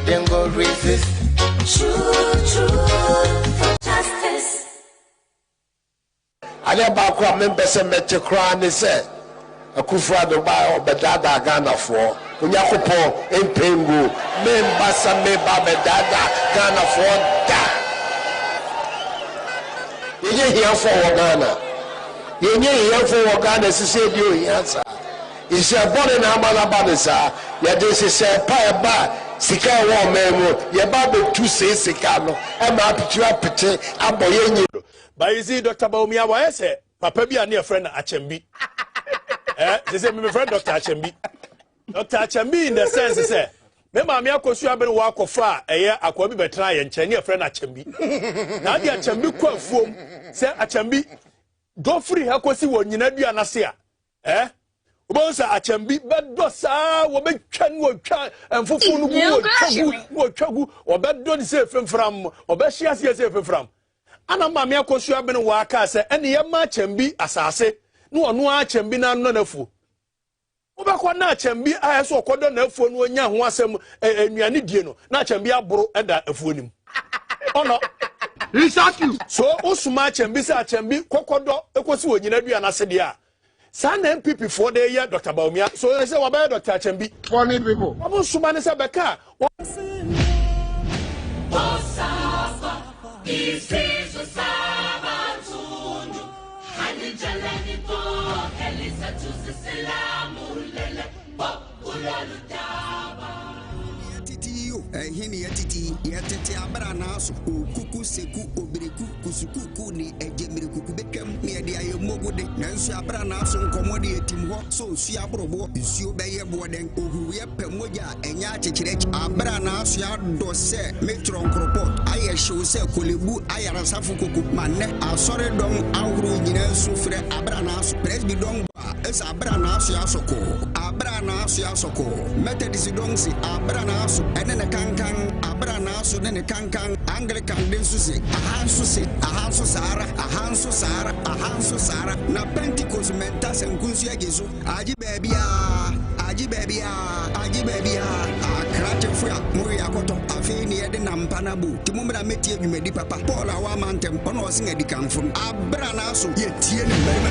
then go resist. True for justice. I never come member say met to cry and say a kufra do buy or bedada Ghana for Unyakupo in Pengu, member some member bedada Ghana for that. You hear for Ghana. You hear for Ghana, she said you answer. He said, Bonnie Namalabadisa, yet this is a pie bar. Sika wa memo ye ba be tu se sika no e ma pitu apete aboye nyi ba izi Dr. Baumia wa ese papa bi ane friend Achembi say me friend Dr. Achembi in the sense say me ma me akosu abere wa akofa eye akwa bi betra ye nche ne friend Achembi na dia Achembi kwa fuom say Achembi go free hakosi wo nyina dua na se a Bonsa Achembi bedo sa wo betwan wo twa enfofo no wo twagu wo bedo ni se femfram wo be hia se femfram ana ma me akosu abene wa aka se ene ye ma Achembi asase no ono Achembi na no nafu wo be kwa na Achembi ayeso okodo na afuo no onya ho asem enuane die no na Achembi aboro eda afuo nim ono you so usuma Achembi se Achembi kokodo ekosi wo nyina dua na se de a San MPP for the year, Dr. Baumia. So they say, what about Dr. Achembi? Funny people. What was Sumani Sabeka? Hini yatiti yatete Abranaa so kuku seku obreku kusukuku ni ejemreku bekem me de ayemogode nanso Abranaa so nkomode etim ho so su abrobo nsuo beye boden ohuwe pamoja enya achecherech Abranaa so ado se metro nkropot aye hyew se kolebu ayarasafu kuku manne asore dom ahuru nyina nso frɛ Abranaa so presby dom es Abranaa so asoko Abranaa so asoko methodist dom si Abranaa so enene kankan Abranaa so ne kankan Anglican den so se ahanso sara na Pentecost mentas enkunsu ageso aji baby akrate fua muri akoto afi ni yede na mpana bu timumra metie dwumadi papa Paul awa mantem ono osin adi kanfo Abranaa so yetie ne mberima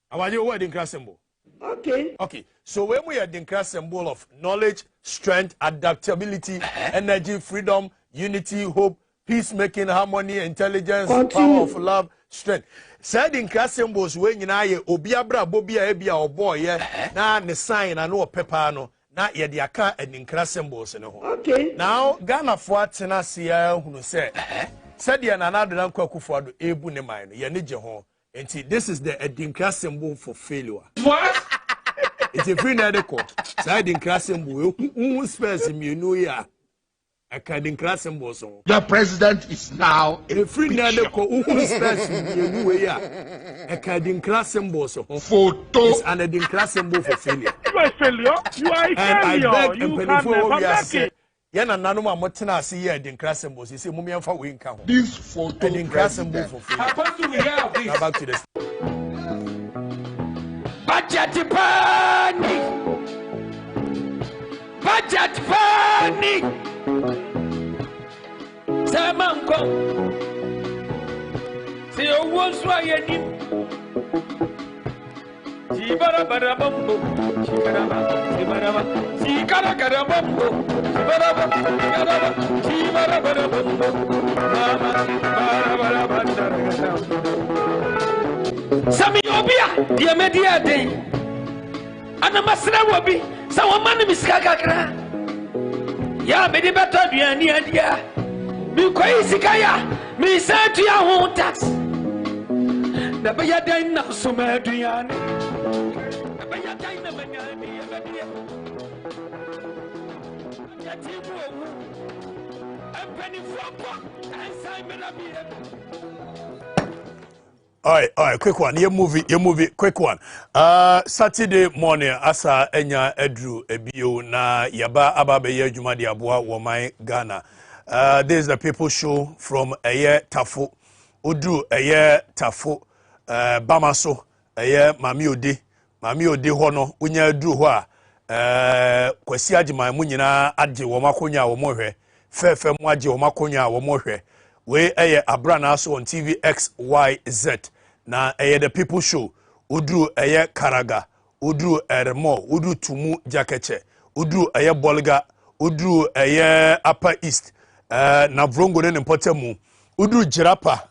Awaje wo wedding symbol. Okay. So when we are the symbol of knowledge, strength, adaptability, energy, freedom, unity, hope, peacemaking, harmony, intelligence, power of love, strength. Said in class symbols when you na obiabra bobia ebia or boy na ne sign and no paper no na ye the aka and in class symbols no. Okay. Now Ghana for tenasia hunu say said ya na na do kwakufu ado ebu ne man ye ne je ho. And see, this is the Edinkra symbol for failure. What? It's a free medical. So Edinkra symbol. Who spells him? You know, yeah. A Edinkra symbol. So the president is now a free medical. Who spells him? You know, yeah. A Edinkra symbol. So photo is an Edinkra symbol for failure. You are a failure. You are a failure. And I beg you can never make it. Yana nanoma motena see here Edinkra symbol. He say mummy amfa we nka ho. This photo Edinkra symbol for failure. How do we have this? Now back to this. Budget panic. Samanko. See you once why you Chibarabambo, Chibaraba, Chikarabambo, Chibarabambo, Sami Obia, dear Media Day, and a Masra will be some man miskakra. Ya, made better, dear. Be crazy, Kaya, me sent to your home tax. The Bayadine now, so Madrian. All right, quick one. You movie, quick one. Saturday morning, asa enya edru ebio na yaba ababe ye juma di abua womai Ghana. This is the People Show from Eye Tafo. Udu Eye Tafo. Bamaso. Eye Mami Ode. Mami Ode hono. Unya du hwa. Kwesi ajima munyina adje womakonya womohwe. Fefe mu adje womakonya womohwe. We eye Abranaa so on TV XYZ. Na eye the People Show. Udu eye Karaga. Udu Eremo. Udu Tumu Jakeche. Udu eye Bolga. Udu eye Upper East. Na vrongo ne mpotemu. Udu Jirapa.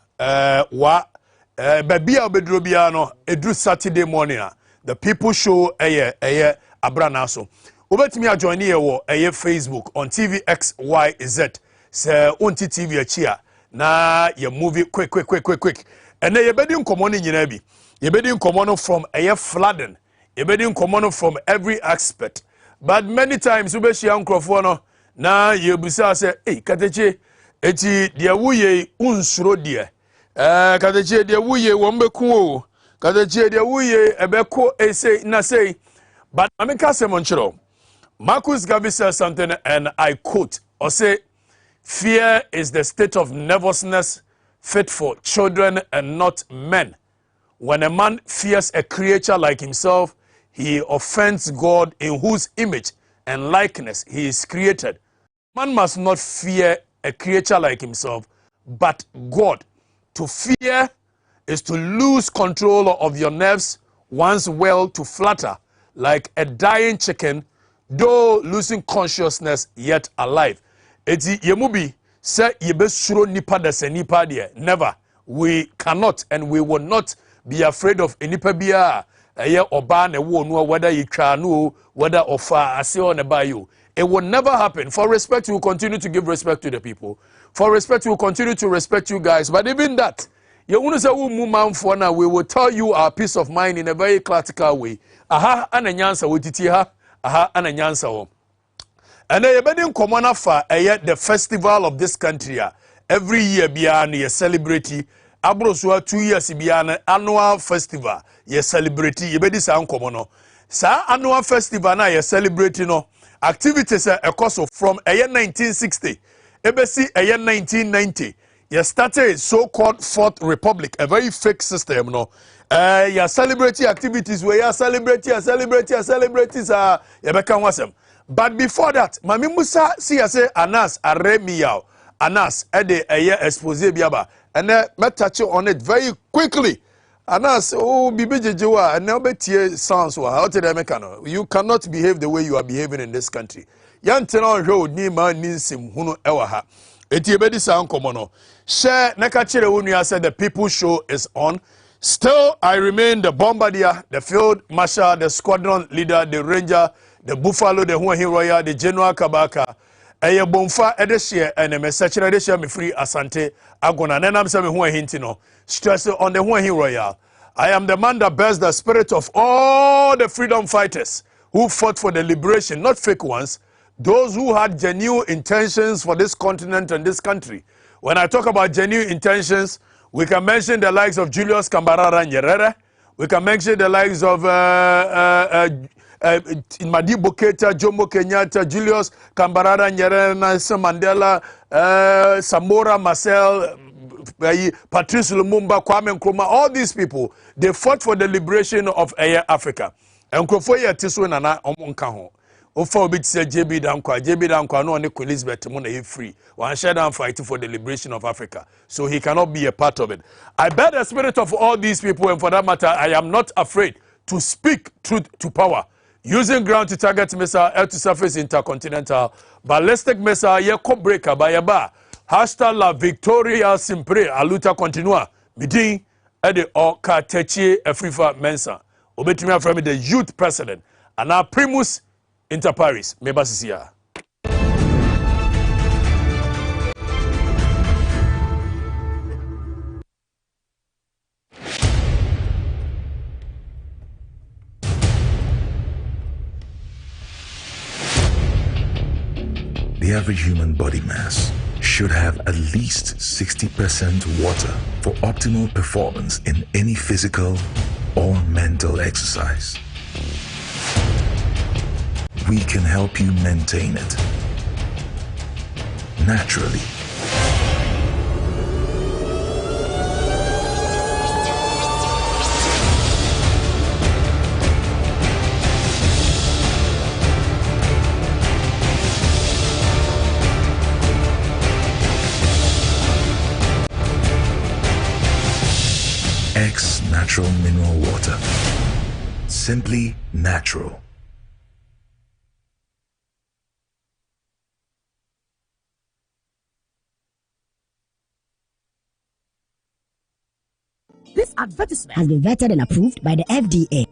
Babia obedrobia no. Edu Saturday morning. The People Show eye Abranaa so. Ubetimi a join here wo eye Facebook on TV XYZ. Se onti TV achia. Na ye movie quick. And ye bedi nkomo ni nyina bi. Ye bedi nkomo from eye flooding. Ye bedi nkomo from every aspect. But many times ube shia nkrofo no na ye busa say Okatakyie eti de wuye unsuro de. Okatakyie de wuye wo mbeku o. Okatakyie de wuye ebeko say na say. But ameka se monchiro. Marcus Garvey says something and I quote or say fear is the state of nervousness fit for children and not men. When a man fears a creature like himself, he offends God in whose image and likeness he is created. Man must not fear a creature like himself, but God. To fear is to lose control of your nerves, one's will to flutter like a dying chicken, though losing consciousness yet alive. Eti yemubi say yebesuro nipa da se nipa de. Never. We cannot and we will not be afraid of nipa bia. Eye oba na wo no whether you twa no whether ofa ase on ba you. It will never happen. For respect, we will continue to give respect to the people. For respect, we will continue to respect you guys. But even that, you want to say we will tell you our peace of mind in a very classical way. Aha ananyansa wotiti ha. Aha ananyansa wo. And then you common for the festival of this country. Every year beyond you celebrate. Abrosua 2 years beyond annual festival. You celebrate. You be this uncommon. Sa annual festival na you celebrate no. Activities a course from a year 1960. Ebesi a year 1990. You started a so-called Fourth Republic, a very fake system, no. You celebrate activities where you celebrate, you become wasem. But before that, Mami Musa see I say Anas Aremiao. Anas ede a year expose biaba. And then me touch on it very quickly. Anas, oh, bibijewa, and now betie sounds wa. How tell mekano? You cannot behave the way you are behaving in this country. Yan tena road ni man ninsim hunu ewaha. Eti ebedi sound komono. Share nekachire unu said the People Show is on. Still, I remain the bombardier, the field marshal, the squadron leader, the ranger, the buffalo, the Huahi Royal, the general Kabaka. Eye bomfa edeshie ene message edeshie me free asante agona nenam se me ho ahintino stress on the Huahi Royal. I am the man that bears the spirit of all the freedom fighters who fought for the liberation, not fake ones, those who had genuine intentions for this continent and this country. When I talk about genuine intentions, we can mention the likes of Julius Kambarara Nyerere. We can mention the likes of Madibo Keita, Jomo Kenyatta, Julius Kambarara Nyerere, Nelson Mandela, Samora Marcel, Patrice Lumumba, Kwame Nkrumah. All these people, they fought for the liberation of Africa. And Nkrumah Tiso Nana Omonkaho. Ofa obi say JB Dankwa no ne Elizabeth mo na he free. One share down fighting for the liberation of Africa. So he cannot be a part of it. I bear the spirit of all these people, and for that matter, I am not afraid to speak truth to power. Using ground to target missile, air to surface intercontinental, ballistic missile, ye code breaker by a bar. Hashtag la Victoria Simpre, aluta continua. Midin, Ede Okatakyie Afrifa Mensah. Obetumi from the youth president. And our primus inter Paris, Mebasisia. The average human body mass should have at least 60% water for optimal performance in any physical or mental exercise. We can help you maintain it. naturally. X Natural Mineral Water. Simply natural. This advertisement has been vetted and approved by the FDA.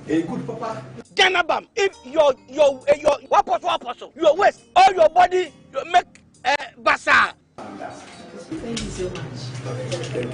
Hey, good papa. Ganabam, if your apostle, your waist, all your body, you make basa. Thank you so much. Thank you.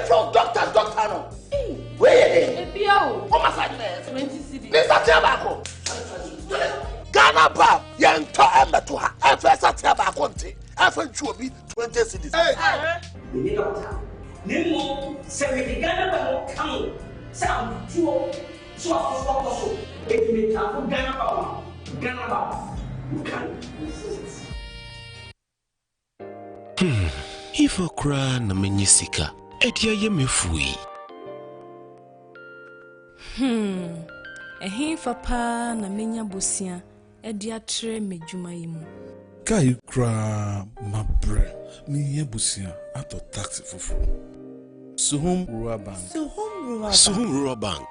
From doctor no. Where? Oh my God, 20 cedis. Let's start about Ghana Bam, young to Emma to her. I first at Tabaconte. I found you be 20 cedis. Hey, Nemo, say, Ghana come. Sound two, so if you come Ghana, you can resist. If a cry na menisika, etia ye me fui. Ehin fa na menya bosia edia tre medwuma yimu. Kai kra mabre me ye bosia ato taxi fofo. Suhum Rural Bank. Suhum Rural Bank.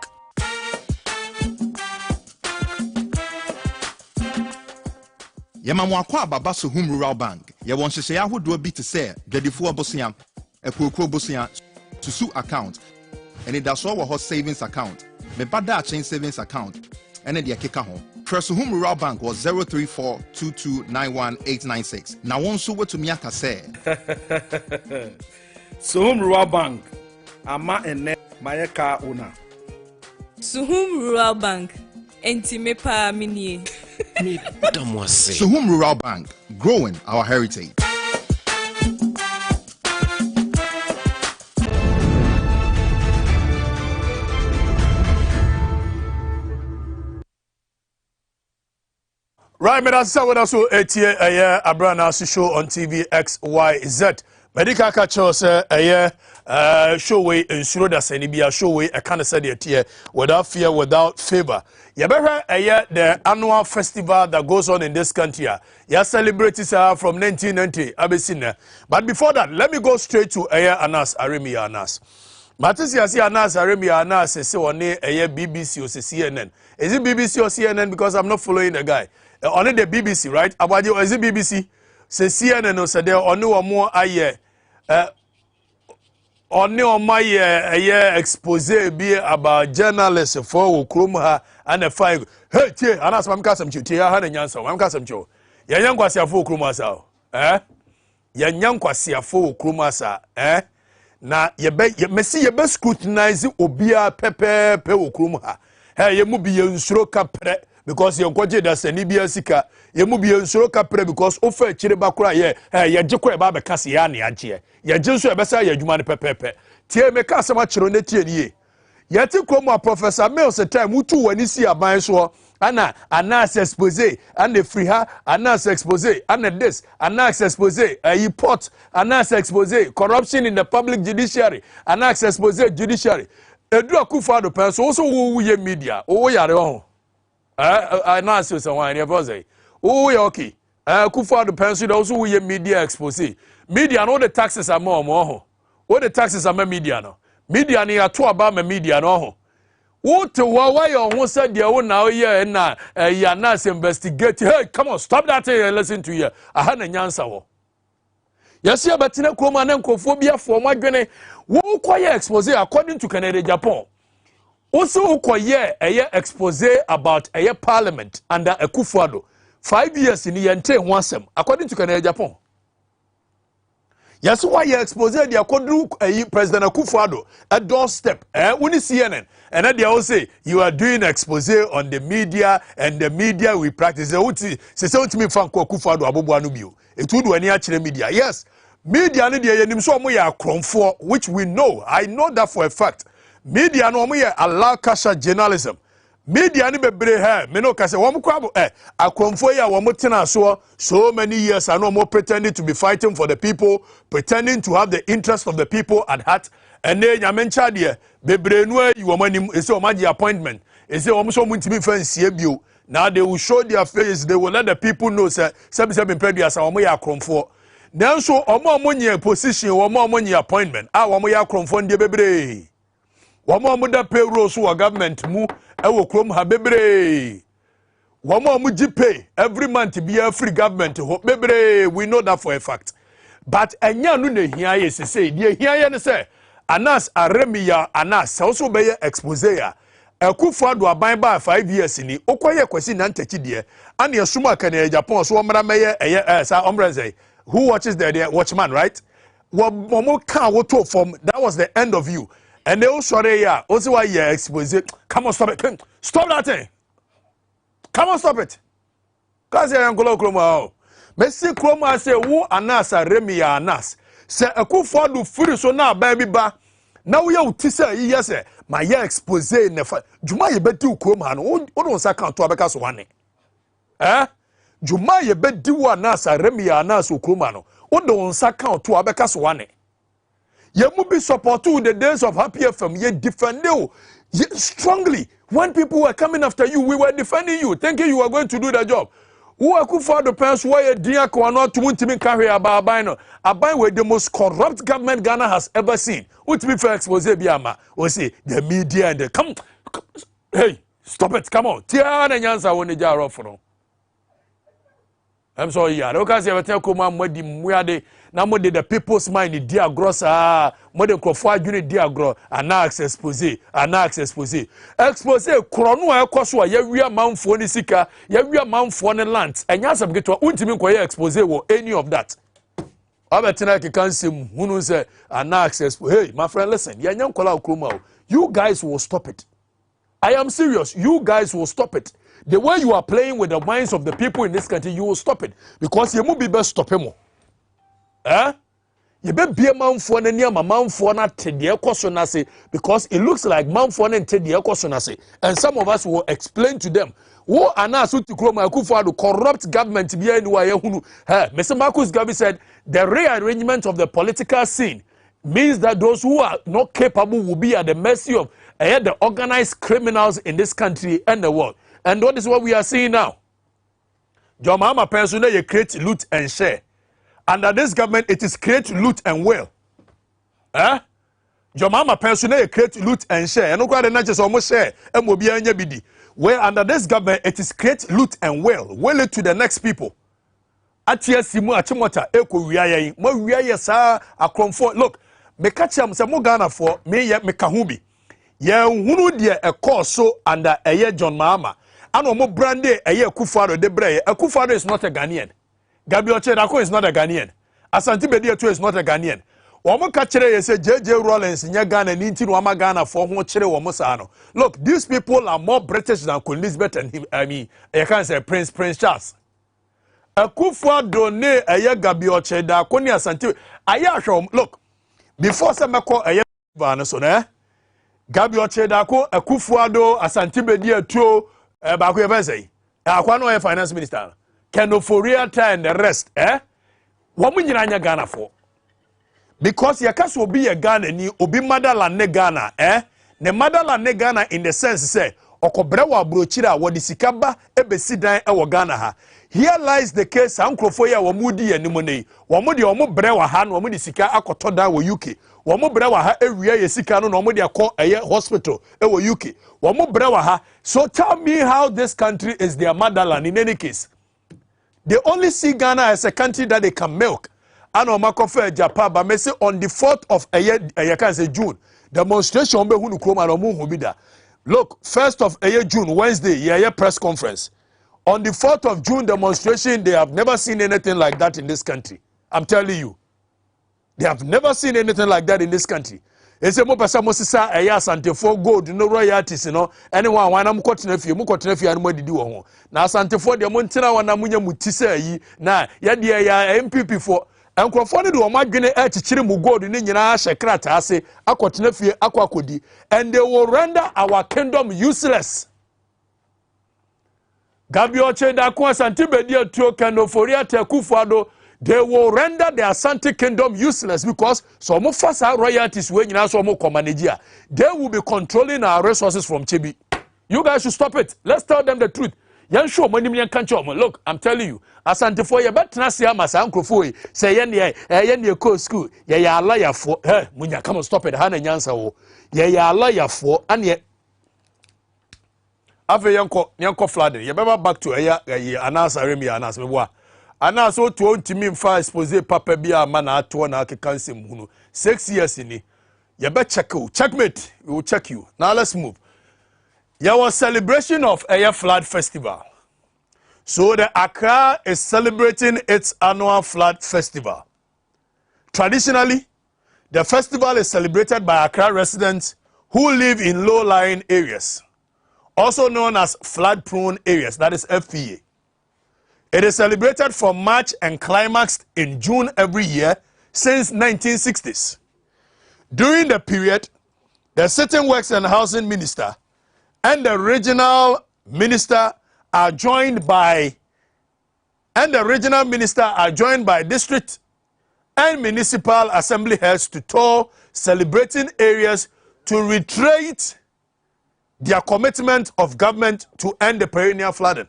Yamamwakwa baba Suhum Rural Bank. Ya won hyehyɛ ahodo bi te sɛ dwadifo abosia, ekokro bosia, susu account, and it does all savings account. Me bada chain savings account, and the keka ho. Suhum Rural Bank was 03422919896. Now one so what to me aka say. Suhum Rural Bank. Ama ene mayeka una. Suhum Rural Bank. Enti me pa minie. Suhum Rural Bank, growing our heritage. Right, that's so with us so Abranaa show on TV XYZ. Medical catchers show way in Suroda Senibia show way a kind of said here without fear, without favor. You better the annual festival that goes on in this country. You celebrate it from 1990. I've seen there. But before that, let me go straight to Anas Aremia Anas. Matisi asi Anas Aremia Anas say on BBC or CNN. Is it BBC or CNN? Because I'm not following the guy. Only the BBC, right? About you, is it BBC? Say CNN or say there only one more aye. Only on my expose be about journalists for Ukrumha and the five. Hey, Tia, Anas, I'm Casam Tia, Han and Yansa, I'm Casam Joe. Yan Quasia for Krumasa, Yan Quasia for Krumasa, Na ye see your best scrutinize Obia Pepe Ukrumha. Hey, you be in Sroka Pre. Because you kwaje da Senibia sika ye mu bie nsoro kapre because ofa chire bakura ye jekwa ba be kase ya ne agye ye jinso e besa ye adwuma ne pepepe tie me ka asema chiro ne tie nie ye ti kromo professor Mills time utu wani si aban so ana anas expose ana free ha anas expose ana this anas expose report anas expose corruption in the public judiciary anas expose judiciary edu akufado pen so wo ye media wo yare ho na so someone here for say oh yeah okay kufa the pension also we media expose media no the taxes are more what the taxes are media no media ni ato about media no ho what why you who said there now here na ya na investigate hey come on stop that and listen to you aha na nyansa wo yes ya betina kroma na nkofobia for madwene wo koye expose according to Canada Japan. Also, ukoye expose about a parliament under a Akufo-Addo 5 years in the ente wansem according to Canada Japan. Yes, why you expose the Akodru President Akufo-Addo a doorstep. Uni CNN and then they all say you are doing expose on the media and the media we practice. Say to me from Akufo-Addo Abobuanu bio. It would do any actual media. Yes, media ni dey enim so mo ya kromfo, which we know. I know that for a fact. Media no mo ya alakasha journalism. Media ni bebre he me no kase wo mo kwa akromfo ya wo mo tena so many years and no more pretending to be fighting for the people, pretending to have the interest of the people at heart, and then nyamencha de bebre no yi wo manim e say o magi appointment e say wo mo so mo ntimi fansie bio. Now they will show their face, they will let the people know say seven previous wo mo ya akromfo. Then so omo nye position omo nye appointment wo mo ya akromfo ndie bebre. Womo da payroll so government mu ewo krom ha bebre. Womo pay every month be a free government ho bebre. We know that for a fact. But enya no na hia ye say die hia ye ne say Anas Aremia Anas also be expose ya. Akufo-Addo aban ba 5 years ni okoye kwesi na ntachi die. Ane asuma ka na Japan so omra meye sa omra say who watches the watchman, right? Womo kan woto from that was the end of you. And they also say, also why you expose it. Come on, stop it. Stop that thing. Come on, stop it. Because you're going to Kroma. Messi Kroma say, who Anas Remy Anas. Say, Akufo-Addo free so now, baby ba. Now we are tisa, yes, my year expose never. Juma ye bedu Kroma, no, don't say count to Abekas one. Juma ye bedu Anas Remy Anas Kroma, no, don't say count to Abekas one. You must be supporting the days of Happy FM. You defend you strongly. When people were coming after you, we were defending you, thinking you were going to do the job. Who are Akufo-Addo parents why a dear Kwano to want to carry about Abino? Abino were the most corrupt government Ghana has ever seen. What to be fair expose Biama? We see the media and the come. Hey, stop it! Come on. Tiana Nyansa won the jar off for. I'm sorry, yeah. Because you tell Kuma Modi Muade, now Modi the people's mind, dear gross, Modi Crofua unit, dear gross, and now expose, expose, Chrono, Koswa, Yavia Mount for the Sika, Yavia Mount for the lands, and Yasam get to ultimate expose or any of that. Abatina can see who say, and now expose. Hey, my friend, listen, Yanyan Kola Kruma, you guys will stop it. I am serious, you guys will stop it. The way you are playing with the minds of the people in this country, you will stop it. Because you must be best stop him. You better be a man for the near my man for not the question I say, because it looks like man for and the question I say. And some of us will explain to them. Who are now to Kroma Akufo-Addo corrupt government to be anywhere who Mr. Marcus Garvey said the rearrangement of the political scene means that those who are not capable will be at the mercy of the organized criminals in this country and the world. And what is what we are seeing now? Your mama personally, you create, loot, and share. Under this government, it is create, loot, and will. Your mama personally, you create, loot, and share. And no not just almost share. Where under this government, it is create, loot, and will it to the next people. Atiasimu achimota eko wiaye. Mo wiaye sa akromfo. Look, me catch am se mo Ghana for me kahubi. Ye hunu de e course so under eye John Mahama. And omo brande eye Akufo-Addo de breye. Akufo-Addo is not a Ghanaian. Gabriel Chedako is not a Ghanaian. Asante Bedia too is not a Ghanaian. Omo ka kire ye say JJ Rollins nya Ghana ni nti no ama Ghana for ho kire omo sa no. Look, these people are more British than Queen Elizabeth and him. I mean, I can't say Prince Charles. Akufo-Addo ne eye Gabriel Chedako ni Asante. Aya hwom, look. Before some call eye Vana so na Gabriel Chedako Akufo-Addo Asante Bedia too ba ko say akwa no finance minister Kenoforia and the rest wo mu nyina nya Ghana for because yakaso obi ye Ghana ni obi motherland ne Ghana ne motherland ne Ghana in the sense say okobre wa brochira wo de sikaba ebesidan wo Ghana ha. Here lies the case ankrofo ya wo mudi yanimo nei wo mu de wo bre wa ha no wo mu de sika akotoda wo UK wo mu bre wa ha ewia ye sika no wo mu de akọ hospital wo UK wo mu bre wa ha. So tell me how this country is their motherland. In any case, they only see Ghana as a country that they can milk. And on Makofe Japan, but me say on the 4th of June, demonstration be hunu kroma no mu hubida. Look, 1st of June, Wednesday, press conference. On the 4th of June demonstration, they have never seen anything like that in this country. I'm telling you. They have never seen anything like that in this country. They say mo pesa mo sisa eya asante for gold no royalties no anyone wan am kotena fie an mo didi wo ho na asante for de mo ntena wana munya mutisa yi na ya de ya MPP for enkrofo ne de o madwene e chichire mu gold ne nyina hye krata ase akotena fie akodi and they will render our kingdom useless. Gabio Cheda ko asante bedi atuo kanoforia Akufo-Addo, they will render the Asante kingdom useless because so mo fasa royalties we nyina so mo komanejia. They will be controlling our resources from Chebi. You guys should stop it. Let's tell them the truth. Yan show money me kan cho mo. Look, I'm telling you. Asante for ye betra sia masa ankrofo yi. Say ye ne ko school. Ye ya lawyer for. Hey, munya come on stop it. Ha na nyansa wo. Ye ya lawyer for ane Afe yanko flooding. Ye beba back to anasa remi anasa meboa. Anasa o to ntimi mfa expose papa bia mana ato na akekansem hunu. 6 years ni. Ye be checkmate. We will check you. Now let's move. There was celebration of a flood festival. So the Accra is celebrating its annual flood festival. Traditionally, the festival is celebrated by Accra residents who live in low-lying areas, also known as flood-prone areas, that is FPA. It is celebrated from March and climaxed in June every year since 1960s. During the period, the Sitting Works and Housing Minister and the regional minister are joined by district and municipal assembly heads to tour celebrating areas to reiterate their commitment of government to end the perennial flooding.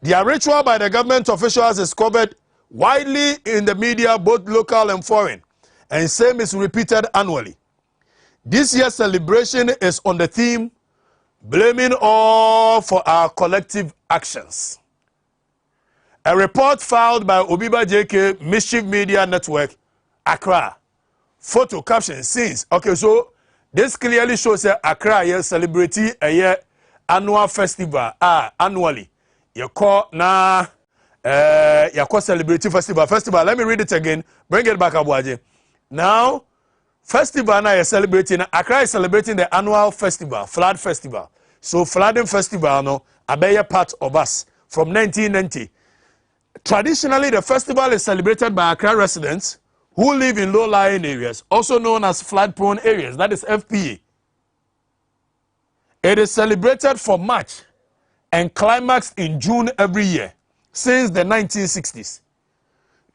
Their ritual by the government officials is covered widely in the media, both local and foreign, and same is repeated annually. This year's celebration is on the theme blaming all for our collective actions. A report filed by Obiba JK Mischief Media Network, Accra. Photo caption scenes. Okay, so this clearly shows that Accra is celebrating a year annual festival. Annually. You call celebrity festival. Let me read it again. Bring it back, Abuaje. Now, festival now is celebrating. Accra is celebrating the annual festival, flood festival. So flooding festival no abeya part of us from 1990. Traditionally, the festival is celebrated by Accra residents who live in low-lying areas, also known as flood-prone areas, that is FPA. It is celebrated from March and climaxed in June every year since the 1960s.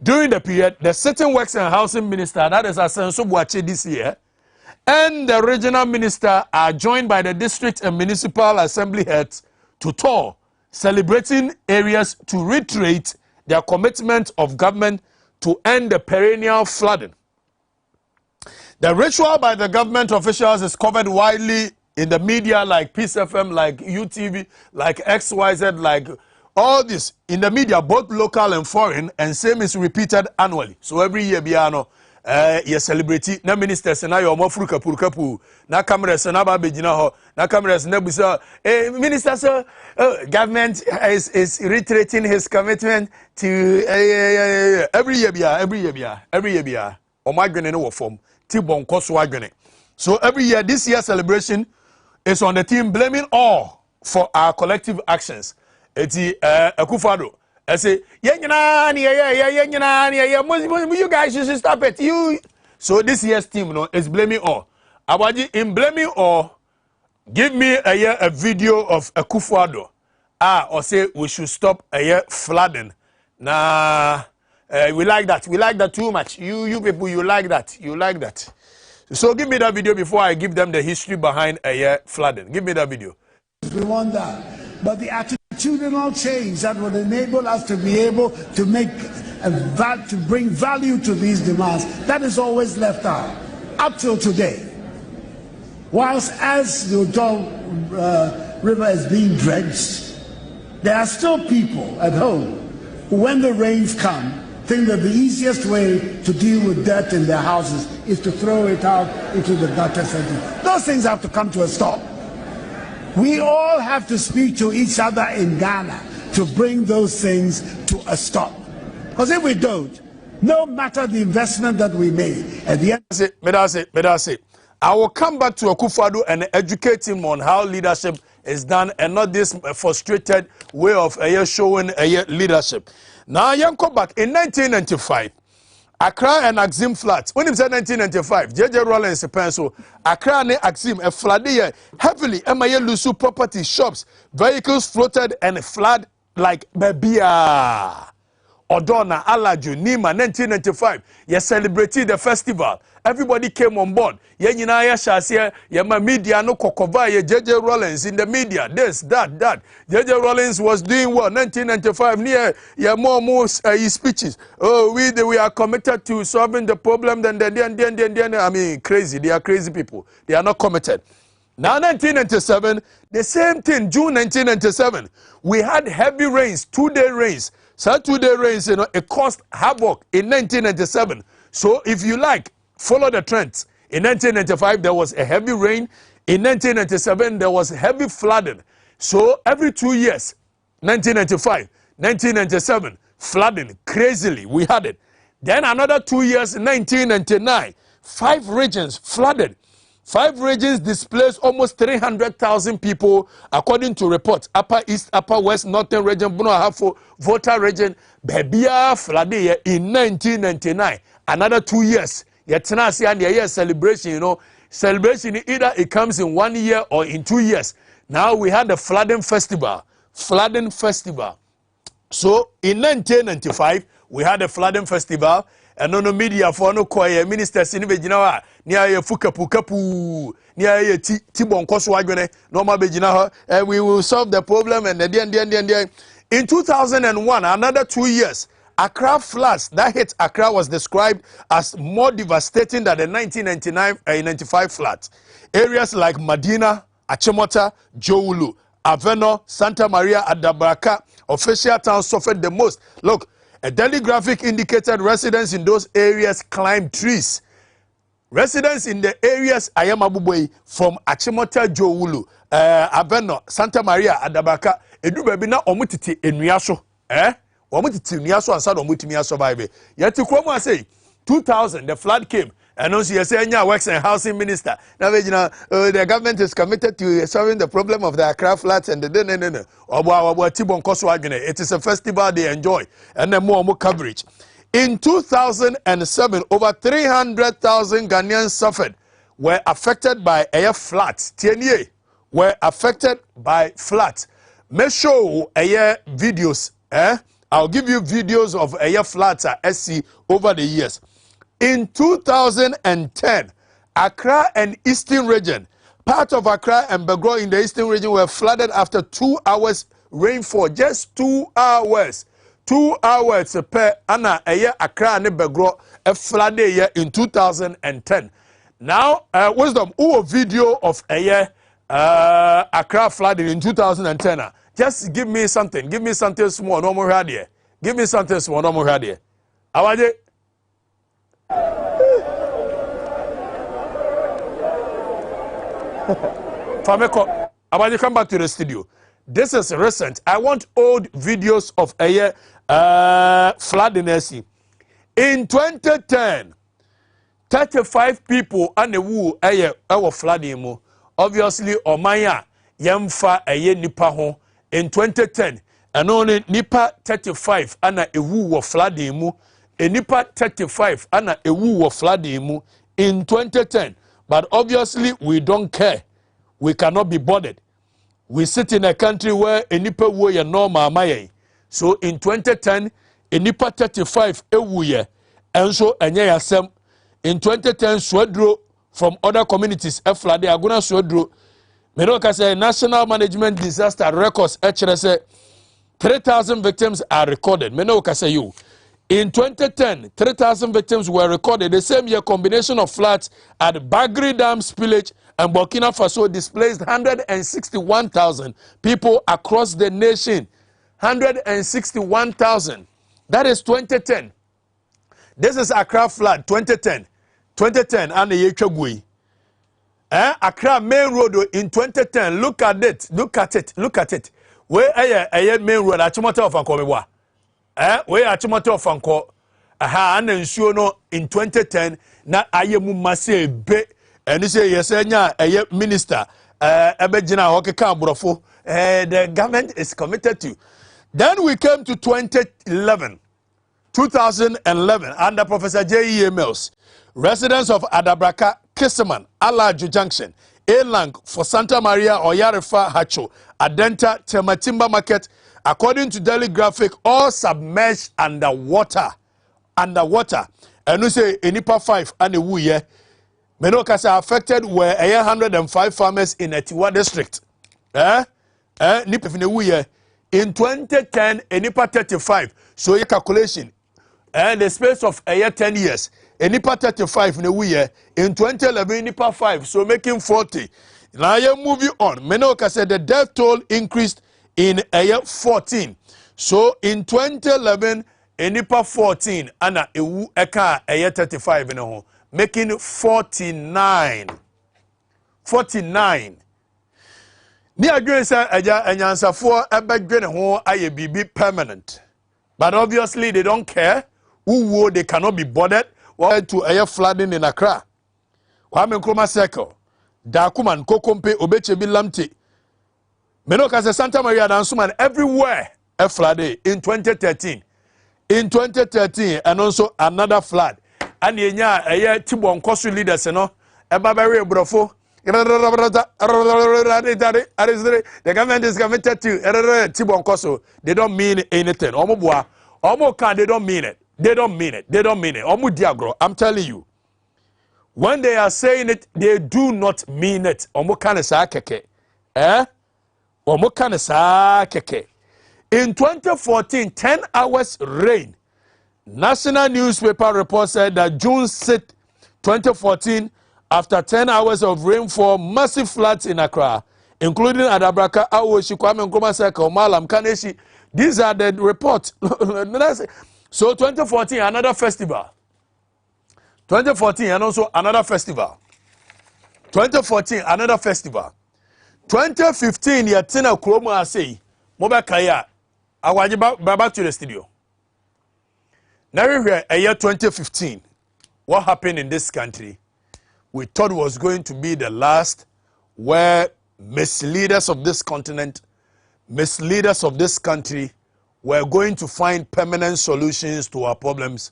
During the period, the Sitting Works and Housing Minister, that is Asenso Boakye this year, and the regional minister are joined by the district and municipal assembly heads to tour, celebrating areas to reiterate their commitment of government to end the perennial flooding. The ritual by the government officials is covered widely in the media like Peace FM, like UTV, like XYZ, like all this in the media, both local and foreign, and same is repeated annually. So every year, biano. Ye celebrity na ministers na yo mafuru kapu na cameras na ba begina ho na cameras na busa ministers government is reiterating his commitment to every year bia o madwene no wo form ti bonko so adwene. So every year, this year's celebration is on the theme blaming all for our collective actions. Eti Akufo-Addo I say, you guys should stop it. So this year's team is blaming all. Abaji, in blaming all, give me a video of Akufo-Addo. Or say we should stop flooding. Nah, we like that. We like that too much. You people, you like that. You like that. So give me that video before I give them the history behind flooding. Give me that video. We want that. But the attitudinal change that would enable us to be able to make to bring value to these demands, that is always left out up till today. Whilst as the Ojo River is being dredged, there are still people at home who, when the rains come, think that the easiest way to deal with dirt in their houses is to throw it out into the gutter center. Those things have to come to a stop. We all have to speak to each other in Ghana to bring those things to a stop. Because if we don't, No matter the investment that we made, at the end. That's it. I will come back to Akufo-Addo and educate him on how leadership is done and not this frustrated way of showing leadership. Now, young come back in 1995. Accra and Axim floods. When he said 1995, JJ Rollins so Accra and Axim a flood heavily. MIA Lusu property shops, vehicles floated and flood like Babia. Odona, Alaju, Nima, 1995. You celebrated the festival. Everybody came on board. Ye my media no kokova ye JJ Rollins in the media. This, that. JJ Rollins was doing well. 1995 near ye more speeches. Oh, we are committed to solving the problem. Then I mean crazy. They are crazy people. They are not committed. Now 1997, the same thing. June 1997, we had heavy rains, 2-day rains. So 2-day rains, it caused havoc in 1997. So if you like, follow the trends. In 1995, there was a heavy rain. In 1997, there was heavy flooding. So every 2 years, 1995, 1997, flooding, crazily, we had it. Then another 2 years, 1999, 5 regions flooded. 5 regions displaced almost 300,000 people, according to reports. Upper East, Upper West, Northern region, Bono Ahafo, Volta region, Babia flooded in 1999. Another 2 years. Yetenasi and the year celebration, celebration either it comes in 1 year or in 2 years. Now we had the flooding festival. So in 1995, we had a flooding festival. And no media for no choir ministers in Vegina, near Fukapu, near Tibon Koswagone, normal Vegina, and we will solve the problem. And then. In 2001, another 2 years, Accra floods that hit Accra was described as more devastating than the 1995 floods. Areas like Madina, Achimota, Joulu, Aveno, Santa Maria, Adabraka, official towns suffered the most. Look, a daily graphic indicated residents in those areas climbed trees. Residents in the areas Ayamabuboy from Achimota, Joulu, Aveno, Santa Maria, Adabaka, Edu Babina, Omutiti, Enuaso, Omutiti, Nuaso, and Sad Omutimi survive. Yet to come and say, 2000, the flood came. And also, you're saying, works and housing minister. Now, the government is committed to solving the problem of the Accra floods and the it is a festival they enjoy and then more coverage. In 2007, over 300,000 Ghanaians were affected by air floods. Were affected by floods. Make sure air videos. I'll give you videos of air floods at SC over the years. In 2010, Accra and Eastern region, part of Accra and Begro in the Eastern region were flooded after 2 hours rainfall. Just 2 hours. 2 hours per Anna Accra and Begro flooded in 2010. Now, wisdom, who a video of Accra flooding in 2010. Just give me something. Give me something small. No more here. Give me something small. No more here. Awaje. Fameko, about you come back to the studio. This is recent. I want old videos of flood in SC. In 2010, 35 people and the woo our flooding. Obviously, Omaya Yamfa nipa ho. In 2010, and only nipa 35 and a woo of flooding. A nipa 35 and a woo of flooding in 2010. But obviously, we don't care. We cannot be bothered. We sit in a country where a nipa woo ya normal maye. So in 2010, a nipa 35 a woo ye. And so enye yasem. In 2010, Swedro from other communities, flooded. Aguna Swedro. Medoka say National Management Disaster Records. HRS 3,000 victims are recorded. Medoka say you. In 2010, 3,000 victims were recorded. The same year, combination of floods at Bagri Dam spillage and Burkina Faso displaced 161,000 people across the nation. 161,000. That is 2010. This is Accra flood, 2010. 2010, and the Yechagui. Accra main road in 2010. Look at it. Look at it. Look at it. Where a main road? Achimota of Ankomewa. Where Achimota of Anko? aha ana nsuo no in 2010 na ayemu mase be eni say yesenya eye minister ebegina hokeka aborofo the government is committed to. Then we came to 2011 under Professor J.E. Mills, residents of Adabraka, Kissiman, Alaju Junction, Elang for Santa Maria Oyarifa Hacho, Adenta, Tematimba Market, according to Daily Graphic, all submerged underwater. And we say Enipa 5 and a wuye. Menokasa affected were 105 farmers in Etiwa district. Nipefine wuye. In 2010, Enipa 35. So your calculation. And the space of 10 years. Enipa 35 in a wuye. In 2011, Enipa 5. So making 40. Now you moving on. Menoka said the death toll increased in a year 14. So in 2011, Enipa 14 ana ewu eka a year 35 in a home, making 49. 49. Ni adwene say eja enyansafo ebedwene ho aye bibi permanent. But obviously they don't care. Who they cannot be bothered. Why to a flooding in Accra. Kwame Nkrumah Circle. Dakuman Kokompe Obechebi Lamte. Menoka se Santa Maria Dansuman everywhere a flood in 2013. In 2013 and also another flood. And yenya a Tibon Kosu leaders no Ebabari Brofo. The government is committed to Tibon Kosu. They don't mean anything. Omobwa. Omoka, they don't mean it. They don't mean it. They don't mean it. Omu Diagro, I'm telling you. When they are saying it, they do not mean it. Omokane sa keke. Omokane sa keke. In 2014, 10 hours rain. National newspaper report said that June 6, 2014, after 10 hours of rainfall, massive floods in Accra, including Adabraka, Awoshi, Kwame Nkrumah Circle, Malam, Kaneshi. These are the reports. So 2014, another festival. 2014, and also another festival. 2014, another festival. 2015, Yatina Kuroma say, Moba Kaya, back to the studio. Now we're a year 2015. What happened in this country? We thought was going to be the last where misleaders of this continent, misleaders of this country were going to find permanent solutions to our problems.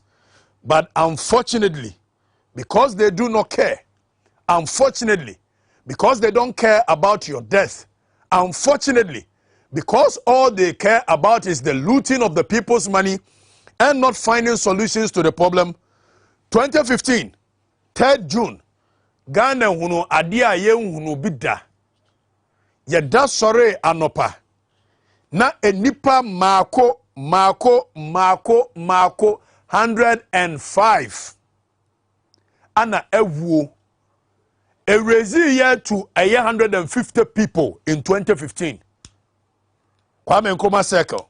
But unfortunately, because they do not care, unfortunately, because they don't care about your death, unfortunately, because all they care about is the looting of the people's money and not finding solutions to the problem. 2015, 3rd June, Ghana hunu adia ye hunu bida. Yeda sore anopa. Na enipa mako 105. Ana ewu. Erezi ye to 150 people in 2015. Kwame Nkrumah Circle.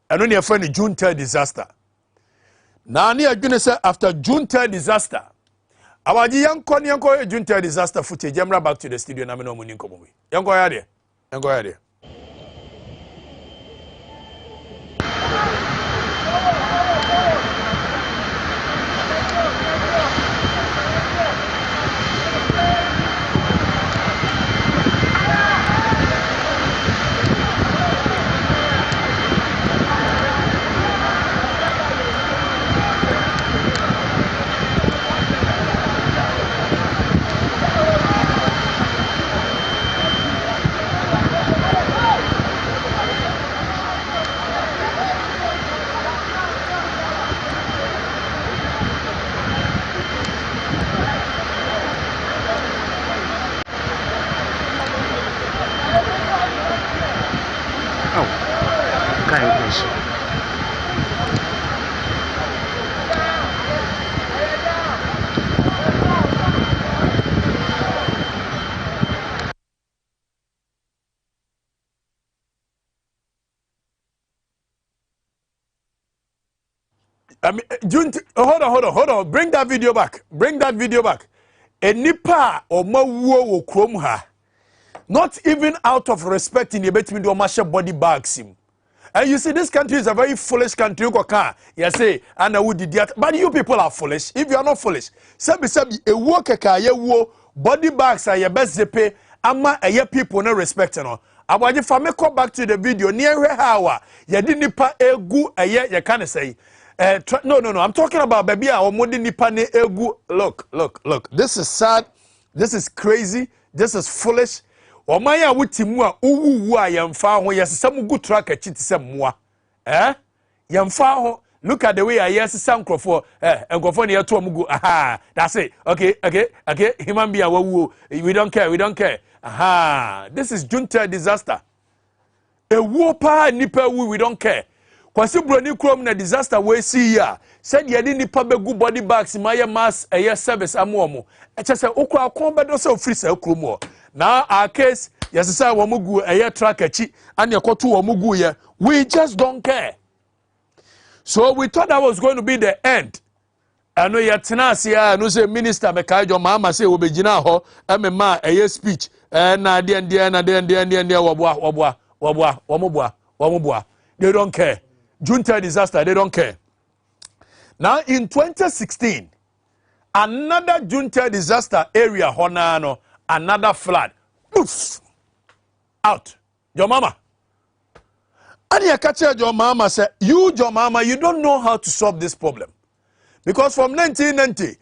And when you're friend June 3rd disaster. Now ni adwene say after June 3rd disaster. Awaji yanko June 3rd disaster footage. Jamra back to the studio na me no muni nkomo. Yanko ya de. I mean, hold on. Bring that video back. A nipa or mawuo krom ha. Not even out of respect in the between the masha body bags him. And you see, this country is a very foolish country. You say, and I would do that. But you people are foolish. If you are not foolish, sabi a worker body bags are your best pay. Ama a people no respect no. About if I go back to the video near how you didn't pa egu a year you can't say. No. I'm talking about baby or modi nipa ne egu. Look. This is sad. This is crazy. This is foolish. Omaya wutimua uwu a yamfa ho yesesam gu track achi ti semmoa. Yamfa ho. Look at the way I yes some crofo enkofo ne yeto omugu. Aha. That's it. Okay. Human being wawu. We don't care. Aha. This is junta disaster. A war pa nipa we don't care. Kwasi broni krom na disaster we see ya. Said ye nipa begu body bags my mass a year service amomo. Eche se okra kon bedo se ofri se kromo. Now our case yes say womugu a year track achi and yakoto womugu ye. We just don't care. So we thought that was going to be the end. I know you're tenacia, no say minister Mekaijo Mama say obejina ho, ma a year speech. Na dia wabwa. They don't care. Junta disaster, they don't care. Now in 2016, another junta disaster area, Honano, another flood. Oof! Out. Your mama. And you catch your mama say, your mama, you don't know how to solve this problem. Because from 1990,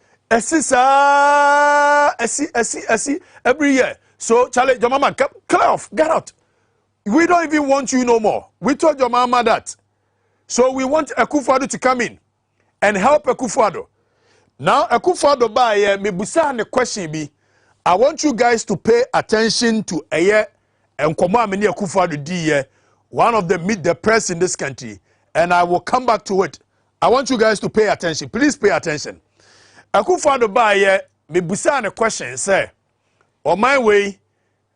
every year. So, Charlie, your mama, clear off, get out. We don't even want you no more. We told your mama that. So we want Akufo-Addo to come in and help Akufo-Addo. Now, Akufo-Addo by me busa the question be, I want you guys to pay attention to a year and come on many Akufo-Addo di one of them meet the press in this country, and I will come back to it. I want you guys to pay attention. Please pay attention. Akufo-Addo by me busa the question say, on my way,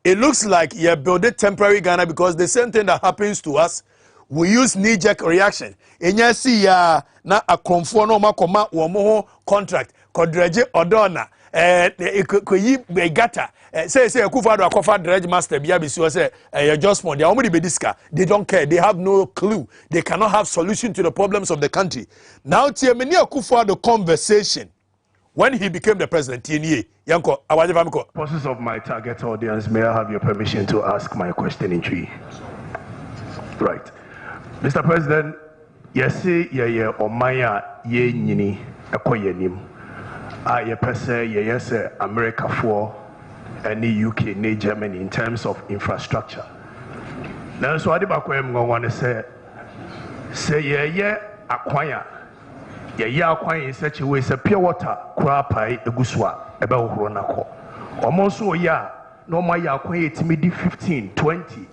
it looks like you built temporary Ghana because the same thing that happens to us, we use knee-jerk reaction. And you see, na a conforno makoma womo contract, kodreje odona, koyi begata. Say Akufo-Addo akofa dredge master biya so say just more. They are only bediska. They don't care. They have no clue. They cannot have solution to the problems of the country. Now, tie many Akufo-Addo conversation. When he became the president, Process of my target audience, may I have your permission to ask my question in three? Right. Mr. President, yes, Omaya ye nyini ekoyenim. Ye pese yes America for any UK, any Germany in terms of infrastructure. Now so adibakwe mngwana say ye acquire. Ye acquire in such a way say pure water kurapai eguswa ebe ohoro nako. Omonso ya no ma ya acquire timidi 15, 20,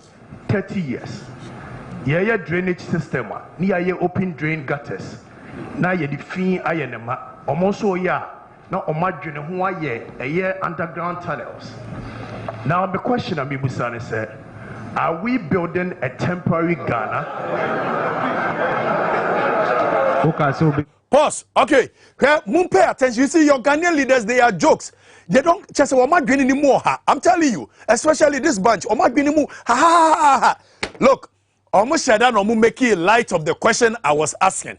30 years. Ye drainage system ni ye open drain gutters. Na ye di fin ayenema. Omonso ya na omadwene ho aye underground tunnels. Now the question I'm busane said, are we building a temporary Ghana? Okay, so pause. Okay. Pay attention. You see, your Ghanaian leaders, they are jokes. They don't just say, anymore. I'm telling you, especially this bunch. Look, almost making light of the question I was asking.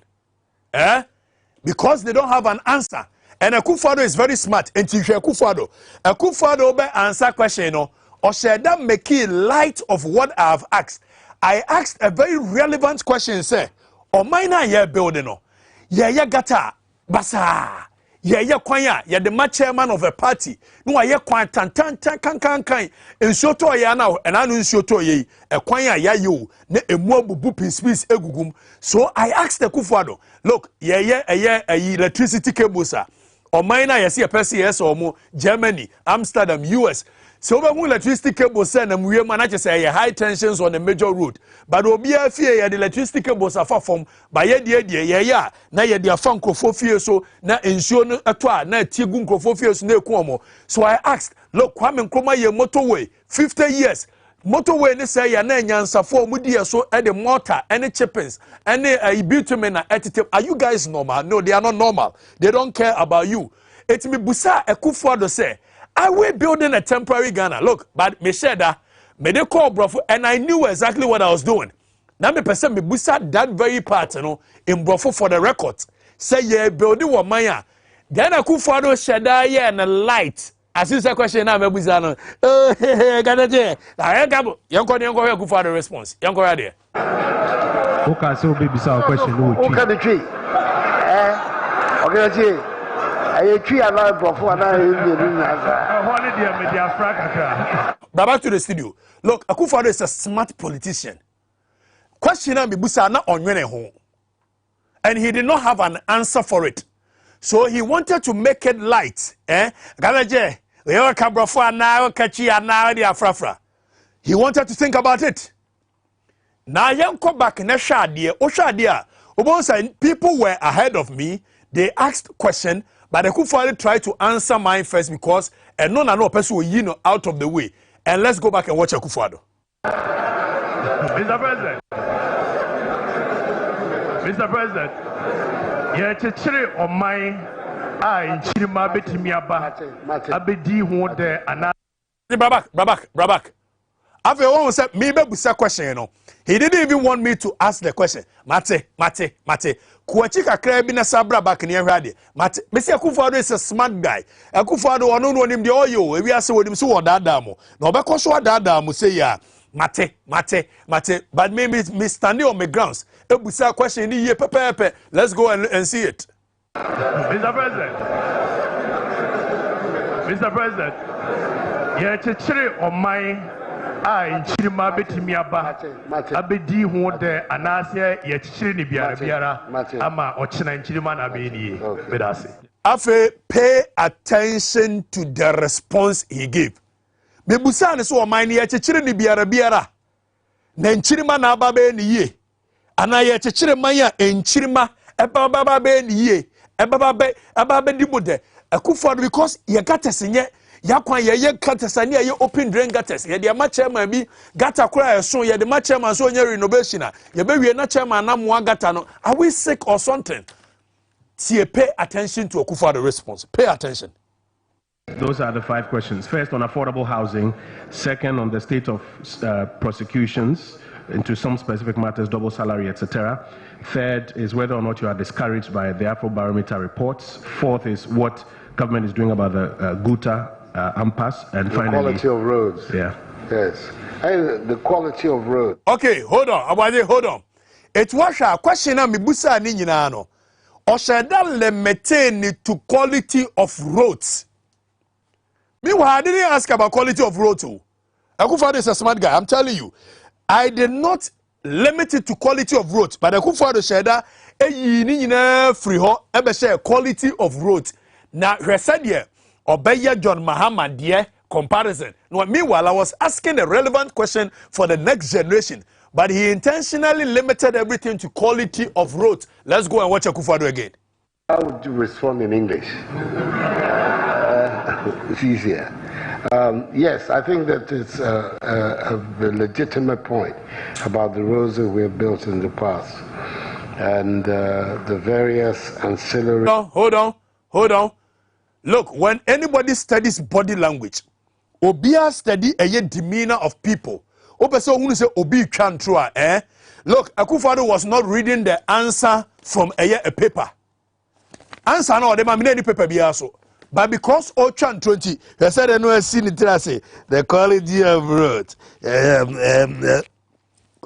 Because they don't have an answer. And Akufo-Addo is very smart. And Akufo-Addo be answer question, or Sheda making light of what I have asked. I asked a very relevant question, say, or minor year building, gata basa, kwanya, the chairman of a party. No, kwan tan and shoto ya now, and I know shoto ye, a kwanya you, ne a mobu piece egugum. So I asked the Akufo-Addo, look, electricity cables. Or minor, I see a PCS or more Germany, Amsterdam, US. So when electricity cable send them, we manage to say high tensions on the major route. But obia fear the electricity cables are far from by na ye dia fan crofofie so na ensure no atwa na tiegun crofofie so na ekuomo. So I asked, look, Kwame Nkrumah ye motorway 50 years. Motorway ni say ya na nyansafo omudi so e the mortar any chippings any bitumen na etitip. Are you guys normal? No, they are not normal. They don't care about you. It me busa Akufo-Addo say, are we building a temporary Ghana? Look, but me said that me they call bro and I knew exactly what I was doing. Now me person me busa that very part no in brofo for the record. Say ye building wo man then Akufo-Addo sheda ye and light. As is a question now me busa no. Gadaje. I gabo. Yanko Akufo-Addo response. Yanko there. Okay, so baby say question no. Okay the tree. Okay I tree ana brofo ana back to the studio. Look, Akufo-Addo is a smart politician. Question na bibusa na onwene ho. And he did not have an answer for it. So he wanted to make it light. Galaje, we are Kabrofo ana Okatakyie Afrifa. He wanted to think about it. Now yanko back na shade, o shade people were ahead of me. They asked question, but Akufo-Addo tried to answer mine first because no person will out of the way. And let's go back and watch Akufo-Addo. Mr. President, yeah, chechire on my in Chirima betimi aba abedi ho de ana Brabak. After one said me be busa question, you know. He didn't even want me to ask the question. Mate. Kuachi kakra bi na sabra back near hade. Mate, Mr. Akufo-Addo is a smart guy. Akufo-Addo ono no nim de oyo, e wi ase wodim so wodada mo. Na obekọ so wodada mo say ya. Mate. But maybe me standing on my grounds. Ebusa question ni ye pepe. Let's go and see it. Mr. President, yeah, chechire on my in Chirima betimi aba abedi ho de anase ye chechire ni biara ama ochina Chirima na be ni bedase. Afe, pay attention to the response he gave. Mebusa ne so o man ye chechire ni biara na Chirima na aba be ni ye ana ye chechire man ya Chirima eba be ni ye eba be di mode Akufo-Addo because ye gates nye yakwan ye gates ani ye open drain gates ye de ma chairman bi gata kura ye so ye de ma chairman so nya renovation ye be wie na chairman na mo gata no are we sick or something? Pay attention to Akufo-Addo response. Pay attention. Those are the 5 questions. First, on affordable housing. Second, on the state of prosecutions into some specific matters, double salary, etc. Third is whether or not you are discouraged by the Afrobarometer reports. Fourth is what government is doing about the Guta impasse. And the finally, quality of roads. Yeah. Yes. And the quality of roads. Okay, hold on. Abade, hold on. It was a question na mibusa ni nyina no. Osheda limited to quality of roads. Meanwhile, I didn't ask about quality of roads. Akufo-Addo is a smart guy. I'm telling you. I did not limit it to quality of roads. But Akufo-Addo sheda ni nyina free ho ebe share quality of roads. Now, he said here, Obeya John Mahama dear comparison. No, meanwhile, I was asking a relevant question for the next generation. But he intentionally limited everything to quality of roads. Let's go and watch Akufo-Addo again. How would you respond in English? It's easier. Yes, I think that it's a legitimate point about the roads that we have built in the past and the various ancillary... Hold on. Look, when anybody studies body language, Obia study a demeanor of people. Look, Akufo-Addo was not reading the answer from a paper. Answer no, they might any paper be also. But because Ochan 20, he said, I know I seen it. The quality of road.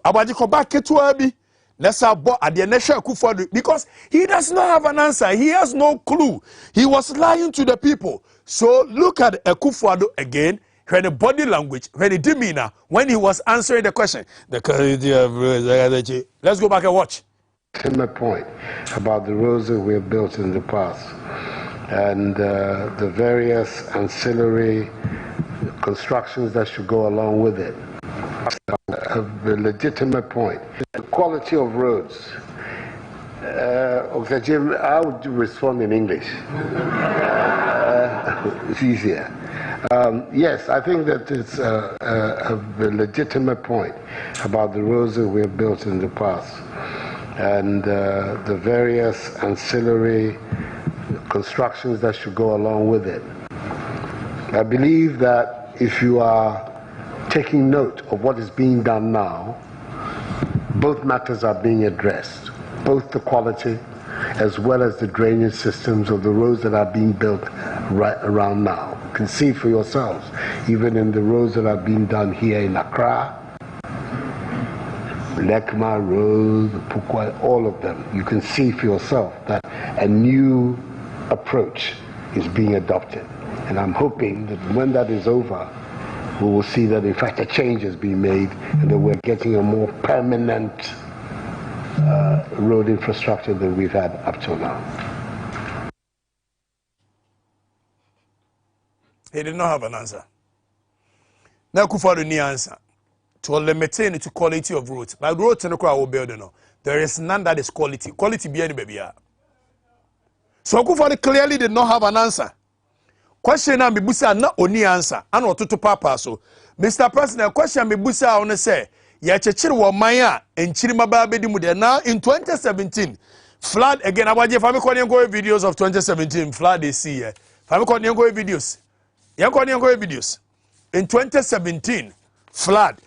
About the back to Abi, let's have bought at the national Akufo-Addo because he does not have an answer. He has no clue. He was lying to the people. So look at Akufo-Addo again. When the body language, when the demeanor, when he was answering the question, the quality of roads. Let's go back and watch. My point about the roads that we have built in the past and the various ancillary constructions that should go along with it. A legitimate point. The quality of roads. Okay, Jim, how would you respond in English? It's easier. Yes, I think that it's a legitimate point about the roads that we have built in the past and the various ancillary constructions that should go along with it. I believe that if you are taking note of what is being done now, both matters are being addressed, both the quality as well as the drainage systems of the roads that are being built right around now. You can see for yourselves, even in the roads that are being done here in Accra, Lekma Road, Pukwa, all of them. You can see for yourself that a new approach is being adopted. And I'm hoping that when that is over, we will see that in fact a change has been made and that we're getting a more permanent road infrastructure than we've had up till now. He did not have an answer. Now Kufuor need answer to limit it to quality of roads. But roads in the crowd will build, there is none that is quality. Quality be any baby. So Kufuor clearly did not have an answer. Question na Mibusa na oni answer. Ano otutu papa so. Mr. President, question Mibusa on say ya chechiri wo man a enchiri maba bedi mu de now in 2017 flood again abaje fami ko nko videos of 2017 flood they see here. Fami ko nko videos. Ya ko nko videos. In 2017 flood,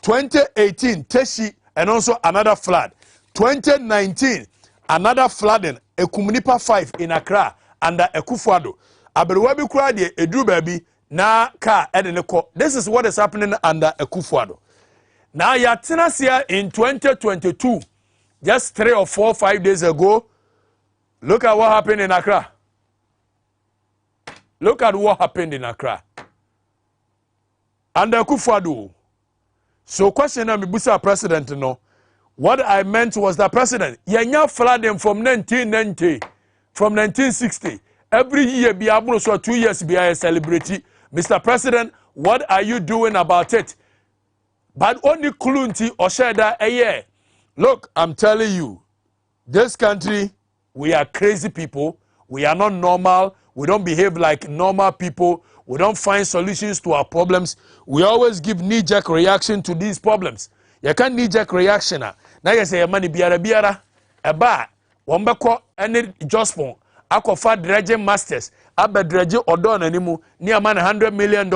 2018 Teshi and also another flood. 2019 another flooding Ekumunipa 5 in Accra under Ekufuado. Aberewabi kura de eduru baby na car edeneko. This is what is happening under Ekufuado. Now Yatinasia in 2022, just 3 or 4, 5 days ago, look at what happened in Accra. Look at what happened in Accra. Under Ekufuado. So question na Mibusa president no. What I meant was the president, yenya flooding from 1990, from 1960. Every year, be able to 2 years be a celebrity. Mr. President, what are you doing about it? But only Kulunti or Sheda a year. Look, I'm telling you, this country, we are crazy people. We are not normal. We don't behave like normal people. We don't find solutions to our problems. We always give knee-jerk reaction to these problems. You can't knee-jerk reaction. Now you say, money biara, a bar, wambako, any jospon. Akofa dredging masters abe dredge odon animu ni aman $100 million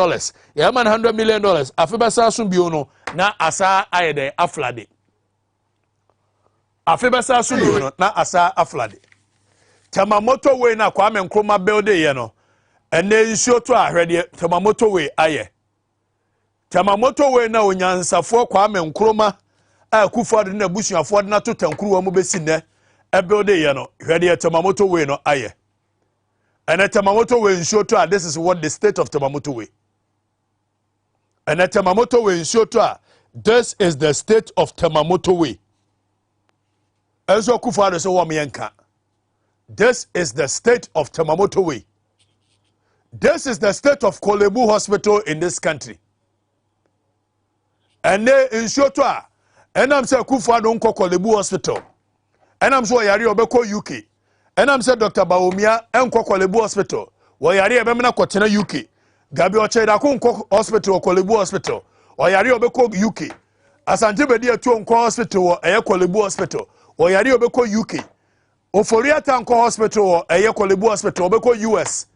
ya man $100 million afeba sa sumbi no na asa ayede aflade afeba sa sumbi no na asa aflade tamamoto we na Kwame Nkrumah build ye no ene nsuo to ahwede tamamoto we aye tamamoto we na onyansafo Kwame Nkrumah Akufo na busuafo na to tankuru wa mo besi ne build ye no hwede tamamoto we no aye and a tamamoto we ensure to this is what the state of tamamoto we and a tamamoto we ensure to this is the state of tamamoto we Enzo Akufo so wa mienka this is the state of tamamoto we this is the state of Kolebu Hospital in this country and they ensure to and I'm say Akufo don't call Kolebu Hospital. And I'm so yari obeko UK. And I'm say Dr. Baumia enko Kolebu Hospital. Wo yari ebemna kwotena UK. Gabi Ocheda ko nko hospital Kolebu Hospital. Wo yari obeko UK. Asante bedi etu nko hospital wo eye Kolebu Hospital. Wo yari obeko UK. Oforiata nko hospital wo eye Kolebu Hospital obeko US.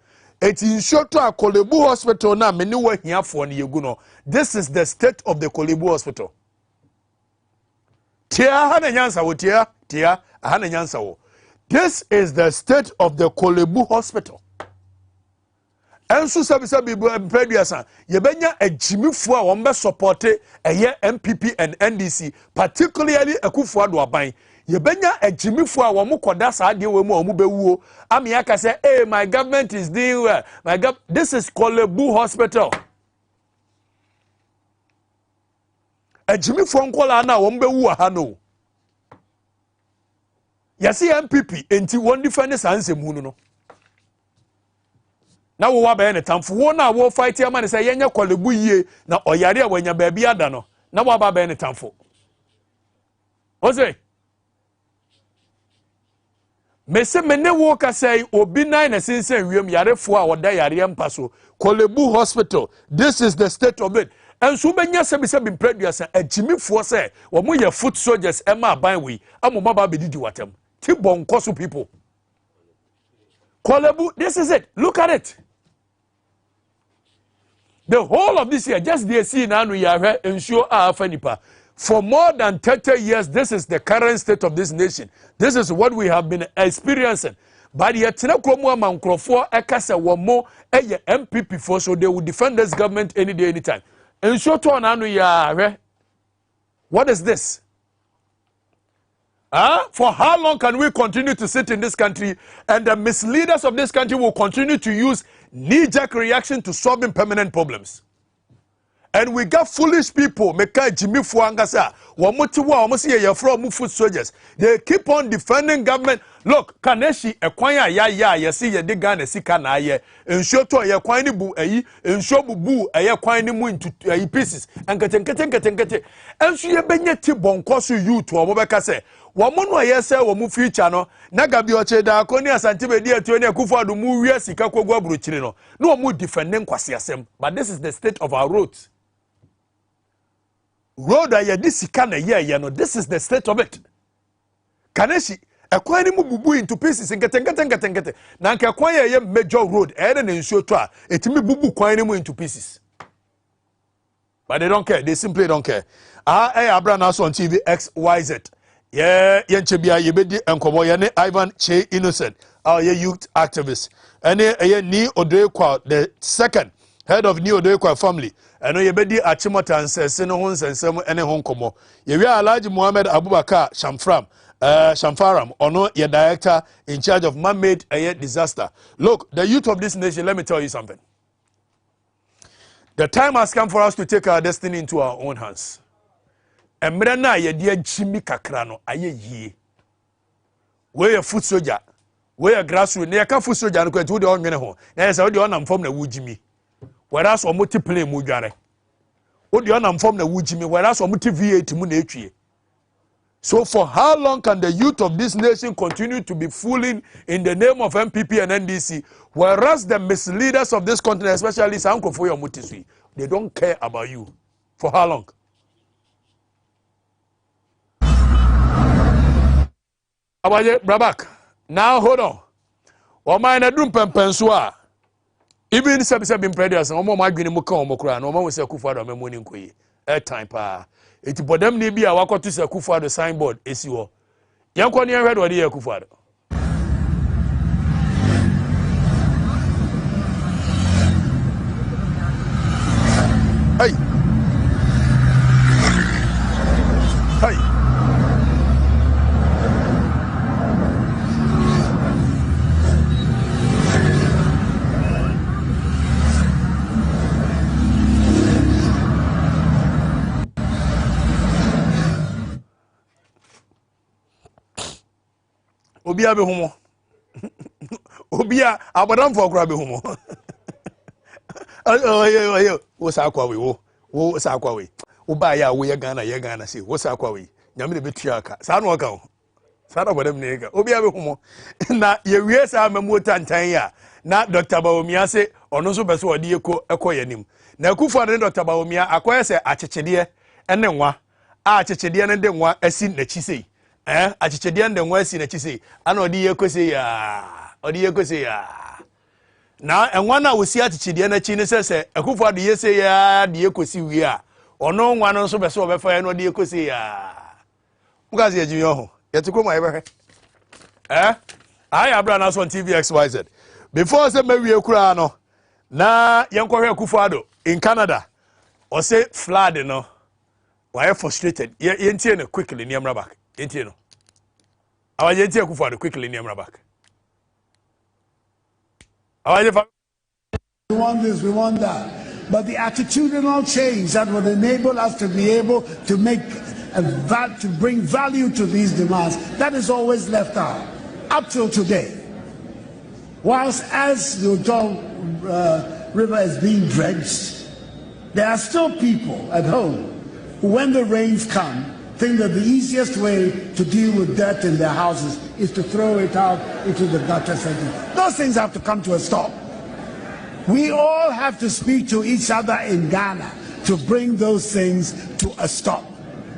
Eti inshoto a Kolebu Hospital na meni wo hiafo ne yegu no. This is the state of the Kolebu Hospital. Tia hana nyansa wo tia hana nyansa wo. This is the state of the Kolebu Hospital. Ensu sabisa bibu mpediasa yebenya ejimifo a wombe support eye MPP and NDC particularly Akufo-Addo aban yebenya ejimifo a womo koda saade we mu omu bewuo amiaka say hey my government is doing well this is Kolebu Hospital. Ejimifo nkola na wombe wu ha no yasi MPP enti won defend sanse mu no na wo wa be ne tamfo wo na wo fight am na say yenye Kolebu yie na oyare a wanya ba bi ada no na wo ba be ne tamfo ose mese mene wo ka say obi nan na sinsen wiem yarefo a woda yare empa so Kolebu Hospital this is the state of it. And so many sebi producer a Jimmy Force, or more your foot soldiers, Emma Banwe, Amumaba Bidi Watem, Tibon Kosu people. Kolebu, this is it. Look at it. The whole of this year, just the scene and we are ensure our Fenipa. For more than 30 years, this is the current state of this nation. This is what we have been experiencing. But yet, MPP for so they will defend this government any day, anytime. And so what is this? For how long can we continue to sit in this country and the misleaders of this country will continue to use knee-jerk reaction to solving permanent problems? And we got foolish people, Meka Jimmy Fuangasa, Wamotiwa, Wamosi, from foot soldiers. They keep on defending government. Look, Kaneshi, Equanya, ya see, ya digan, a sikana, ye, and shoto, ya quiny boo, and shobu, a ya quiny moon to pieces, and kate. And she a benyeti bonkosu you to a Mobacase. Wamono, yes, or Mufi channel, Nagabioche, da, Konia Santibe, dear to any Kufa, the Muria, Sikako, Bruchino. No more defending Kwasiasem, but this is the state of our roads. Road this is the state of it. Kaneshi, acquiring bubu into pieces and getting. Nanka acquire a major road, and in Shotra, it me bubu quine into pieces. But they don't care, they simply don't care. Abranaa on TV XYZ. Yeah, Yenchebia Yebedi and Koboyane Ivan Che Innocent, our youth activist. And Ni Odekwa, the second head of New Odekwa family. I know Yebedi Achimota and Senohons and some any home como. You are Alhaji Muhammad Abubakar Shamfaram, or no, your director in charge of man-made disaster. Look, the youth of this nation, let me tell you something. The time has come for us to take our destiny into our own hands. And Mrena, ye dear Jimmy Kakrano, aye ye. We're a foot soldier. We're a grassroots. Near a foot soldier, and go to the own home. There's already one from the wood Jimmy. Whereas or multiple mujare. What the one from the wood Jimmy, whereas or multi-VA to Munetri. So for how long can the youth of this nation continue to be fooling in the name of MPP and NDC, whereas the misleaders of this continent, especially Sanko for your Mutisui, they don't care about you? For how long? Brabak, now hold on. Wama na drum pempenswa. Even sebi predators, omo magwini muka omo kura, no omo se Akufo-Addo memoni nkoyi. Time pa. Eti bodem ne bi a wakoto se Akufo-Addo signboard esi ho. Yanko ne hwede ode Akufo-Addo. Hey. Hey. Obia be humo. Obia abadam for kura be humo. Oh, wo sa kwa we wo sa kwa we. Wo ba ya wo ye Ghana say wo sa kwa we. Nyame de betua aka. Sa no aka ho. Sa da bodam ne aka. Obia be humo. Na ye wie sa mamu tantan ya. Na Dr. Bawumia say ono so beso ode ekoye nim. Na Akufo-Addo Dr. Bawumia akoye se achechede ene nwa. Achechede ne de nwa asi na chi sei. Achichede and nwa asi na chi sei. Ana ode yekose ya. Na enwa na wosi achichede na chi ne se Akufo-Addo yese ya de yekosi wi a. Ono nwa no so beso obefa ya no ode yekose ya. Mugazi ya jiyo ho. Yetikro ma yebehwe. I Abranaa on TV XYZ. Before say mewie kura no na yenkwohwe Akufo-Addo in Canada or say flood no why frustrated yentie no quickly near back yentie no awa yentie Akufo-Addo quickly near back awa we want this, we want that, but the attitudinal change that would enable us to be able to make to bring value to these demands, that is always left out up till today. Whilst as the Ojo River is being dredged, there are still people at home who, when the rains come, think that the easiest way to deal with dirt in their houses is to throw it out into the gutter center. Those things have to come to a stop. We all have to speak to each other in Ghana to bring those things to a stop.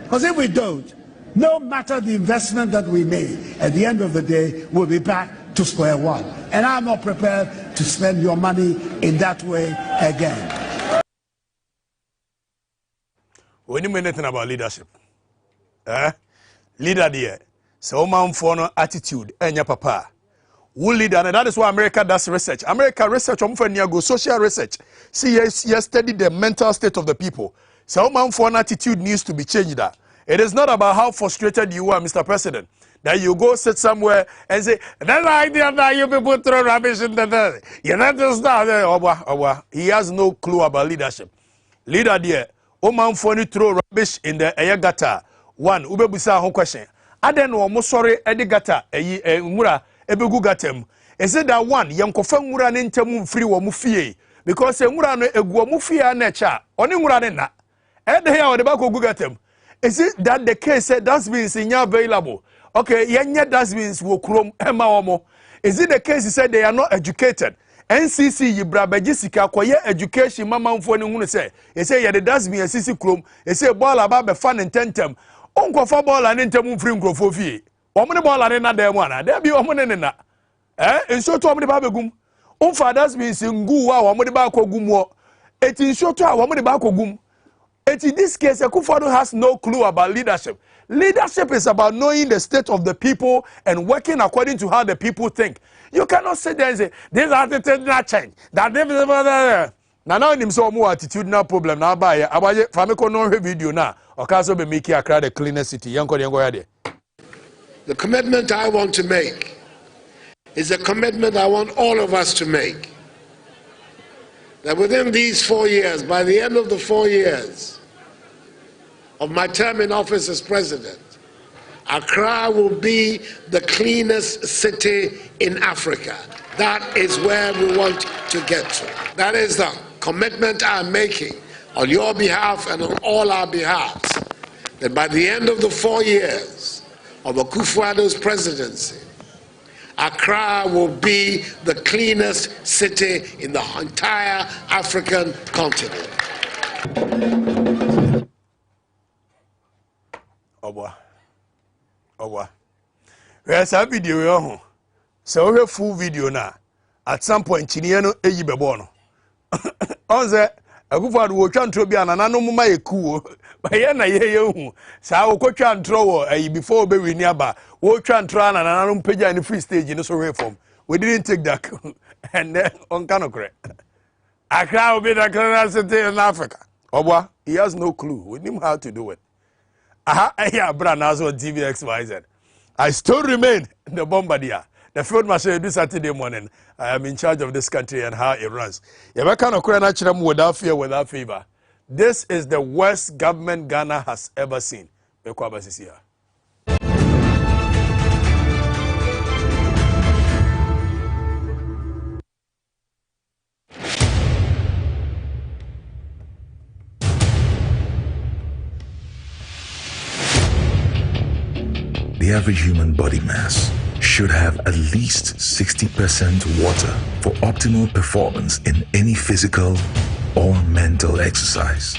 Because if we don't, no matter the investment that we made, at the end of the day, we'll be back to square one. And I'm not prepared to spend your money in that way again. When you mean anything about leadership, Leader there. So man for no attitude enya papa. Who leader, and that is why America does research. America research go social research. See, yes, study the mental state of the people. So man for an attitude needs to be changed. That it is not about how frustrated you are, Mr. President, that you go sit somewhere and say, that idea that you people throw rubbish in the you not just that. He has no clue about leadership. Leader there, man for ni throw rubbish in the gutter. One, ubebusa ho question. Aden no mo sorry edi gata ngura ebegu gatem. Is it that one yankofa ngura ne ntemu free wo mu fie because ngura no egu mu fie na cha oni ngura ne na. Ede here o de ba ko gu gatem. Is it that the case said dustbins in available? Okay, yenye dustbins wo krom ema omo. Is it the case he said they are not educated? NCC yibra bejisika koye education mama mfo ne hunu say e say ye the dustbin NCC krom e say ball aba be fan intentem. Onko fa ball and ntemu free nkrofo fie. Omo ne ball and na dem ana. There be omo ne na. Enso to omo de ba begum. On fathers be ngu wa omo de ba kogum wo. Eti nso to a omo de ba kogum. Eti this case Akufo-Addo has no clue about leadership. Leadership is about knowing the state of the people and working according to how the people think. You cannot sit there and say this attitude not change. That now him so more attitudinal problem now buy abaje famiko no video na okaso be make Accra the cleanest city. The commitment I want to make is a commitment I want all of us to make. That within these 4 years, by the end of the 4 years of my term in office as president, Accra will be the cleanest city in Africa. That is where we want to get to. That is the commitment I'm making on your behalf and on all our behalves, that by the end of the 4 years of Akufo-Addo's presidency, Accra will be the cleanest city in the entire African continent. Where's that video? So we full video now. At some point, Chiniano eyi bebono. Onze Akufo-Addo wo twa ntro bia na nanom ma yekuo. Ba ye na ye hu. Sa wo kotwa ntro wo before be wini aba. Wo twa ntro na nanom pagya in free stage in so reform. We didn't take that. And then on kanokre. Accra will be the cleanest city in Africa. Obwa, he has no clue. We knew how to do it. Abranaa on TVXYZ. I still remain the bombardier. The field marshal do Saturday morning. I am in charge of this country and how it runs. Without fear, without favor. This is the worst government Ghana has ever seen. The average human body mass should have at least 60% water for optimal performance in any physical or mental exercise.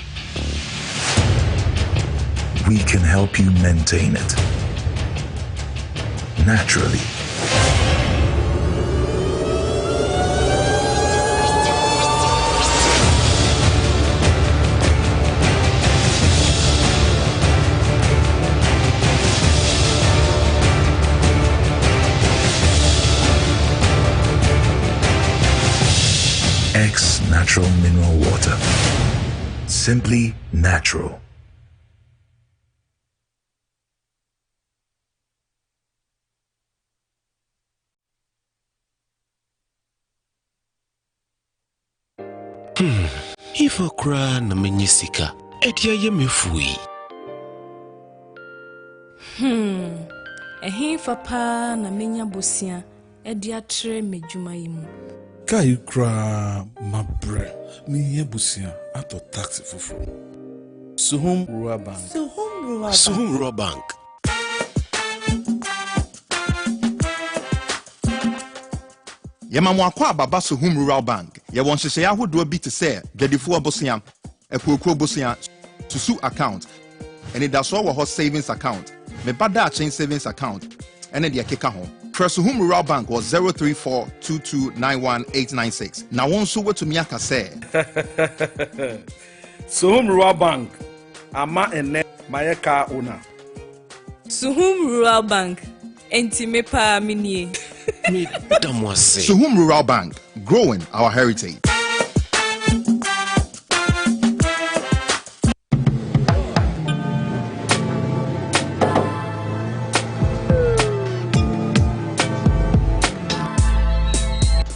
We can help you maintain it naturally. X Natural Mineral Water. Simply natural. If I cry na menyisika, edia ye mefui. Ehin fapa na menya bosia, edia tre medwuma yimu. Kai kra mabre mi yebusia ato taxi fufu. Suhum Rural Bank. Suhum Rural Bank. Yemamwa kwa baba Suhum Rural Bank. Ye wonhyehyɛ ahodoɔ bi te sɛ dwadifoɔ bosia, ɛkuokuro bosia, susu account, ɛne daso wɔ hɔ savings account, mebada chain savings account, ɛne deɛ keka ho. Suhum Rural Bank was 03422919896. Na won so wetumi aka sɛ Suhum Rural Bank ama ene mayeka owner. Suhum Rural Bank. Entime pa minie. Suhum Rural Bank, growing our heritage.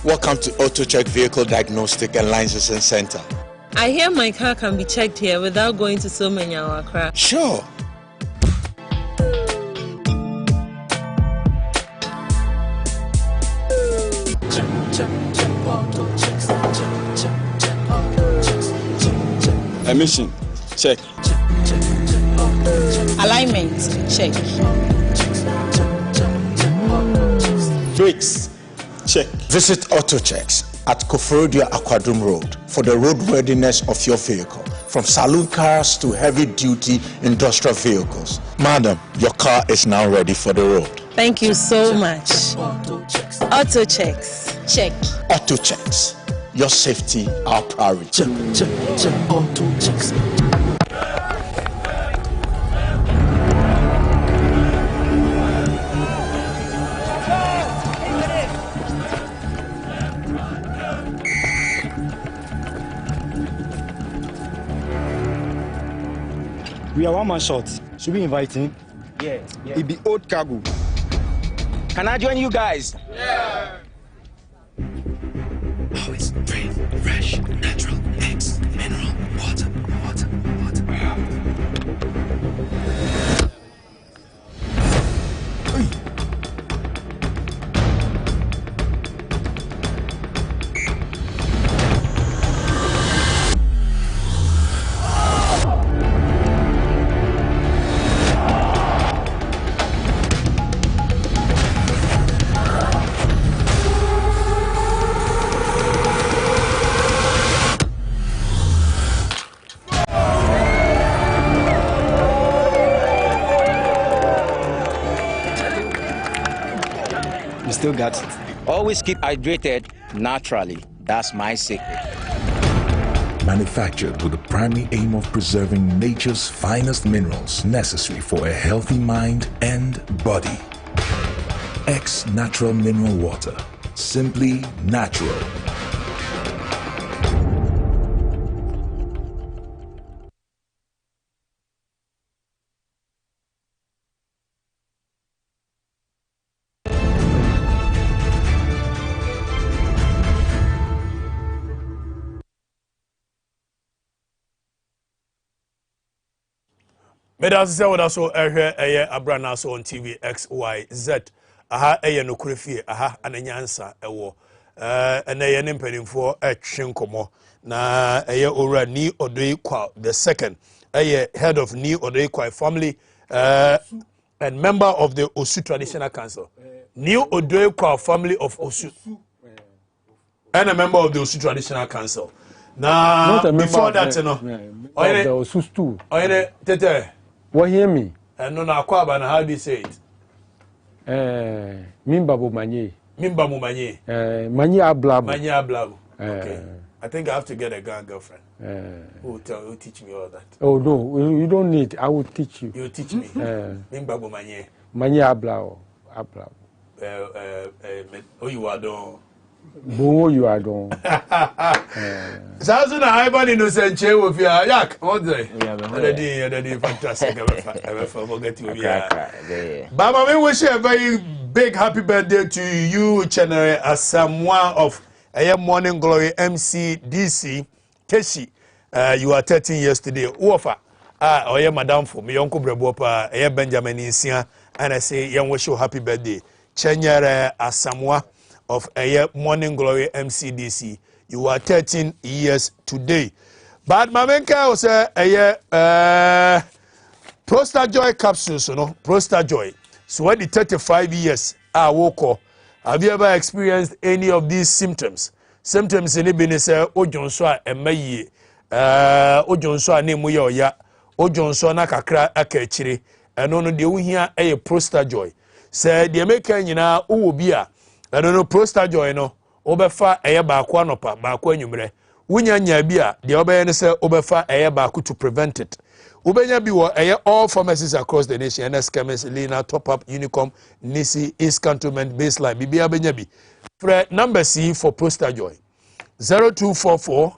Welcome to AutoCheck Vehicle Diagnostic and Licensing Center. I hear my car can be checked here without going to so many Accra. Sure. Emission, check. Alignment, check. Brakes, check. Visit AutoChecks at Koforidua Aquadum Road for the roadworthiness of your vehicle, from saloon cars to heavy-duty industrial vehicles. Madam, your car is now ready for the road. Thank you so much. AutoChecks, check. AutoChecks, your safety, our priority. Check, AutoChecks. We are one man short. Should we invite him? Yeah. It be old cargo. Can I join you guys? Yeah. Oh, it's free, fresh, natural, mix, mineral, water. Still got it. Always keep hydrated naturally. That's my secret. Manufactured with the primary aim of preserving nature's finest minerals necessary for a healthy mind and body. X Natural Mineral Water. Simply natural. Medals say what also Abranaa so on TV XYZ. Aha no kurefie aha ananyansa ewo. Ene ne mpanimfo etwenkomo na ora ni Odoikwa the second. Head of Ni Odoikwa family and member of the Osu Traditional Council. Ni Odoikwa family of Osu. And a member of the Osu Traditional Council. Now before that the Osu too. Tete. What hear me? And no na kwaba na how do you say it? Mimba Mumanye. Manye Ablabu. Manye Ablabu. Okay. I think I have to get a girlfriend. Who teach me all that. Oh no, you don't need. I will teach you. You teach me. Mimba Mumanye. Manye Ablabu. Oh, you are done. Bo you are done. Sasa na haiba innocent che wo fia yak what day? Yeah, fantastic. I forget you. Yeah. Baba, we wish you a very big happy birthday to you, Chenere, as someone of Morning Glory MCDC Keshi. You are 13 years today. Uofa. Oye madam for me uncle Brebopa, Benjamin Insia, and I say young wish you happy birthday. Chenere as someone of Morning Glory MCDC. You are 13 years today. But Mamenka was Prostate Joy capsules, Prostate Joy. So when the 35 years I woke, have you ever experienced any of these symptoms? Symptoms in the say Ojonso emayi Ojonso name yo ya Ojonso na kakra akachire eno no de wo hia Prostate Joy. Say the American nyina wo bi a eno no Prostate Joy no obefa baako anopa baako anwumre wonya nya bi a de obeye ne se obefa baako to prevent it Ubenya biwa all pharmacies across the nation. NS Chemist, Lena, Top Up, Unicom, Nisi, East Cantonment, Baseline. Bibia Benyabi. Fred number C for Poster Joy. 0244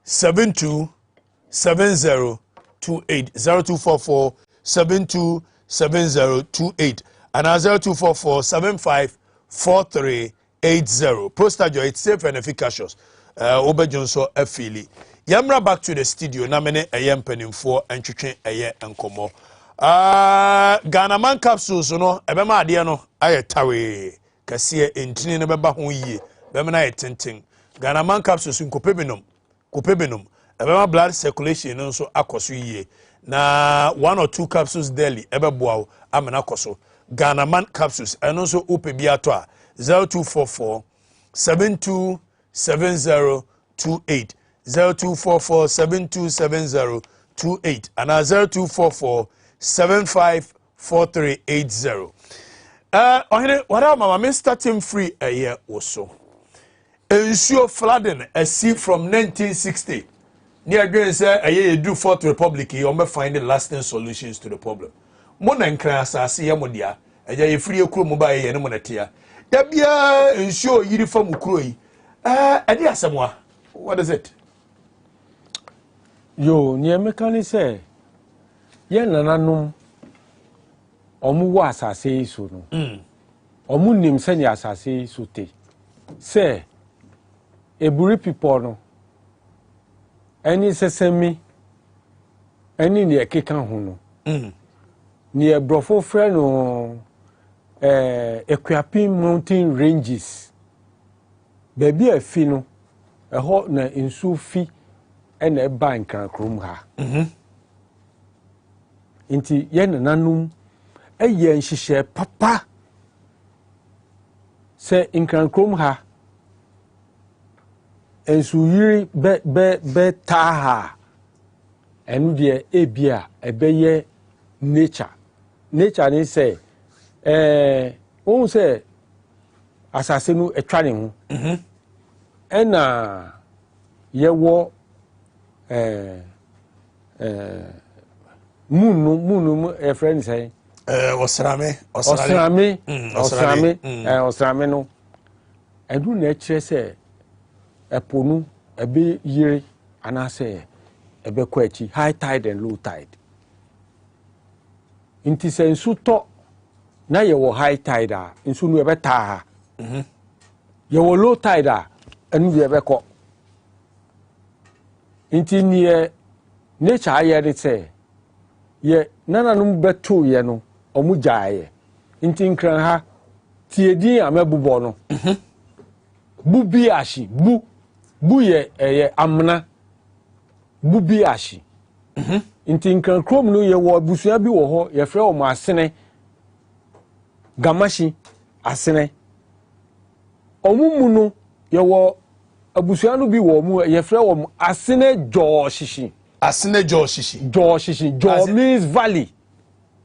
727028 0244 727028 and 0244 754380. Poster Joy, it's safe and efficacious. Obe Johnson Afili. Yamra back to the studio. Na mene ayem penimfo entwetwe aye enkomo. Ghana man capsules no ebema ade no aye tawe. Kase entini ne beba ho yie. Bema na yetenten. Ghana man capsules nkopebinom. Kopebinom. Ebema blood circulation no so akoso yie. Na 1 or 2 capsules daily ebeboa amena akoso. Ghana man capsules eno so upebi ato a 0244 727028 0244 727028 and 0244 754380. What am I starting free a year or so? Ensure flooding a sea from 1960. Near Green say a year do Fourth Republic, you may find lasting solutions to the problem. Mona and Cras are see Yamodia, a jay free crew mobile and monetia. Yabia ensure uniform Ukrui. Adia someone. What is it? Yo, near mechanic say, Yen nanum Omu was a say so. Omu nim send as I say so. Say, a buri people no. Any sesame, any near Kikan Huno. Near Brofo friend or Equiapin mountain ranges. Baby a fino, a hot na in Sufi and a bank and crum ha. Inti yen nanum, a yen she share papa. Say in can crum ha. And so yiri be taha. And dear ebia a beye nature. Nature they say, won't say assassinu a training. And ye wo moon a friend say Osrame no. I do nature say a ponu a be year and I say a be quechi high tide and low tide. Inti say in suto na ye wo high tide in sunu ebe taha. Ye wo low tide and we ebe ko. Inti niye nature aye say ye nana num beto ye no omu jaye. Inti nkran ha tiedi amebubo no. Bubi ashi bu ye amna bubi ashi. Inti nkran krom no ye wo busua bi wo ho ye frɛ o ma asene gamashi asene omumu no ye wo abusua no bi wo mu ye frɛ o asene jo shishi. Asene jo shishi. Jo shishi. Jo means valley.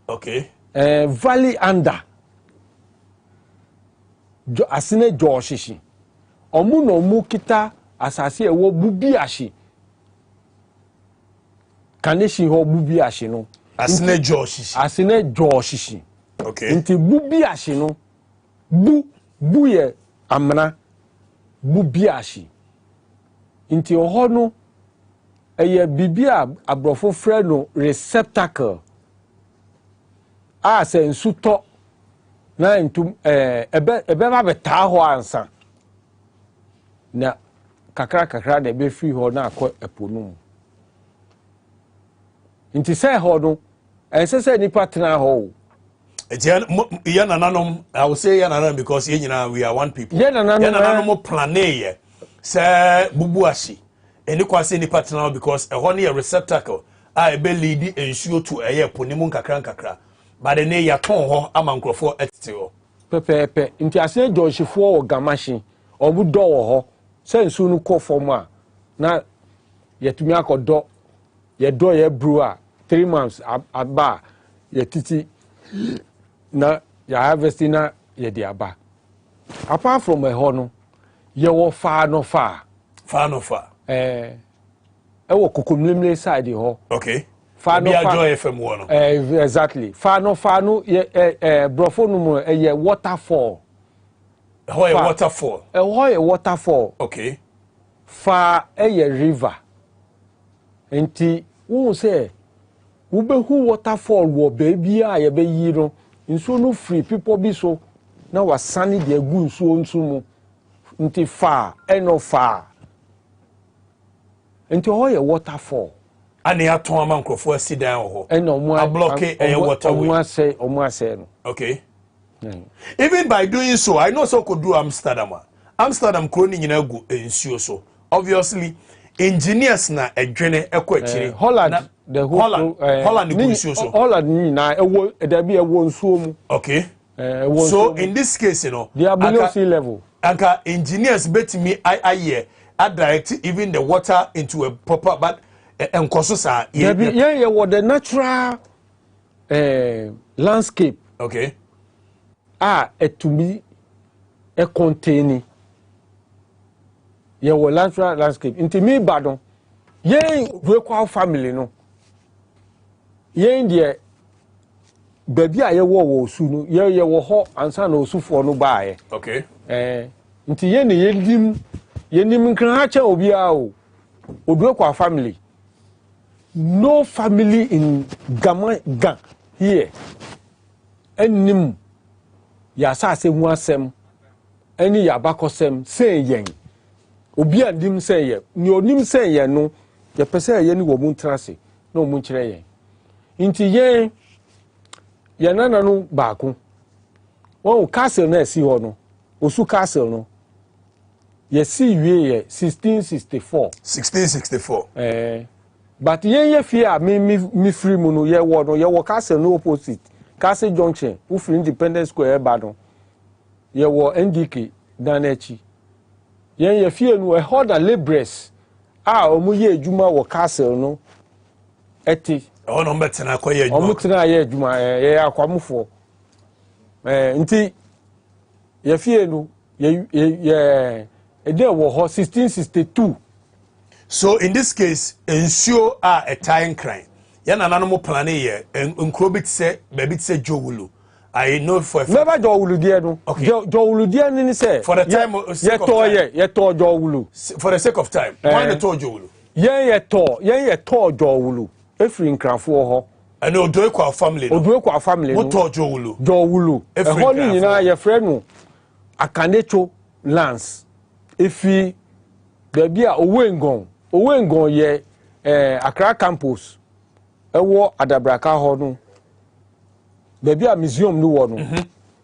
Okay. Valley under. Jo asene jo shishi. Omu no mu kita asase ewo bubi ashi. Kaneshi ho bubi ashi no. Asene jo shishi. Asene jo shishi. Okay. Inti bubi ashi no. Bu ye amna. Bubi ashi. Inti oho no eye bibia abrofo frɛ no receptacle. A se nsuto na ntum ebe ba beta ho ansa. Na kakra de be free ho na akɔ eponum. Inti say ho no ense nipa tena ho. Ye nananom, I will say ye nananom because ye nyina we are one people. Ye nananom plane ye. Say bubu ashi. Eni kwa say nipa tena ho because ho ne receptacle a ebe lead ensuo to eye ponimu kakra. But the ne ya ton ho ama nkrofo etete ho. Pepepe. Inti ase Joshifo o gamashi obu do ho. Say nsu no kɔ form a na yetumi akɔdɔ ye do ye brewer 3 months aba ye titi na ya harvest na ye di aba. Apart from a ho no ye wo fa no fa ewo kokomlemle side ho. Okay. Fa no fa Joy FM one. Exactly. Fa no brofo no mo ye waterfall. How waterfall? How waterfall. Okay. Fa river. Enti wo say wo be hu waterfall wo baby a ye be yi no nso no free people be so na wasane de agu nso mu nti fa eno fa nti ho ye waterfall ani aton ama nkrofo asi dan ho eno mu a block e waterway omu ase no. Okay. Even by doing so, I know so could do Amsterdam kroni nyina gu ensuo so. Obviously engineers na edwene ekwakyire Holland the whole Holland gu ensuo so. Holland ni na ewo da bi ewo nsuo mu. Okay. So in this case, you know, they are below sea level. Anka engineers bet me I direct even the water into a proper but enkoso sa yeah the natural landscape. Okay. Etumi contain ye wo natural landscape inti mi badon ye we kwa family no ye ndie baby a ye wo osu no ye wo ho ansa na osufo no baaye. Okay. Nti ye ne ye nim nkran ha cha obi a o odwe kwa family no family in Gan here enim ya sase hu asem eni ya bakosem say yen obi andim say ye ni onim say ye no ye pese ye ni wo mu ntrase na omu nkire yen nti ye nana no baako won castle na si ho no osu castle no ye si wie ye 1664 but ye fear me free mu no ye wo castle no opposite Castle Junction, Ufu Independence Square, Badon. Ye wo NDK Danechi. Ye fear no a hard laborers. Omu ye juma wo castle no. Eti. Oh no betina kwa ye juma. Omu tina ye juma ye akwamufo. Nti ye fear no ye ede wo 1662. So in this case, ensure a time crime. Yana nanomo plane ye nkrobit se babit se Jowulu. I know for never Jowulu there no. Okay. Jowulu there ni say for the time ye to Jowulu. For the sake of time. Why the to Jowulu? Ye to Jowulu. Efri nkranfo ho. And odwe kwa family no. Odwe kwa family no. Mo to Jowulu. Jowulu. Ho ni nyina ye frɛ no Akanecho Lance. Efi baby a Owengon ye Accra campus. Ewo Adabraka ho no baby a museum no wo no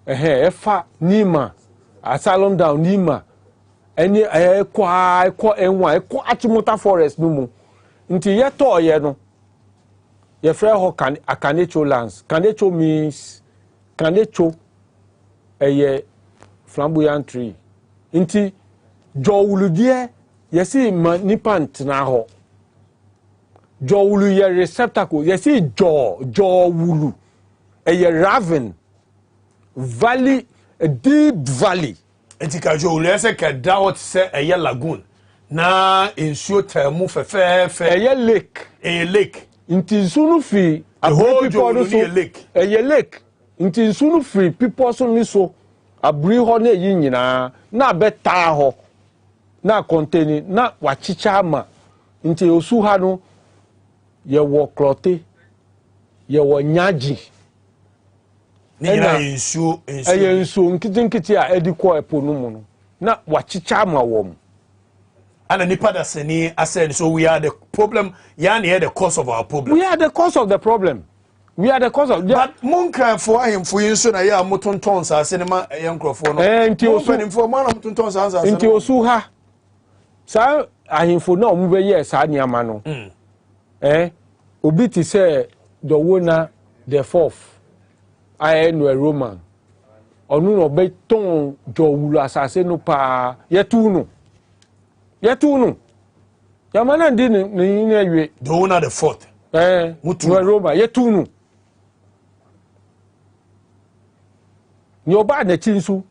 efa Nima asylum down Nima eni ekwa enwa Achimota forest no mu nti ye to ye no ye frɛ ho Akanecho lands. Kanecho means Kanecho eye flamboyant tree nti Jowulu die ye si nipa ntena ho Jowulu ye receptacle ye see Jowulu a raven valley a deep valley Etika Jowulu ese ka dawot se a lagoon na ensuo termu fe a lake inti sunu fi a whole Jowulu ni a lake inti sunu fi people so ni so abri ho na yi nyina na beta ho na contain na wachicha ama inti osu ha no ye wo klote ye wo nyaji ni nyina ensuo nkiti a ediko epo no mu no na wachicha ma wo mu ana nipa da seni asem so we are the problem ya na the cause of our problem. We are the cause of the problem. But monkan for ahemfo yinso na ya motonton sa sinema yankrofo no nti osu ma na motonton sa nti osu ha sa ahemfo na omu be ye sa niama no obi ti say the owner the fourth I no a Roman onu no be ton Jowulu asase no pa yetu no yamana ndi ni awie the owner the fourth mutu no Roma yetu no ni oba na chinsu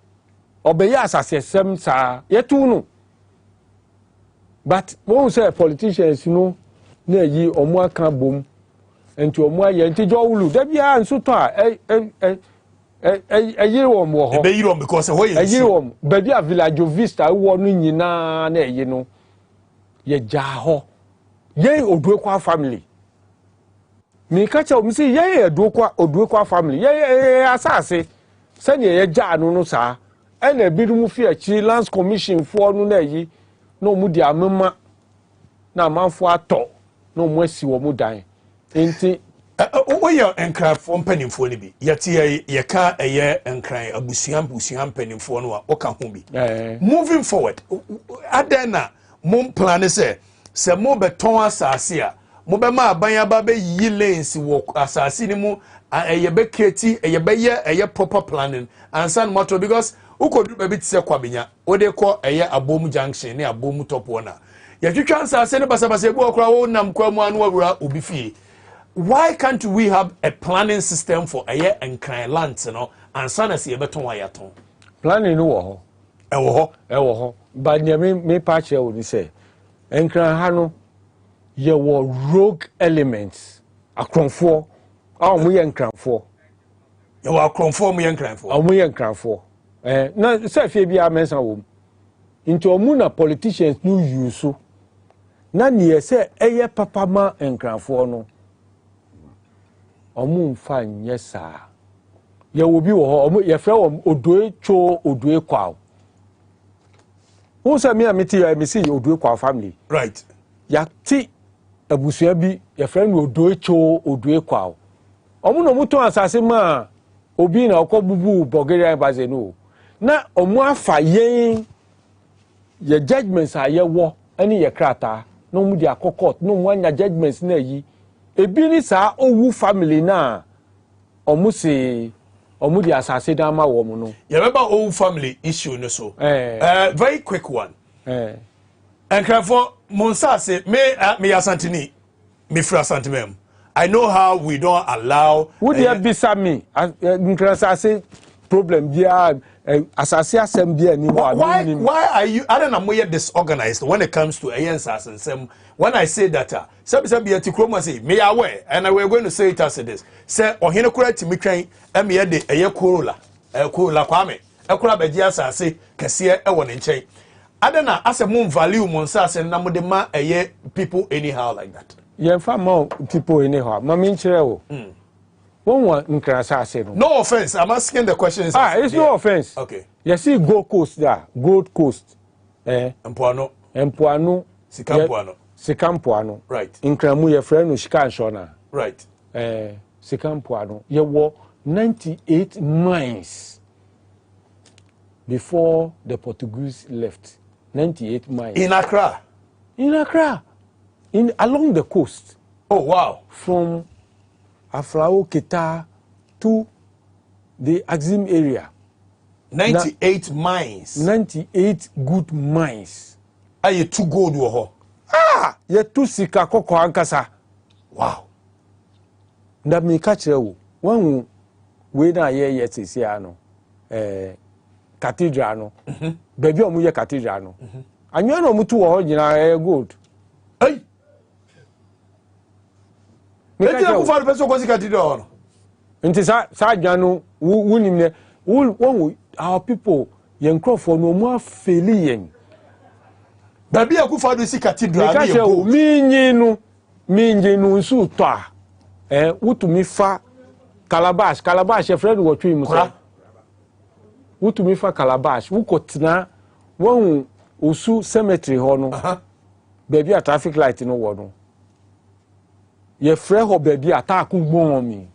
obeye asase sem sa yetu no but when we say politicians no na yi omo aka bom enti omo aye enti jowulu da bia nso to a yiri wo ho be yiri wo because ho ye yiri wo ba bia village vista wo no nyina na yi no ye ja ho ye Oduekwa family mi ka cha o mi si ye Oduekwa family ye asase se ne ye ja no sa na birum fi achi lands commission for no na yi no mu di amema na manfo ato no mu asi wo mu dan enti we are enkran for mpanimfo ni bi yete ye ka eye enkran abusuan mpanimfo no a oka ho bi moving forward adena mum plan say mo beton asase a mo be ma aban aba be yi lanes wo asase ni mu eye be create eye be ye proper planning and san motor because ukodu be bit se kwabenya ode ko eye abom junction ni abom top one ya twitwa asase ne basabasa ebu okra wo nam kwamu anu awura obi fie. Why can't we have a planning system for a year and cry land, you know, and son as you beton wayaton? Planning no ho. But near me patch would say, and cry hano, you were rogue elements. A crown for, we and crown for. You are crown for me and crown for. We and crown for. No, say, Fabia Mensah womb. Into a moon of politicians new use so. None ye say, a papa ma and crown for no. Omu fan yes sir. Ye will be omu ye friend Oduekwa. Who say me amiti ya me see Oduekwa family. Right. Ya ti abusua bi ye friend Oduekwa. Omu no muto asase ma obi na okobubu Bulgaria baze no. Na omu afa yen ye judgments a ye wo ani ye krata no mu di akokot no mu anya judgments na yi. Ebini sa owu family na omusi omudi asase dan ma wo mu no. You remember owu family issue no so. Very quick one. And for Monsase me asantini me fra santimem. I know how we don't allow would there be some asase problem dia asase asem dia ni why are you I don't know disorganized when it comes to ayensas and some when I say that some say me aware and we're going to say it as it is say ohene kura timi twan am ye de eye Corolla kwame ekura be dia asase kese e wo ne nchen adana ase mum value Monsase na mo de ma eye people anyhow like that ye fa ma people anyhow ma min kire wo no offense, I'm asking the questions. It's no offense. Okay. You see Gold Coast there, Gold Coast. Empuano. Sikampuano. Right. Inkramu your friend Ushika Shona. Right. Sikampuano. You were 98 miles before the Portuguese left. 98 miles. In Accra. Along the coast. Oh wow. From Afrao Keta to the Axim area. 98 miles. 98 good miles. Are you too good wo? Ye too sika koko ankasa. Wow. Na me catch you. One we na ye tisi ano. Cathedral no. Baby omu ye cathedral no. Anyo no mutu wo nyina good. Hey. Eti na kufa peso ko cathedral no. Nti sa dwanu wunim ne our people yen crofo no mu afeli yen. Baby akufa do si cathedral na ye. Minyi no nsu to a. Wutumi fa Calabash e friend wo twi mu so. Wutumi fa Calabash wukotena won osu cemetery ho no. Baby a traffic light no wo no. Ye friend ho baby attack gbon mi.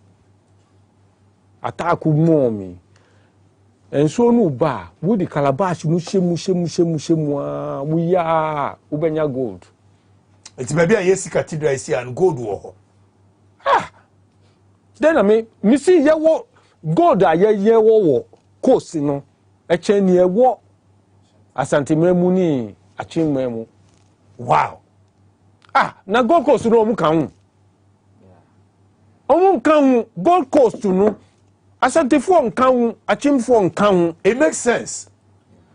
Enso no ba wo di Calabash mu shemu we ya ubenya gold. Eti baby a yesi cathedral isi and gold wo ho. Then me see ye wo gold a ye wo coast no e che ni e wo asantememu ni achimemu. Wow. Na Gold Coast no mu kan Gold Coast no asantefo nkan achimfo nkan. It makes sense.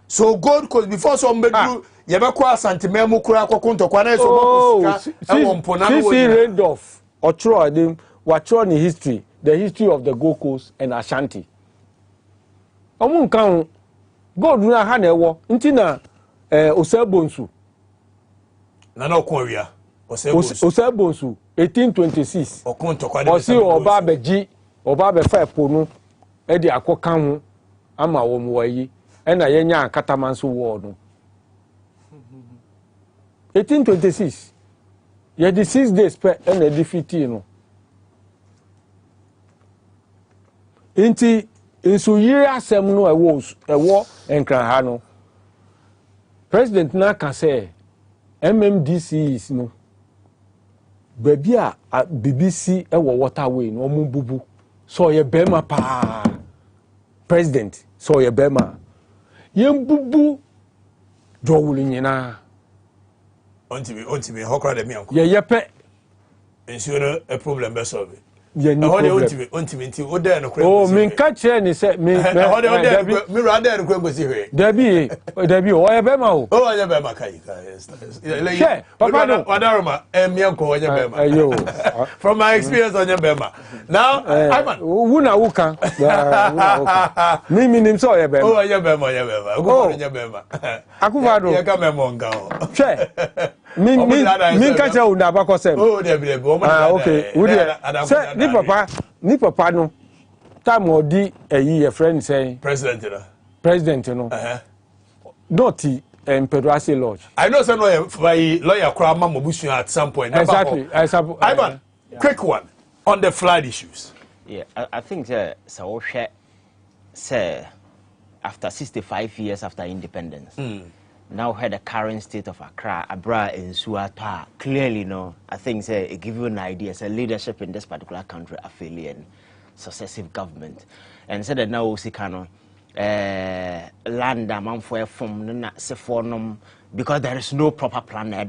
So Gold Coast before some bedroom yebekwa asantememu kura akokunto kwa na so boko sika e wo mpona no Sisi Randolph Ochro Adim watchro ni history, the history of the Gold Coast and Ashanti. Omun kan gold na ha na ewo nti na Osebonsu na okonwia Osebonsu 1826 okunto kwa osi oba beji oba be fa epo no e di akoka ho ama wo mwayi e na yenya akatamanso wo no 1826 ye di 6 days per e na di 15 no inti insu yiri asem no ewo enkran ha no president na ka say MMDCs no baby a BBC ewo waterway no omu bubu so ye bema pa president so ye bema yem bubu dowuli nyina ontimi hokra de mi anko ye yepe ensure a problem be solve ye ni problem ontimi nti o de no kra oh min ka che ni se mi rather no kra gosi hwe dabi o ye bema o ye bema kai she papa no wadaroma mi anko o ye bema ayo from my experience on ye bema now Ivan wuna wuka mi nim so ye bema ye bema go ye bema akufado ye ka memo nga o she min ka che unda ba ko sem de o ma okay se ni papa no time odi your friend say president no not Pedroase Lodge. I know some lawyer Krama Mobusu at some point. Exactly. Ivan, quick one on the flood issues. Yeah, I think so say after 65 years after independence. Now had the current state of Accra, Abranaa and Suata. Clearly, no, I think it gives you an idea. It's a leadership in this particular country, a failure successive government, and said that now we can land a man for a form because there is no proper plan there.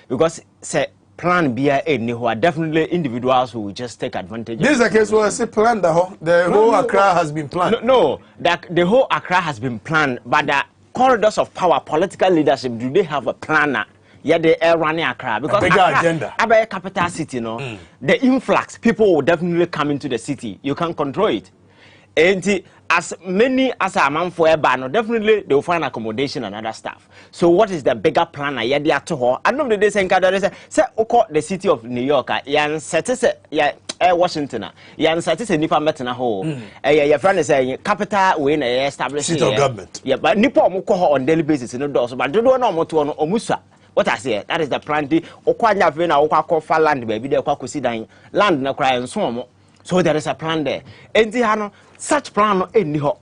Because say plan be who are definitely individuals who will just take advantage. This is the case where I say plan the whole Accra has been planned. No, that the whole Accra has been planned, but the corridors of power, political leadership, do they have a planner? Yeah, they are running Accra because a bigger agenda. About a capital city, no, the influx, people will definitely come into the city. You can't control it. And as many as a man for a ban, definitely they will find accommodation and other stuff. So what is the bigger planner? Yeah, they are to her. I know they say the city of New York, Washington, nipa metena ho. Your friend is saying capital we established seat of government. Yeah, but nipa mo call on daily basis no do so, but do no mo to no omusa. What I say, that is the plan. Okwanya fe na okwa for land baby there kwa kosi dan land na kra enso mo. So there is a plan there. Enti ha no such plan no eni ho.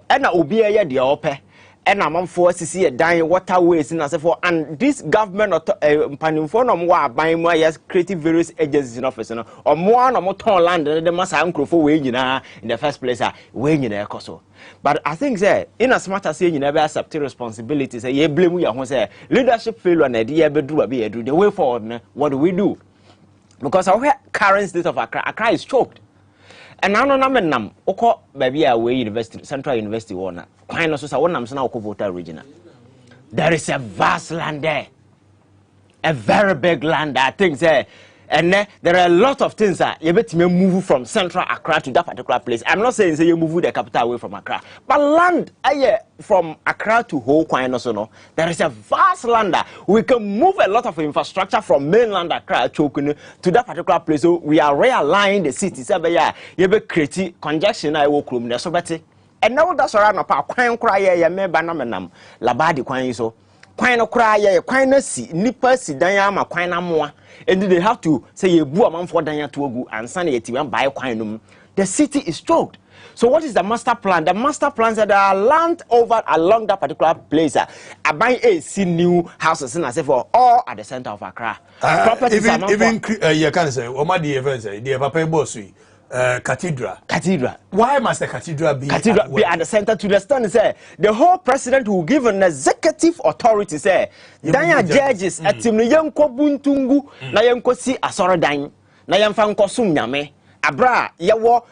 E na obi e ye de ope. And I'm for CC dying waterways in as for and this government panimfo no mo aban mo yes creative various agencies in office no or more no mo ton land the massa ankrofo we nyina in the first place we nyina ekoso. But I think say in as much as you never accept responsibilities say you blame you who say leadership failure na dey be do the way forward what do we do? Because our current state of Accra is choked. And now no nam oko baby away university Central University one kwai no so sa wonam so na oko voter regional. There is a vast land there, a very big land. I think say and there are a lot of things that you bet me move from Central Accra to that particular place. I'm not saying say you move the capital away from Accra, but land from Accra to whole kwai no so no. There is a vast land that we can move a lot of infrastructure from mainland Accra to that particular place. So we are realigning the city. Say you be create congestion I will krum na so beti. And now that's around pa kwan kra ye me ba na menam labadi kwan so. Kwan no kra ye kwan na si nipa si dan ama kwan na moa. And they have to say you bu amam for dan to agu ansa na yeti wan buy kwan no. The city is choked. So what is the master plan? The master plans that are land over along that particular place. I buy new houses and I say for all at the center of Accra. Even you can say Omadi events the papa boss cathedral. Why must the cathedral be at the center to the stand? Say the whole president will give an executive authority. Say Danya judges at Timniyanko Buntungu, Nayanko si Asora Dine, Nayanfanko Sumyame, Abra, Yawo.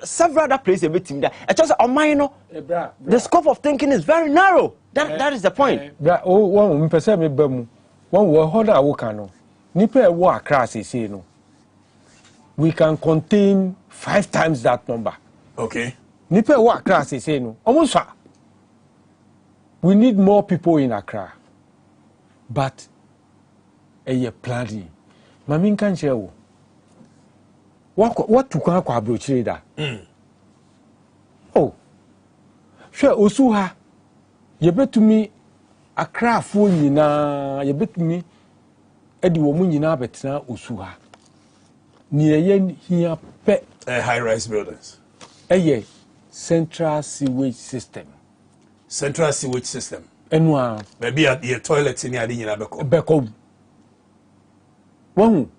several other places a bit in there. It's just minor. The scope of thinking is very narrow. That is the point. One person me bemu. One we hold our work no. Nipa wa Accra say no. We can contain 5 times that number. Okay. Nipa wa Accra say no. Almost. We need more people in Accra. But planning. Mami kan share wo. What to kwa kwa brochire da? Oh. Hwe osu ha. Yebetumi Accra fo nyina, yebetumi edi wo mu nyina betena osu ha. Ni eye hia pe high rise buildings. Central sewage system. Central sewage system. Enwa. Maybe at your toilet in adi nyina beko. Beko. One.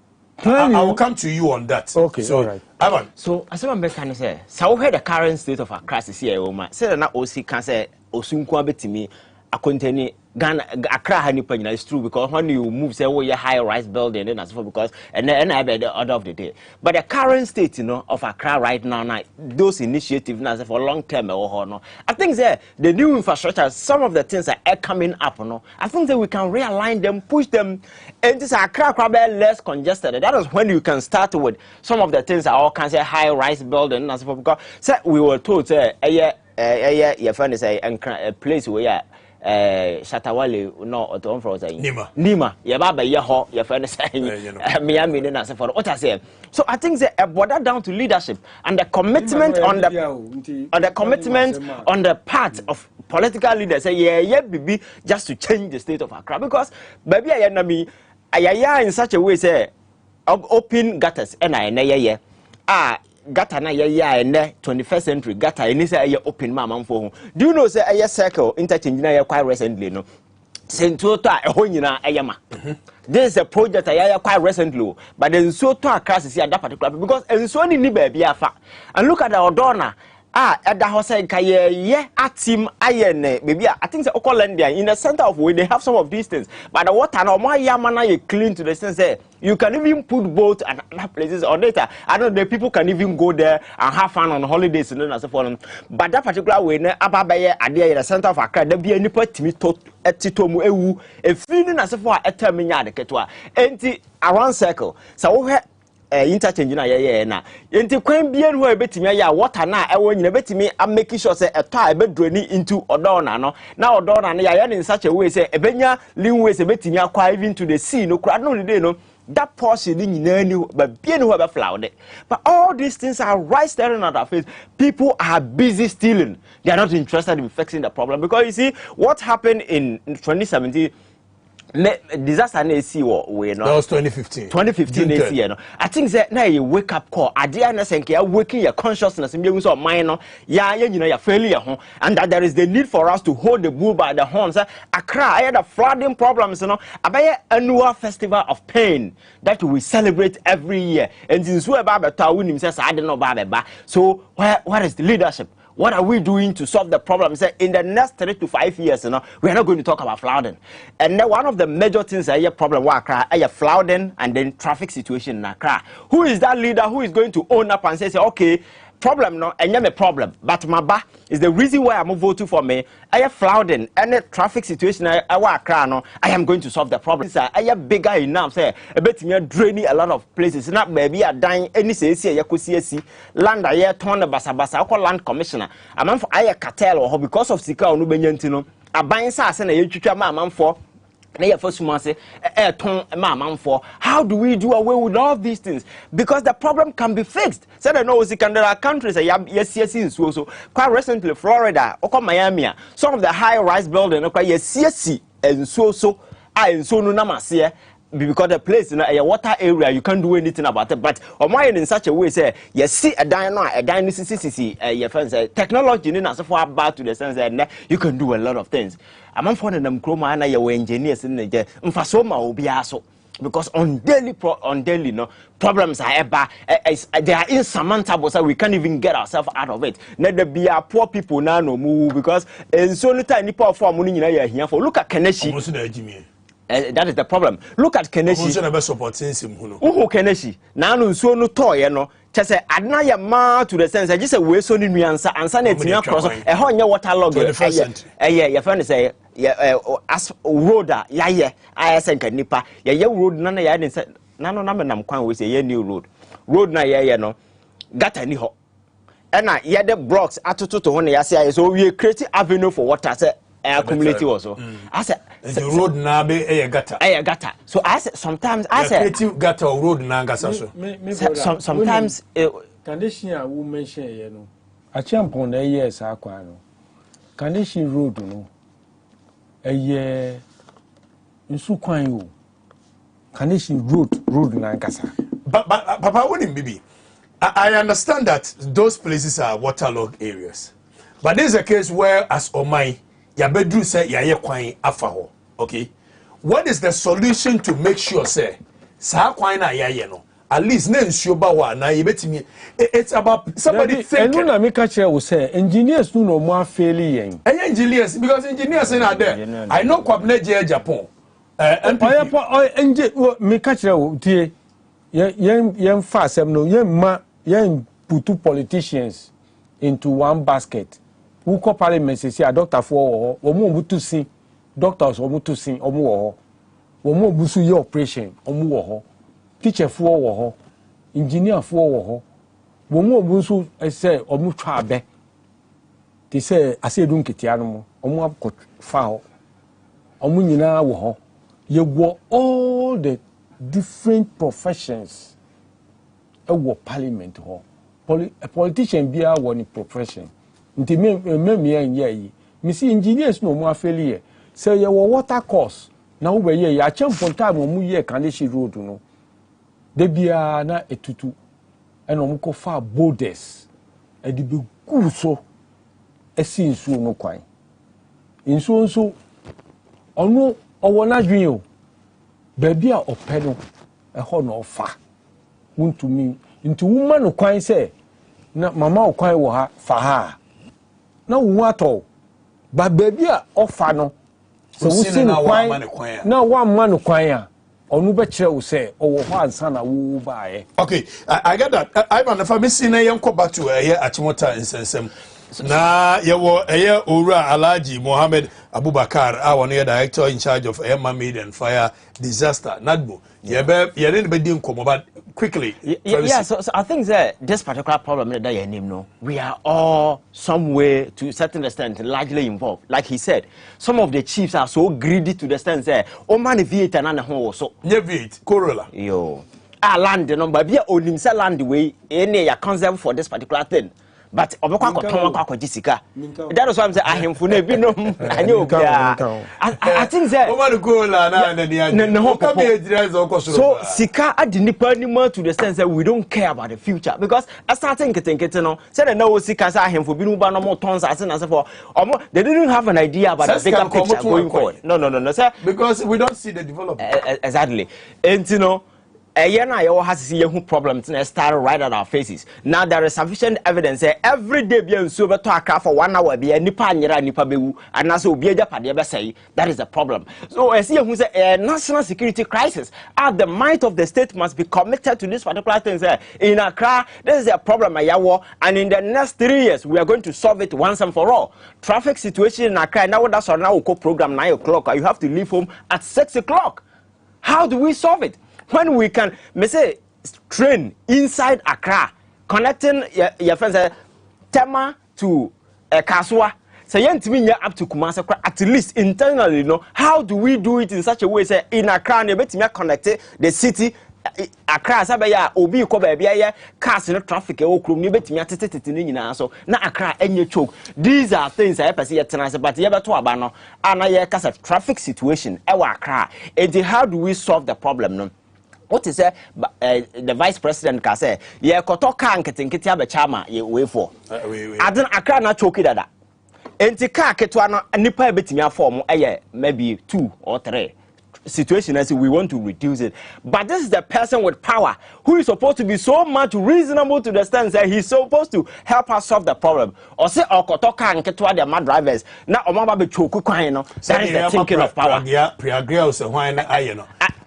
I will come to you on that. Okay, so, all right. Avan. So, as I'm can say, so we had the current state of our crisis here, Oma. Say that OC can say Osunko betimi a contain Ghana Accra Hanipanya is true because when you move say your high rise building and as for because and I bet the order of the day. But the current state, of Accra right now, those initiatives now for long term I think the new infrastructure, some of the things are coming up, I think that we can realign them, push them, and this Accra less congested. That is when you can start with some of the things that all can say high rise building as for because we were told your friend is a place where Shatawale no or for Nima Yababa Yaho, your friend is saying Miami and for what I say. So I think that border down to leadership and the commitment on the part of political leaders say baby just to change the state of Accra because baby I in such a way say open gutters and Gata na in the 21st century gata and say open mama for do you know say a circle interchange na quite recently no Sentota ehonyina ayama this is a project I quite recently but then so to across that particular because and so ni baby afa and look at the Odona at the house at team iron maybe I think the Okolandia in the center of where they have some of these things but the water no my yamana you clean to the sense you can even put boats and other places on data. I know the people can even go there and have fun on holidays and so forth. But that particular way, Ababaye at the center of Accra, there be any part to etitomu ewu a feeling as if a terminal ketwa enti around circle. So interchange na na enti kwan bien ho ebetimi ya water na ewo nyina betimi am making sure say eto a ebedroni into odona no na odona na ya in such a way say ebenya leeway say betimi akwa even to the sea no kura no dey no that portion but bien who have flowered. But all these things are right staring at our face. People are busy stealing. They are not interested in fixing the problem because you see what happened in 2017. Disaster na esi we no. That was 2015. 2015 esi no. I think that na a wake up call. Adia na senke ya waking your consciousness and so mind no. Ya nyina ya failure ho. And that there is the need for us to hold the bull by the horns. Accra I had a flooding problems no. Abaye annual festival of pain that we celebrate every year. And since we about better we him say I don't know about ba. So what is the leadership? What are we doing to solve the problem? Say in the next 3 to 5 years, we are not going to talk about flooding. And then one of the major things that problem was Accra, flooding and then traffic situation in Accra. Who is that leader who is going to own up and say okay, problem no, and a problem. But Maba is the reason why I'm voting for me. I have flooding and the traffic situation I am going to solve the problem. I am bigger enough, say a bit me draining a lot of places. Not baby are dying any say you could see land I turn the basa I call land commissioner. I'm for I cartel or because of Sika or Nubenyantino. A buying sass and a chucha man for. How do we do away with all these things? Because the problem can be fixed. Said I know there are countries yes so quite recently Florida or Miami, some of the high-rise buildings yes and so and so no namasia. Because the place in a water area, you can't do anything about it. But in such a way, say, you see a dynasty, your friends say, technology in as far back to the sense that you can do a lot of things. I'm finding them chroma and your engineers in the Mfasoma will be also. Because on daily problems are they are insurmountable, so we can't even get ourselves out of it. Neither be our poor people now no move because in so little any power for money here for look at Keneshi. That is the problem. Look at Keneshi. Keneshi. Now no so no toy no. Chese adna ya ma to the sense I just say we so ni nuansa ansa na etimi across e ho nya waterlog ya friend say as road ya ayese nka nipa ya road na ya ne say na no na menam kwan we say ya new road na ya no gata ni ho e na ya the blocks atoto to ho na ya say so we create avenue for water say accumulate also I say the road na be gata so I say sometimes I say creative gata road na ngasa so sometimes condition a we mention here no a champon na yes akwa no condition road no nsu kwan yo condition road na ngasa but papa wouldn't be I understand that those places are waterlogged areas but there's a case where as Omai ya bedru say ya ye kwan afa ho okay what is the solution to make sure say sa kwan na ya ye no at least na nsuo ba wa na ye betimi it's about somebody think enu na me ka kire wo say engineers no mo afeli yen engineers because engineers na there I know kwabna je Japan me ka kire wo tie yen fa asem no yen put politicians into one basket. Who call parliament say a doctor for omo butu sin doctors omo to sin omo wo ho omo busu ye operation omo wo ho teacher for wo ho engineer for wo ho omo busu say omo twa abe they say asedu nketia no mo omo akọ fa ho omo nyina wo ho ye go all the different professions e wo parliament ho a politician bia wo ni profession nti me yi me see engineers no mo afeli ye say ye water course na wo be ye ya champion time mo ye Kaneshie road no de bia na etutu e no mo ko fa boulders e di be gu so esi nsuo no kwan nsuo nso ono owo na dwen o ba bia ope no e ho no fa wontumi nti wuma no kwan say na mama okwan wo ha fa ha na wo ato ba baby a ofa no so wo sin kwan na wa ma no kwan a onu be kire wo say owo ho ansa na wo ba ye okay I get that Ivan if I miss na yen ko back to achimota insensem na yewo Owura Alhaji Mohammed Abubakar our director in charge of Mermaid and Fire Disaster NADBO ye didn't be doing come but quickly so I think that this particular problem that you name no we are all some way to a certain extent largely involved like he said some of the chiefs are so greedy to the extent that o man viate na ho so nye viate Corolla yo land no ba bia onim se land we any ya conserve for this particular thing but obekwa koton akwa jisika that is why I'm say ahemfo na bi no anye obia I think that o man go la na dia ka be ejira zo kwosoro so sika adi nipa anima to the sense that we don't care about the future because starting ketenkete no say na o sika say ahemfo bi no ba no mo tons as na say for they didn't have an idea about the bigger picture going forward no sir because we don't see the development exactly and you know na yo has see who problems na start right at our faces now there is sufficient evidence every day be nso beto aka for 1 hour be nipa anyera nipa bewu and so obi ajapade be say that is a problem so see who say national security crisis at the might of the state must be committed to this particular thing say in Accra this is a problem ayawo and in the next 3 years we are going to solve it once and for all traffic situation in Accra now that's on now program 9 o'clock you have to leave home at 6 o'clock how do we solve it when we can say train inside Accra connecting your friends Tema to Kaswa so yentimi up to Kumasi at least internally you know how do we do it in such a way say in Accra na betimi connect the city Accra sabaya obi ko ba bia cars no traffic e okrum ni betimi atetete ni nyina so na Accra enye choke these are things I person yet tenase but ye beto aba no ana ye kasa traffic situation e wa Accra and how do we solve the problem no what is the vice president can say ye koto kan ketenkete abechama ye way for aden Accra na choke dada enti car ketwa no nipa betimi afom eye maybe 2 or 3 situation and say we want to reduce it. But this is the person with power who is supposed to be so much reasonable to the stand that he's supposed to help us solve the problem. Or say Okotoka and Ketwa the mad drivers. Now Omaba be choku kwano. That is the thinking of power.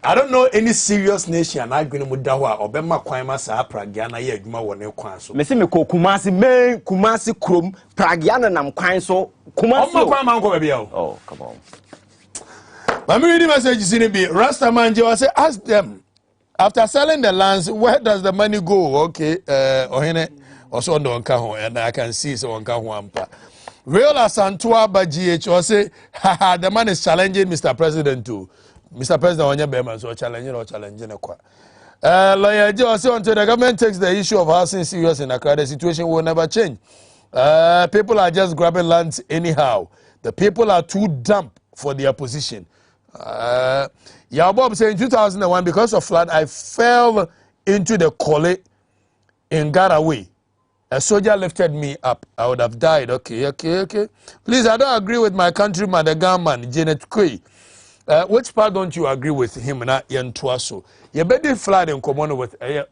I don't know any serious nation I going to mudawa or bema kwama sa pragiana ye adwuma woni kwan so. Me say me ko Kumasi krom pragiana nam kwan so Kumasi. Oh, come on. Let me read the message in the Rastaman Joe say ask them after selling the lands where does the money go? Okay, ohene also on kaho and I can see so on kaho ampa. Real Asantua by GH or say haha the man is challenging Mr. President too. Mr. President on your beman so challenging a qua. Lawyer Joe say until the government takes the issue of housing serious in Accra, the situation will never change. People are just grabbing lands anyhow. The people are too dumb for their position. Yabob said in 2001 because of flood I fell into the Kole in Garaway. A soldier lifted me up. I would have died. Okay. Please, I don't agree with my countryman, the gunman, Janet Kwe. Which part don't you agree with him? Not Yantuaso. You better flood in common with a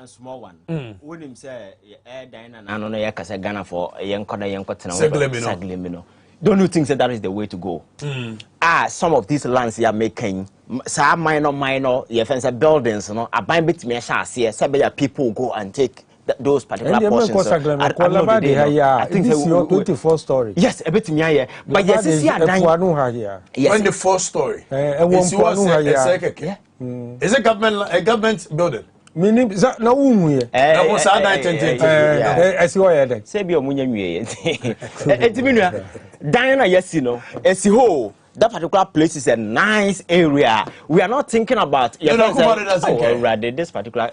small one. When him say, I don't know, Yakasa Ghana for a young Saglimino. Don't you think that is the way to go? Some of these lands you are making, some minor, you fence buildings, you know, a bind bit me a chance here, some people go and take those particular portions. I think this is your 24th story. Yes, a bit me but yes, it's here. When the fourth story, is a government building. Meaning that no one was I see why I say be a munya. Diana, yes, you know, as whole. That particular place is a nice area. We are not thinking about this particular.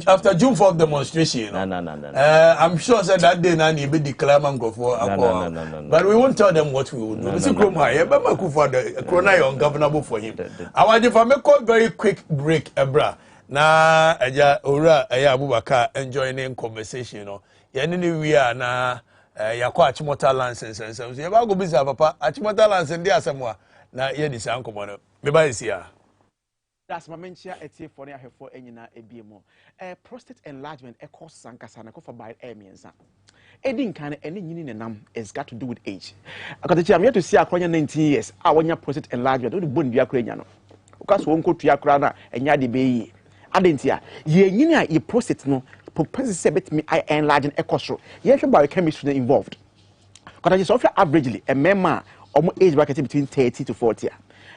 After June 4th demonstration. No. I'm sure that day now you be declare man go for no. But we won't tell them what we will do. Mr. Kromha, but my for the corona ungovernable for him. I want if I make a very quick break, Abra. Na Aja Ora Aya Abubakar enjoying in conversation. You know, we are na. Yakwa Achimota lands and so you go busy papa Achimota lands and there somewhere na ye di san komo me ba isi ya that's my mentia etie for na hefo enyina ebiemo prostate enlargement e cause sankasa na kofa by emiensa edin kan ene nyini nenam is got to do with age Okatakyie I'm here to see akonya 19 years a wonya prostate enlargement wo de bonu bia kura nya no ukaso wonko tua kura na enya de beyi adentia ye nyini a ye prostate no proposes bit me I enlarge a cost. Yes, biochemistry involved. Because it's averagely a member almost age bracket between 30 to 40.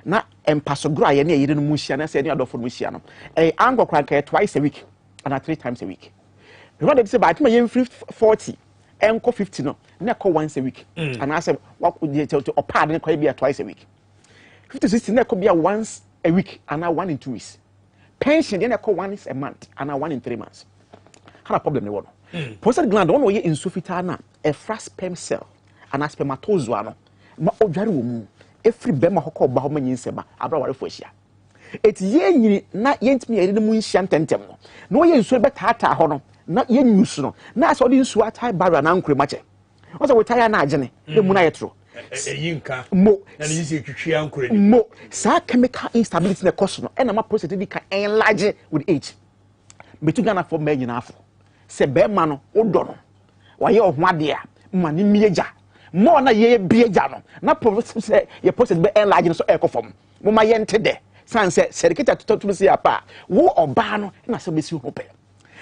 Now, and Passogra, you need Musian, I said, any other for Musiano. A angle crank twice a week and 3 times a week. Remember, they say, but my 40 and 50 no, never once a week. And I said, what would you tell to a pardon could be twice a week? 50 60 could be once a week and now 1 in 2 weeks. Pension, then I call once a month and now 1 in 3 months. A problem ne wono prostate gland ono ye insufita na a fresh sperm cell and a spermatozoa no ma odware wo mu every bema hokọ ba ho manyin seba abra ware fo ahia eti ye nyini na yentimi yere ne mu nhia ntentem no na ye nsu be tata ho no na ye nyusu no na so de nsu atai barra na nkure mache o so wetaya na agene e mu na yetro yinka mo na ne yisi twitwia nkure mo sa chemical instability na cause no e na ma prostate di ka enlarge with age betu Ghana for men nyina afo se be ma no odo no wa ye ohwade a ma ni mieja mo na ye bieja no na professor say ye process be enlarge so e kofom mo ma ye ntede san se serikita tototum se apa wo oba no na se besi ho pe.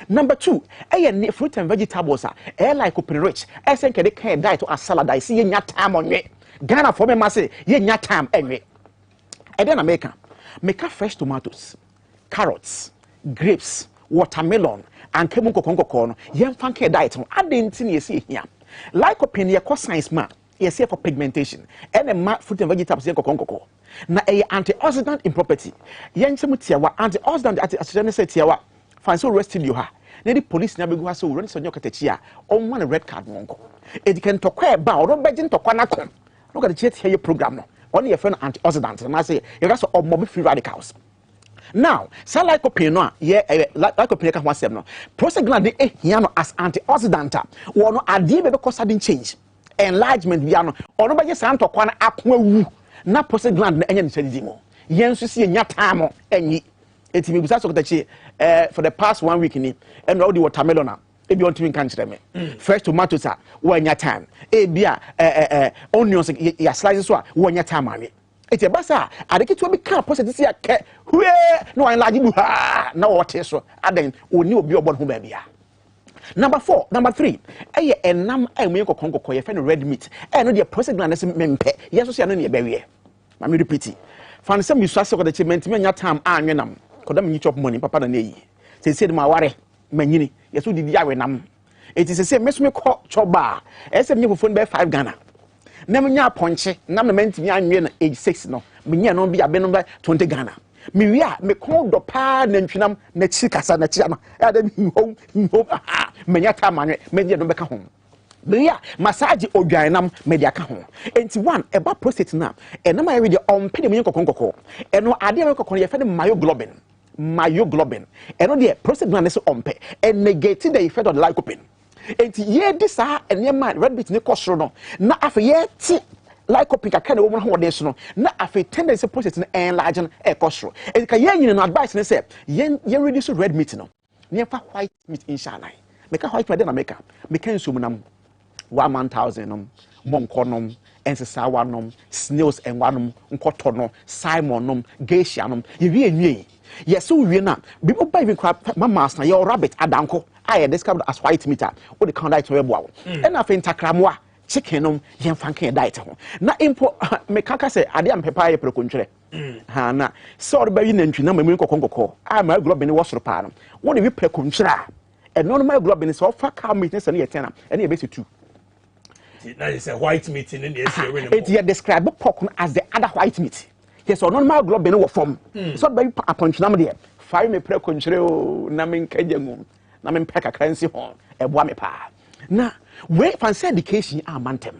Number 2 e fruit and vegetables a like open rich e say nke de kan diet or salad I see ye nya time onwe Ghana for me ma say ye nya time enwe e dey na make fresh tomatoes, carrots, grapes, watermelon and kemu kokon no yen fanke diet no adenti na yesi hia lycopene ye cause science ma yesi for pigmentation and ma fruit and vegetables yen kokon na a antioxidant in property yen chemu tiawa antioxidant atene se tiawa fancy resting you ha na the police na begu ha so run so Okatakyie a on one red card wonko it can tokwa ba or begin tokwa na kom look at the here program no on your friend antioxidant na say you got so mob free radicals. Now, say lycopene no lycopene ka ho asem no prostate gland ehia no as antioxidant wo no ade be cause sudden change enlargement bia no ono be say antokwa na akwa wu na prostate gland na enya ni chadidi mo yen so se nya time enyi enti me busa so Okatakyie for the past 1 week ni and all the watermelon ebi on timi kan kire me fresh tomatoes a wo nya time ebi onions ya slices so a wo nya time awe eti basa adeketo bi kan process si akẹ hwe no wan laji bu ha na wo te so adan oni obi obon ho ba bia. Number 3 eye enam amu kokonkoko ye fe no red meat no the process gland se mempe yeso se no ne be we ma me repeat fan se mi so ase Okatakyie menti me nya time anwe nam koda me chop money papa na yi se ma ware manyini yeso didi awe nam eti se meso me ko choba ese me fofo be 5 Ghana na me nya ponche na me menti me anwe na age 6 no me nya no bi abe no 20 Ghana me wi a me ko do pa na ntwinam na chi kasa na chi ama ya da hom me nya ta manwe me nya no be ka ho me ya massage odwan nam me dia ka ho enti one eba prostate na enam aye de ompede me kokonkoko eno ade me kokon ye fe de myoglobin eno de prostate gland is ompe and negate the effect of the lycopene enti ye dis a enema red meat ne kosoro no na afa ye ti lycopene ka na wo mo ho de so no na afa tendency prostate ne enlarge no e kosoro enti ka ye nyine no advice ne say ye reduce red meat no ne fa white meat inshallah me ka white meat na me ka nsumu nam 1,000 nom monkonom ensesawanom snails enwanom nkotono salmon geisha nom ye wie yes we na people buy even crab mamas na your rabbit adanko I discovered as white meat o the count diet we boawo and afa ntakramwa chicken nom ye fanke diet ho na impo me kaka say ade am pepa ye prekontwere ha na so do bayi nantwi na mamu kokonkoko ma globin wo soro pa no wo de we prekontwere e normal globin so fa cow meat ne se ne ye tena e ne ye besi 2 now it's a white meat in the area. It you describe pork as the other white meat. Yes, or normal globin no form. So by upon chinam there. Fire me pre control na men kajemu. Na men peka currency hon. E boa me pa. Na we fancy education a mantem.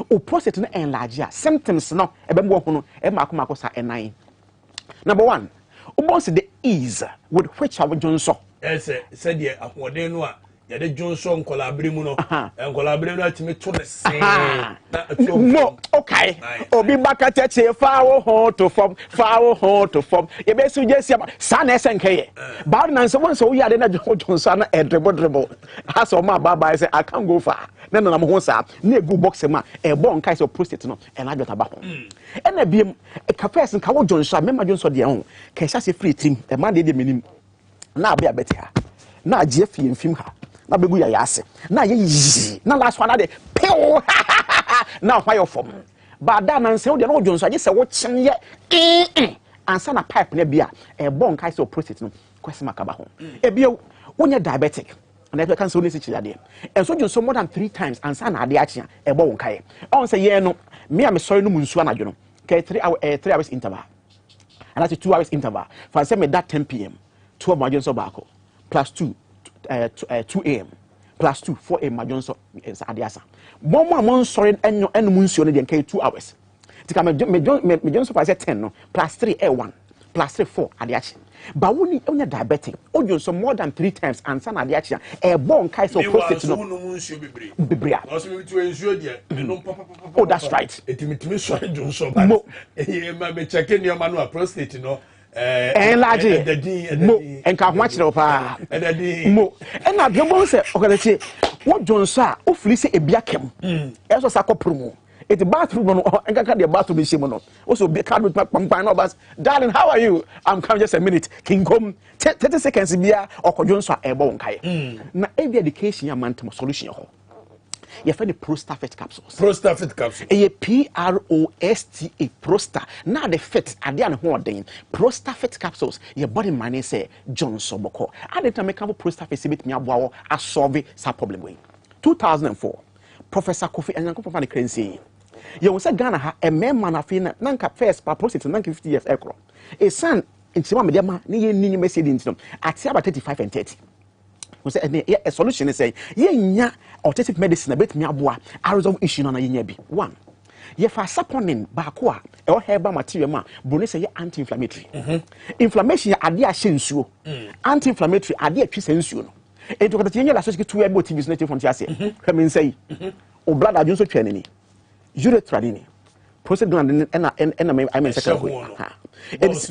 O prostate no enlarge symptoms no e be mo ho no e makoma sa enan. Number 1. Almost the ease with which our Johnson. Yes, said the ahoden no the Johnson collaborate mu no and collaborate no atimi to the same no okay obi bakata che fawo ho to form e be su je sia sa na esenke ba na nso won so wo ya de na Johnson na dribble has o ma baba say I can't go far na na mo ho sa na egu box ma e bo nkai so prostate no e na jota ba ho e na biem e ka first nka wo Johnson me ma Johnson de ho ka sha se free team e ma de menim na abia beti ha na agye fie mfim ha na begu ya yase na ye yi na last one na de pew na why your form ba da na nse wo de no Johnson agye se wo kyen ye ansa na pipe na bia e bon kai so prostate no kwese makaba ho e bia wonya diabetic na e kan so nisi chilade e so Johnson more than 3 times ansa na ade akia e bo won kai on say ye no me am sorry no munsu anadwo no kai 3 hours interval and that's 2 hours interval for say me that 10 p.m. 12 my Johnson bako plus 2 a.m. plus 2 4 a.m. my Johnson is adiasa momo amon sorry enyo munsuo no de kai 2 hours tika me Johnson for say 10 no plus 3 a1 plus 3 4 adiachi ba woni onya diabetic o Johnson more than 3 times ansa na adiachi e bon kai so prostate no munsuo bebre also me to ensuo de me no papa oh that's right etimi sorry Johnson ba e ma be check ni o manu prostate no enlarge mo enka ho akire pa mo na de mo se Okatakyie wo Johnson o fili se ebia kem eso sa kopromo it bathroom no enka ka de bathroom be shemo no o so be card with pampan no bas darling how are you I'm coming just a minute king come 30 seconds bia Okatakyie Johnson e bo wonkae na every education ya mantem solution ho you find the Prostafet capsules. Prostafet capsules. A PROSTA Prosta. Now the fit ade an ho den. Prostafet capsules. Your body man say Johnson boko. I didn't make a Prostafet sibit me aboa a solve sa problem way. 2004. Professor Kofi Anyanko Professor Crency. You say Ghana ha a man na fina nanka first pa prostate nanka 50 years ekro. A son in Sima Mediama ni ni message in at about 35 and 30. We say a solution is say ye nya alternative medicine bet me aboa a resolve issue na ye nya bi. 1. Ye fa saponin ba ko a e herbal material ma bone say anti-inflammatory. Inflammation ade a hyensuo. Anti-inflammatory ade a twese nsuo no. E to kata ye la so to ebo TVs na te fon ti ase. Hwe men say o blood adwon so twa nani. Urethra ni. prostate gland I mean second way. It's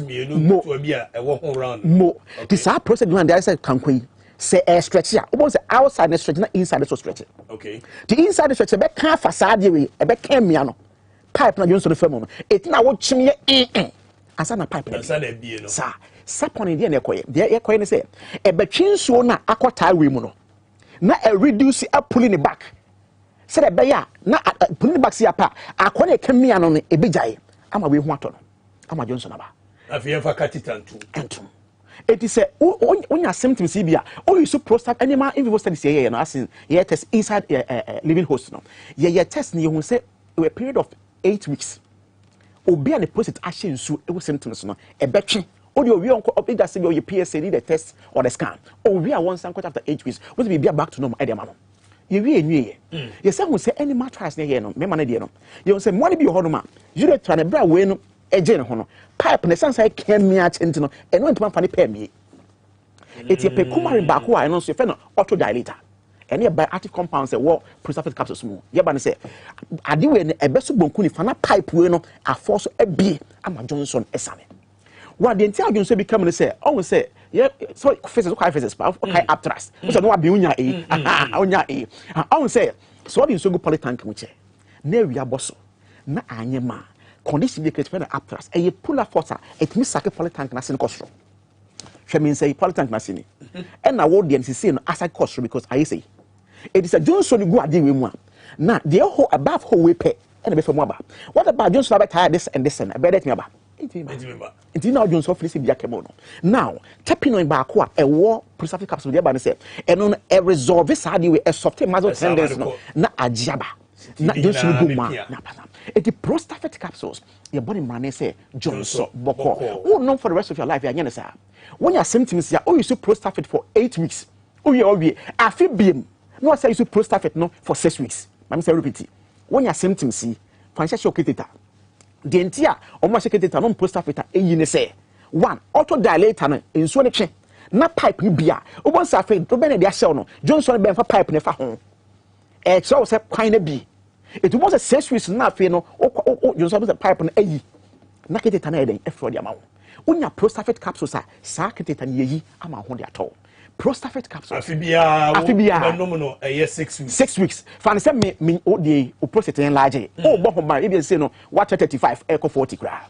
mo. This our prostate gland there say can say air stretch ya. Almost outside the stretch, not inside the stretch. Okay. The inside the stretch, be can facade way, be can miano. Pipe na Johnson firm. It na what chimney asa na pipe. Asa na bi no. Sa sapon in the ekoye. The ekoye ne say e between so na akota we mu no. Na e reduce a pulling it back. Say the beya na pulling it back si apa. Akona e kemiano no e bejaye. Ama we hu ato no. Ama Johnson aba. Afia fa katitantu. Entum. It is when your symptoms here, you so prostate animal in vivo studies here, you know, as in yeah test inside living host no. Yeah test you will say a period of 8 weeks. Obi and the prostate action so it was symptoms no. A betting. Or we on up that say your PSA the test or the scan. Or we are one sank after 8 weeks. What be back to normal at the moment. You we you say say any mattress near here no. Me man no. You say money be your man. You dey try to bra we no eje ho no. Pipe ne sense I came me at into no and no ntuma fa ne pay me. It's a pecumary back who I know so no auto dilator. And your bioactive compounds say what prostate capsules mu. Ye ba ne say ade we ne ebeso bonku ni fa na pipe we no aforce ebie ama Johnson esane. What the entire Johnson become ne say oh say yeah so physics okay physics pa okay abstract. So no abi unya e unya e. I say so the so go polytank mu che. Na wi aboso na anyema condition be create for the aptras e pull force it means sake polytank na sin cost she mean say polytank na sin and na what the say no aside cost because I say it is a Johnson go ade we mu na the whole above whole we pay and be from aba what about Johnson about tired this and this and better me aba it now Johnson for this be akemo no now tapping on back a war prostate capsule dey ba say and on a resolve this hard we a soft muscle tendons no na ajiaba na Johnson go ma na the prostate capsules your body man say Johnson boko oh no for the rest of your life you say when your symptoms ya oh you see prostate for 8 weeks oh you afi biem no say you see prostate no for 6 weeks let me repeat when your symptoms see financial catheter the entire almost catheter no prostate eyi ne say one auto dilator no enso ne twe na pipe ni bia obon sa fe do be na dia shell no Johnson be fa pipe ne fa ho e so say kwan na bi it was a 6 weeks na fe no you sabi the pipe na ayi na catheter na eden e for the amount unya prostate capsules sa catheter na yi ama ho de atọ prostate capsules afibia no 6 weeks 6 weeks fan say me o de o prostate enlarge o bo ho ban e be say no what 35 echo 40 gra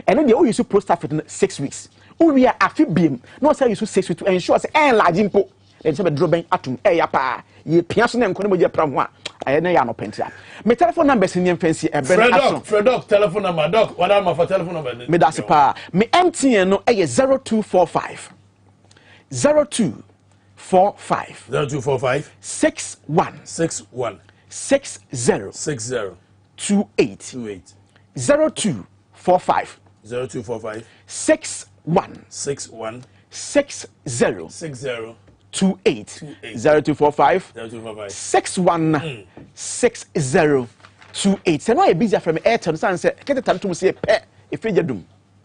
and then o use prostate 6 weeks o we afibiem no say use 6 weeks to ensure say enlarge impo then say be droben atum e ya pa ye pia so na nko ne mo je pra ho a I know you no pentia. My telephone number is in fancy a Fred telephone number doc. What am I for telephone number? Me that's pa. Me MTN no 0245 0245 0245 61 60 28 0245 61 60 28 0245 61 60 28. Say no e busy from Airtel san say kete tan to say pe e feja dum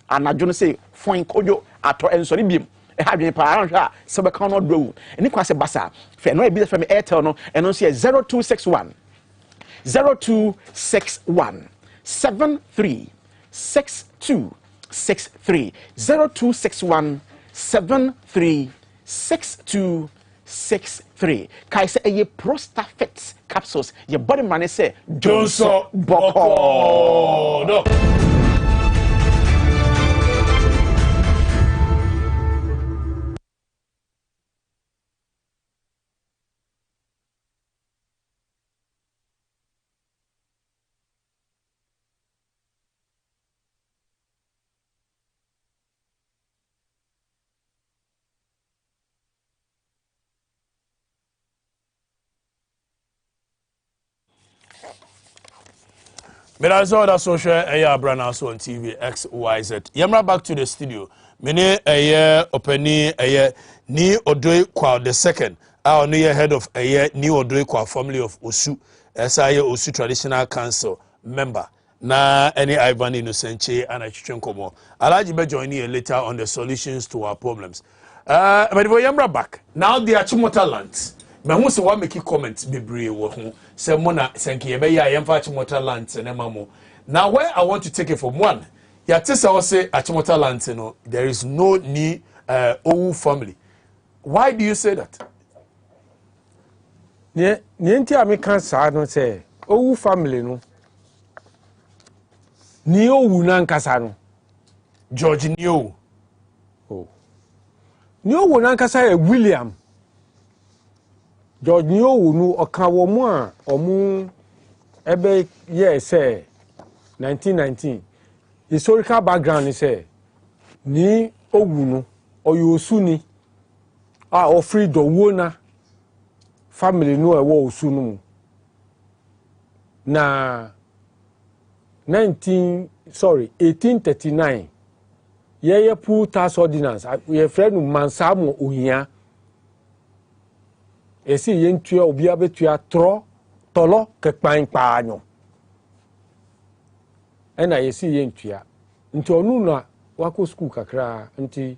anadwo no say foin kojo ato ensori biem e ha dwen pa ran hwa se be kan no do eni kwa se basa fe no e busy from Airtel no eno say 0261 73 62 63 0261 73 6263. Kai say a prostate capsules. Your body man say Johnson Boko. No. But I saw that social Abranaa so on TV XYZ. Yamra back to the studio. Mene opening ni Odoi Kwa the second. Our new head of ni Odoi Kwa family of Osu. SIA Osu Traditional Council member. Na any Ivan Innocente and a Chichenkomo. Alaji be joining you later on the solutions to our problems. But for Yamra back. Now the Achimota lands. Me who say what make you comment be brave wo ho say mona senki ebe ya yemfa Achimota land ne mamo. Now where I want to take it from one, ya tisa o say Achimota land no, there is no ni Owu family. Why do you say that? Ni nti ameka sa no say Owu family no. Ni Owu na nkasa no. George ni Owu. Oh. Ni Owu na nkasa e William. George ni Owu no oka wo mu a omu ebe ye say 1919. Historical background is say ni Owu no oyosu ni a ofri do na family no ewo osu no na 1839 ye pull tax ordinance ye friend Mensah mo ohia esi ye ntua obi abetua tolo kepan paanyo ena ye si ye ntua nti onu na wako school kakra nti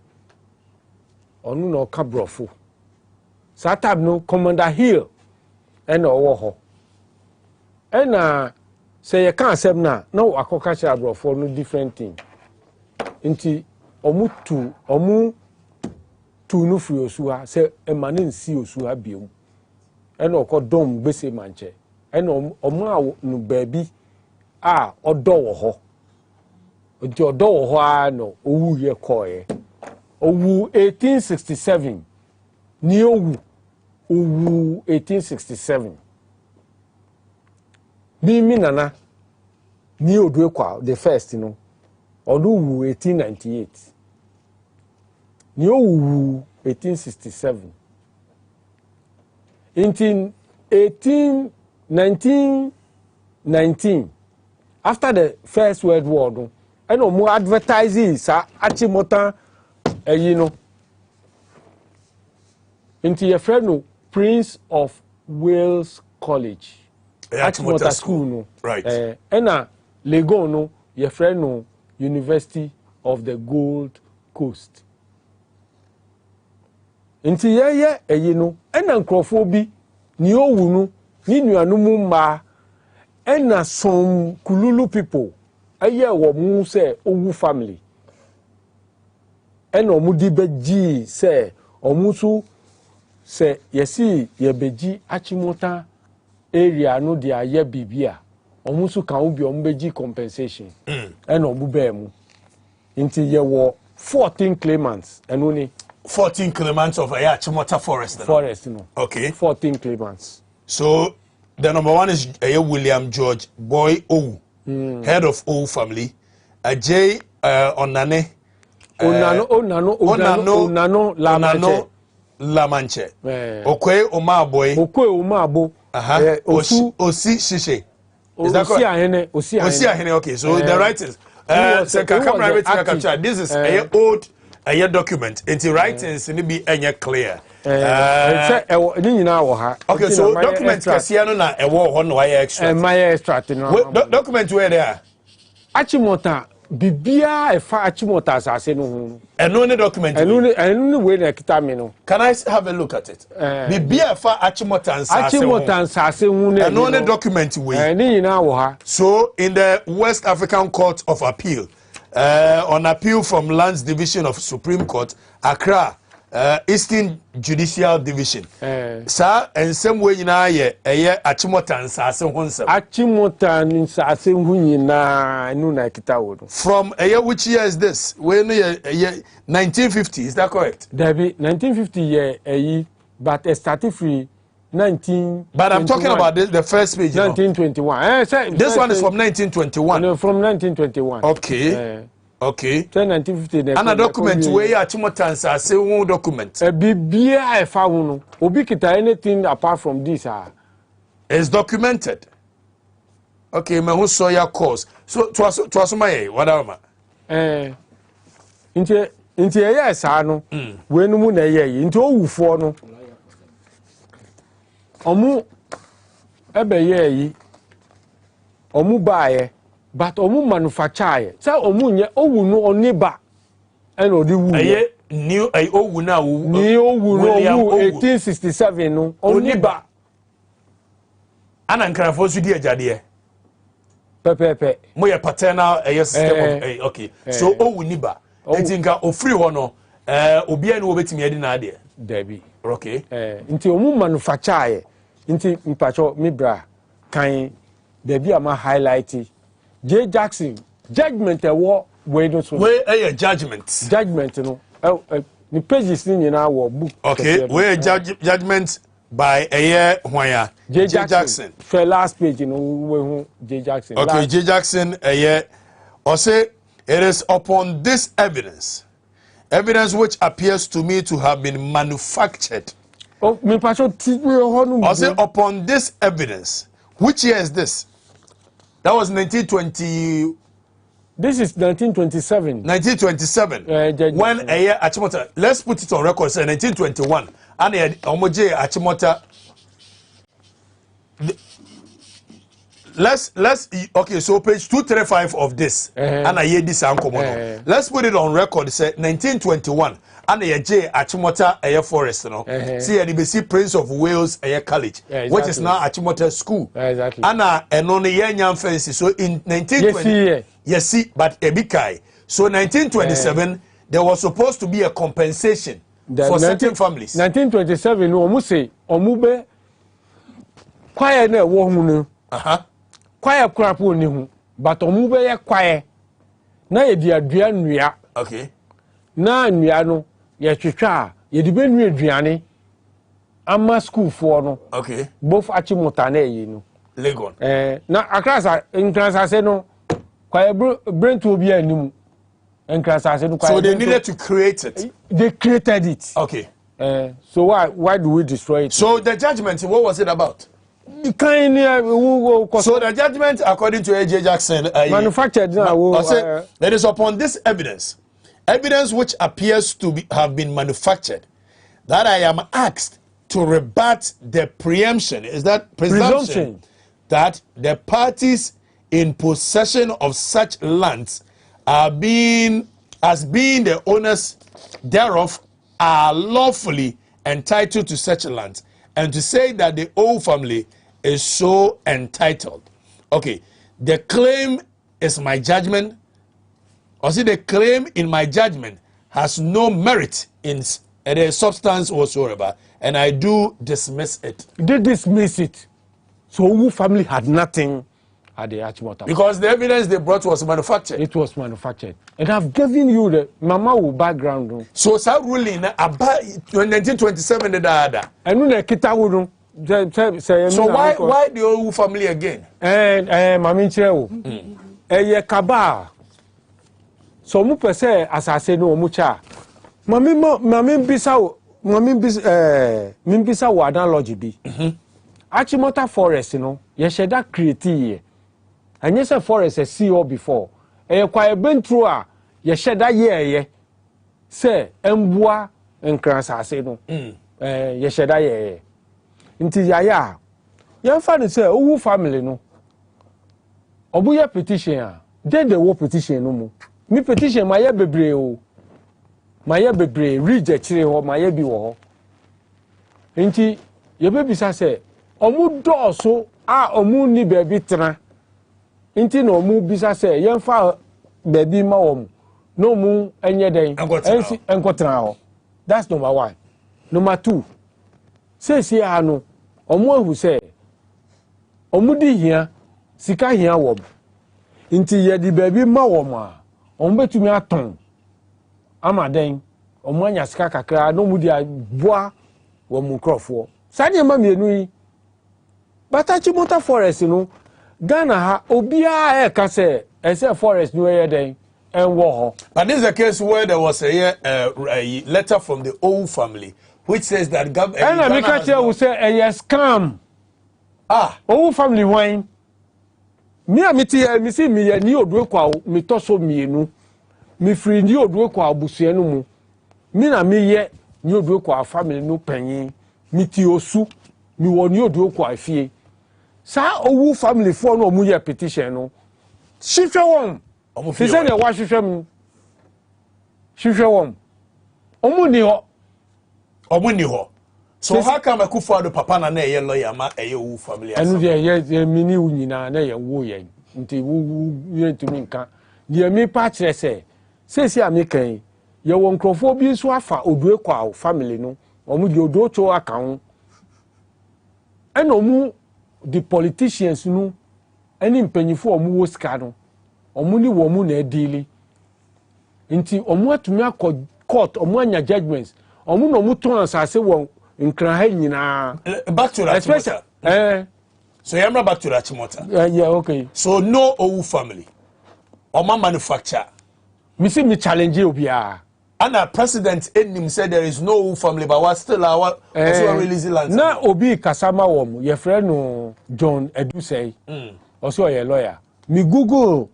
onu na oka brofo satab no Commander Hill ena owo ho ena say you can't say na wakoka cha brofo no different thing nti omu tu no free osuha say emane nsi osuha biom ena okodom gbese manche ena omu a no baabi a odo wo ho nti odo wo ho a no owu ye koye owu 1867 ni owu 1867 mi nana ni Oduekwa the first no odu wu 1898 ni owu 1867 in 1919 after the First World War no and omo advertising sa Achimota no into your friend no Prince of Wales College Achimota school no right ena Legon no your friend no University of the Gold Coast nti ye no ena nkrofo bi ni Owu no ni nuanumu mma ena some Kululu people wo mu say Owu family ena omu di beji say omusu say yesi ye beji Achimota area no dia ye bibia omusu kan obi ombeji compensation and omubemu nti ye wo 14 claimants eno ni 14 claimants of Achimota forest no okay 14 claimants so the number one is William George Boy Owu head of Owu family J Onano Lamanche Okwe Omabo Osi Shishe. Is that correct? Osi Ahene. Okay, so the writings. This is a old document. It's writings need be clear. Okay, so documents Kasiano na ewo ho no extra. Extract no. Document where they are. Achimota bibia efa Achimota asase no hu. Eno ne document. Eno we na kita me no. Can I have a look at it? Bibia efa Achimota asase hu ne. Eno ne document we. Ni nyina wo ha. So in the West African Court of Appeal, on appeal from Lands Division of Supreme Court, Accra, Eastern Judicial Division. Sir, and some way na ye Achimota nsase hu nsem. Achimota nsase hu nyina enu na kita wo. From which year is this? When 1950, is that correct? Debbie, 1950 year but it started free 19. But I'm talking about the first page. 1921. This one is from 1921. No, from 1921. Okay. Okay. 1950. And a document where Achimota nsase hu document. Bibia efa hu no. Obi kita anything apart from this is documented. Okay, me who saw your cause. So to my whatever. Inti yes no. We no mu na ye. Inti owufo no. Omu ebe ye omu baaye but omu manufacture say omu nye owu no oniba and odi wu new owu na wu ni owu no 1867 no oniba ana nkrafo so di agyadeɛ pepepe moyɛ paternal system of okay so owu niba enti nka ofiri hɔ no obia ne wobetimi adi na ade dabi okay nti omu manufacture nti mpacho mi bra kan dabi ama highlight J Jackson judgment ɛwɔ we no so we judgment no the pages ni nyina wɔ book okay we judgment by Hwaya J Jackson for last page no we hu J Jackson okay J Jackson or say it is upon this evidence which appears to me to have been manufactured. Oh, me pacho or say upon this evidence, which year is this? That was 1920. This is 1927. 1927. When a year Achimota, let's put it on record, say 1921. And Omoje Achimota. Let's okay, so page 235 of this and I hear this uncommon. Let's put it on record, say 1921 and a J Achimota Air Forest, no. See a BBC Prince of Wales Air College, which is now Achimota School. Exactly. Anna and on the young fancy. So in 1920 yes, see, but Ebikai. So 1927 there was supposed to be a compensation for certain families. 1927 no omuse omube kwaye na wo hu no. Kwaye krapo ni hu but omu be ye kwaye na ye di adua nnua okay na nnua no ye twetwa ye di be nnua aduane ama school for no okay both Achimota na yi no Legon na akrasa nkrasa se no kwaye brain to obi anim nkrasa se no kwaye so they needed to create it. They created it. Okay so why do we destroy it? So the judgment, what was it about? The kind so the judgment, according to A.J. Jackson, manufactured. That is upon this evidence which appears to have been manufactured, that I am asked to rebut the presumption that the parties in possession of such lands as being the owners thereof are lawfully entitled to such lands, and to say that the old family is so entitled. Okay, the claim is my judgment, or see the claim in my judgment has no merit in the substance whatsoever, and I do dismiss it. They dismiss it. So who family had nothing at the Achimota? Because the evidence they brought was manufactured. It was manufactured. And I've given you the mama background. So that ruling about 1927 the other. And when kita would so why the old family again? And mami cheo. Ye kaba. So mu pese asase no mucha. Mami bisa wo analogy bi. Achimota forest no ye sheda create ye. Anye se forest a CEO before. Kwa bentro a ye sheda ye se embua nkransa ase no. Ye sheda ye. Nti yaya yemfa ne say owu family no obuye petition a dey wo petition no mu mi petition ma ye bebre o ma ye bebre reject kire ho ma ye bi wo ho nti ye bebisa say omu dooso a omu ni bebi tra nti na omu bisa say yemfa bebi ma wo mu no mu enye den enkotra ho. That's number 1. Number 2, say ano omu ehu say omu di hia sika hia wo nti ye di bebi ma wo ma omu betumi aton ama den omu anya sika kakra no mu di aboa wo mu krofo sane ma mienu yi Achimota forest no Ghana ha obia e ka say ese forest no ye den enwo ho. But this is a case where there was a letter from the old family which says that government and America will say a scam. Old family wine. Me see me ni odwe kwa me toso mienu. Me free ni odwe kwa abusua no mu. Me na me ye ni odwe kwa family no panyin. Me ti osu. Me wo ni odwe kwa afie. Sa owu family for no mu ye petition no. Hwehwe won. He said the wa hwehwe won. Omu ni ho. So how come Akufo-Addo papa na ye lawyer ma eye wu family asa? Enu ye mini wu nyina na ye wo ye. Nti wu ye ntumi nka. Ye mi pa kire se a me kan ye wo nkrofo bi so afa odue kwa family no. Omu di odo cho aka ho. Ena omu the politicians no any mpanyifo omu wo sika no. Omu ni wo mu na edili. Nti omu atumi akọ court omu anya judgments. Omu no mu ton asase wo back to that. So you remember back to that Chimota? Yeah, okay. So no Owu family. Oma manufacture. Me challenge you bia. And our president in said there is no Owu family, but what still our also releasing land. Na obi kasama wom your friend no John Edu say. Also a lawyer. Me Google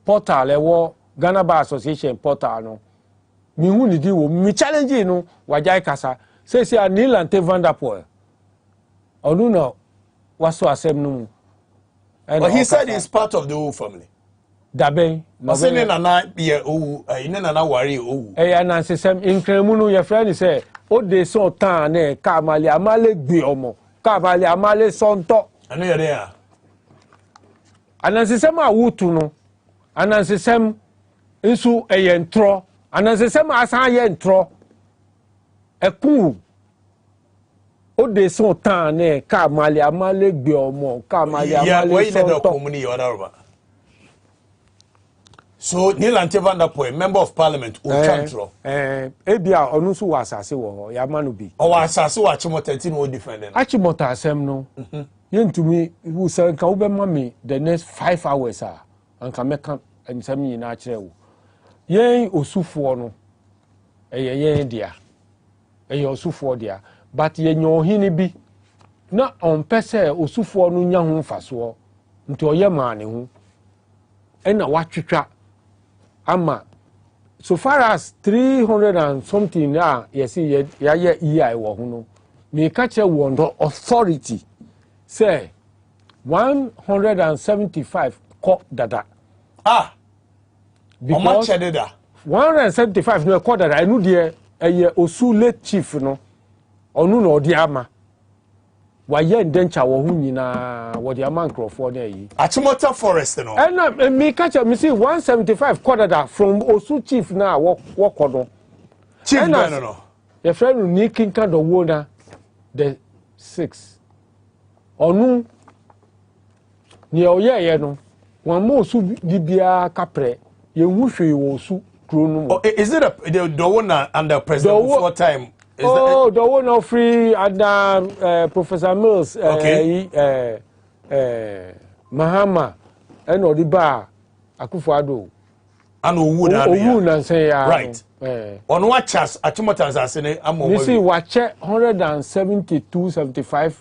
portal ewo Ghana Bar Association portal no. Me hu ni di wo me challenge no wajai kasa. Say Neil and Van der Poel. Onu no waso asem no. But he said he's part of the Owu family. Dabe. Masene nana ye Owu, ine nana wari Owu. Anansi sem inkremu no your friend say o de so tan na ka mali amale gbe omo. Ka mali amale sonto. Anu ye there. Anansi sem awutu no. Anansi sem nsu eye ntro. Anansi sem asan ye ntro. Eku o de son tan ne ka mali amale gbe omo ka mali amale so so Neil and Van der Poel, member of parliament o control ebia onu so wasase wo ya manu bi o wasase wa Chimota 13 wo defend Achimota asem no yentumi wu san ka wo be mami the next 5 hours anka meka ensam nyina kire wo yen osufo no yen dia osufo dia but ye nyohini bi na on pese osufo no nya ho mfaso nti oye maane ho ena watwetwa ama so far as 300 and something yes ye EI wo ho no me ka che wo authority say 175 ko dada because 175 no ko dada enu de eye osu late chief no onu no odi ama waye ndencha wo hu nyina wo di ama nkrofo na yi Achimota forest no na me catch me see 175 quarter from osu chief na wo kodo chief no your friend ni kinka do wo na the 6 onu ni oye no wan mo osu bibia kapre ye hu hwe wo osu kro no is it the one under president before time? The one of free under Professor Mills, Mahama, and Odiba, Akufo-Addo. And Owu and say, right. On what chance, Achimota as you see, watch 172-75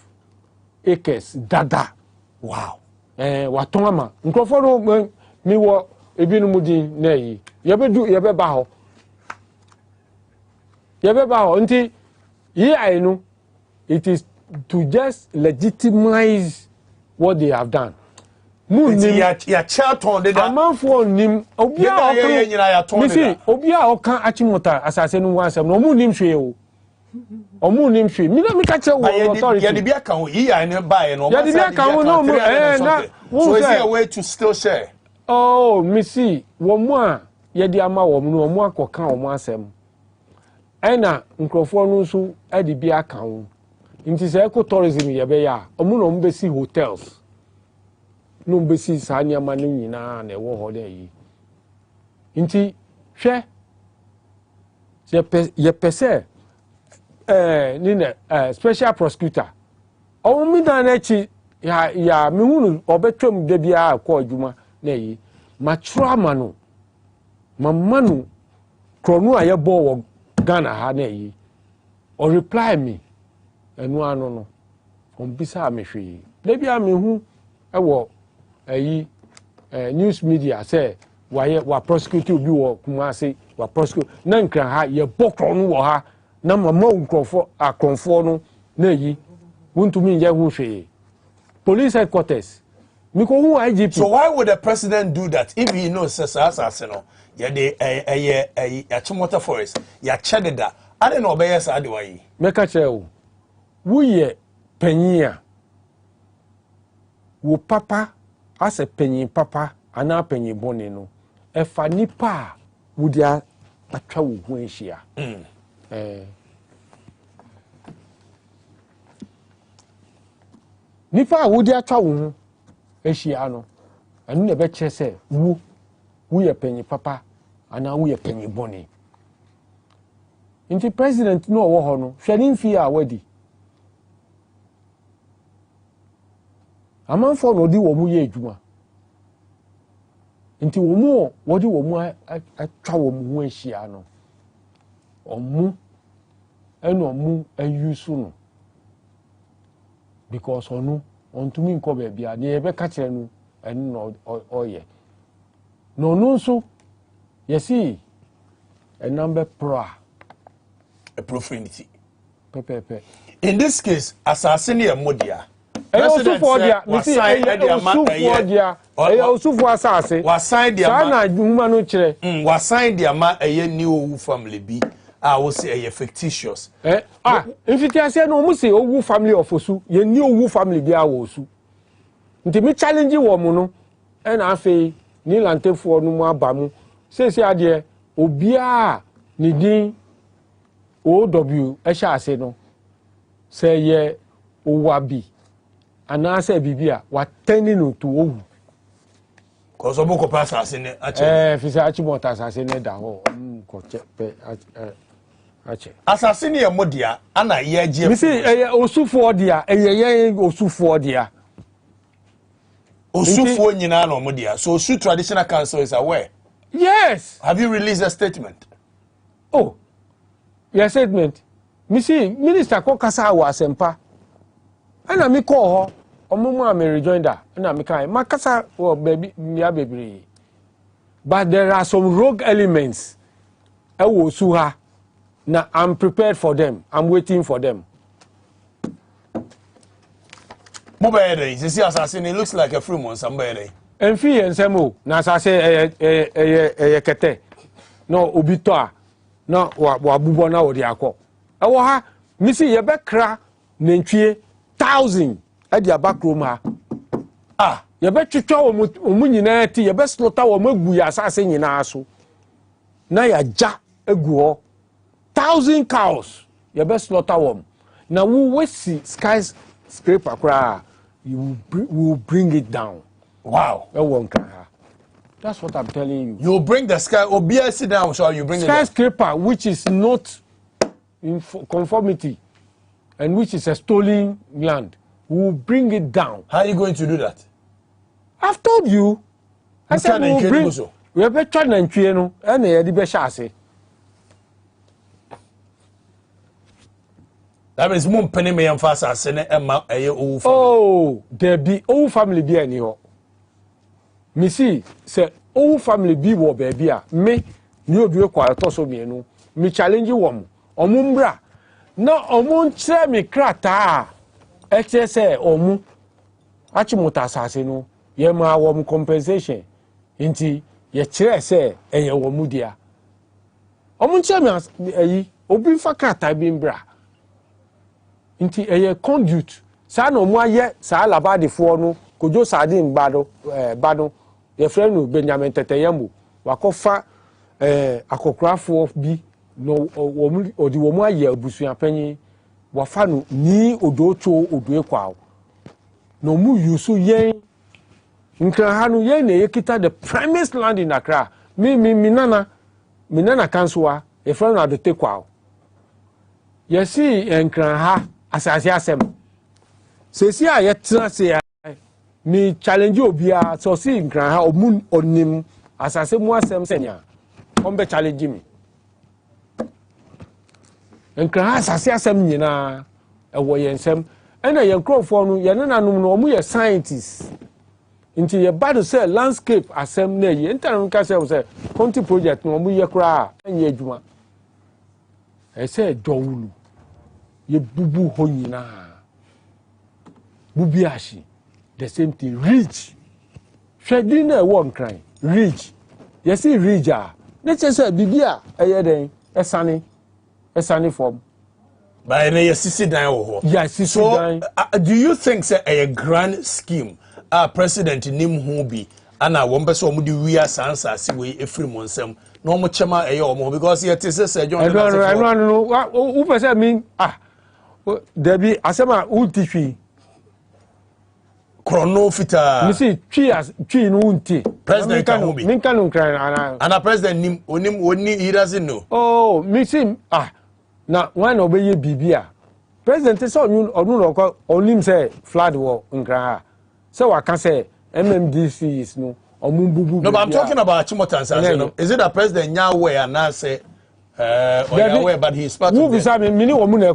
acres, dada. Wow. Watoma. Nkofo me wo ebinu mudi na yi. Yebe ba ho. Until I know it is to just legitimize what they have done. Ya chaton de da. Man for nim obia okan Achimota asase no wansem no mu nim hwe o. Omu nim hwe. Mi na mi ka che wo authority. Ya de bia kan EI ne bae no. Ya de bia kan wo no na. So is there a way to still share? Oh, me see. Wo mu a ye de ama wo mu no mu akoka wo mu asem. Ena nkrofo no nso ade bi aka ho nti se eco tourism ye be ya omu no mbesi hotels no mbesi sanya manu nyina na ewo ho de yi nti hwe ye pese ni na special prosecutor o mi dan na chi ya me hunu obetwam de bia akọ adwuma na yi ma trauma no mamanu kronu ayebo wo Ghana ha na yi or reply me enu anu no on bisa me hwe da bia me hu ewo ayi news media say wa prosecute bi wo Kumasi wa prosecute na nkran ha ye bokro no wo ha na mama nkrofo akonfo no na yi wontumi ye hu hwe police headquarters me ko hu IGP. So why would the president do that if he knows as no ya de Achimota forest ya chededa I don't know be yes adwai. Meka kire wo. Wo ye panyin a. Wo papa as a panyin papa ana panyin bone no. E fa nipa wo dia atwa wo ho ahia. Nipa wo dia atwa wo ho ahia no. Anu na be kire se wo ye panyin papa ana wo ye panyin bone. Inti president no wo ho no hwani mfi a wadi amanfo no di wo mu ye adwuma inti wo mu wodi wo mu atwa wo mu ho ahia no omu eno omu ayusu no because onu ontumi nko be bia ne ebe ka kire no eno oye no no so yesi a number pro a profanity. Pepe. In this case, assassin a modia. Was signed the ama a new family be. I will say a fictitious. If it is no musi owu family of Osu, ye new owu family be Osu. Nti me challenge wo no and afei ni lantefo no mu abamu. Say ade obia ni din OW esha ase no say ye owabi ana say bibia wateni no to owu cause oboko pass ase ne ache fisa achi mota ase ne da ho ko chepe ache assassin ye modia ana ye gie mi say osufo dia ye osufo dia osufo nyina na modia so Osu Traditional Council is aware. Yes. Have you released a statement? Oh, your statement. Me see, Minister Kokasa was sempa. And I me call her, or Mama me rejoin that. And I me kind. Makasa, oh baby, baby. But there are some rogue elements. I will sue her. Now I'm prepared for them. I'm waiting for them. Mobile, you see, assassin. It looks like a free one. Somebody. And fee and Samu. Now I say, kete. No, ubitoa. No, wabubo na odi akọ. Ewo ha, misi ye be kra nantwie 1000 e dia back room ha. Ah, ye be twetwa omu nyina ti, ye be slota wo magu ya asase nyina so. Na ya ja egu ho. 1000 cows, ye be slota wo. Na we see skyscraper kra, you will bring it down. Wow. That's what I'm telling you. You bring the sky, Obia sit down, so you bring skyscraper, which is not in conformity and which is a stolen land. We will bring it down. How are you going to do that? I've told you. I said we will bring. We have better than Chieno and the Beshase. That means Moon Penny may emphasize a Senate and oh, there be old family be any ho. Me see, say, old family be wo baby a me ni odue kwa to so me no me challenge wo omumbra na omun kire me krata e kire say omu achimota asase no ye ma wo compensation nti ye kire say eye wo mu dia omun kire me ayi obi fa krata bi mbra nti eye conduit sa na omu aye sa labadefo no kojo sadin bado ye friend no Benjamin Teteyambo wakofa akokrafo bi no odi wo mu aye abusuan panyi wafa no ni odocho odoekwa no mu yusu yen nkran ha no yen na yekita the premise land in Accra minana kansoa ye friend no adotekwa yesi nkran ha asase asem sesi a yetra se me challenge obia so si nkran ha omun onim asase mu asem senya ombe challenge me nkran ha asase asem nyina ewo yensem ena ye nkrofo no ye nananum no omu ye scientists nti ye bad say landscape asem na ye ntanum ka say county project no omu ye kra enye adwuma e say dowulu ye bubu ho nyina bubi ashi the same thing rich shedi na one cry rich you see rich ah na say bibia eye den esane esani form. By na sisi dan wo ho. Yes, so do you think say a grand scheme president nim ho bi ana wo mpese o mudi wi asansa si we efiri mo nsam na o chema eye o mo because yet say John no who person mean Debbie asema untifi Chrono fita. Me see twi no unti. President can be. Me can no and president nim oni he doesn't know. Oh, me see na when obeye bibia. President say onu onim say flood war nkran ha. Say waka say MMDC is no omumbubu. No, but I'm talking about Chimotansa. No? Is it that president nyawe and now say or but he's part of it. Who say me ni omu na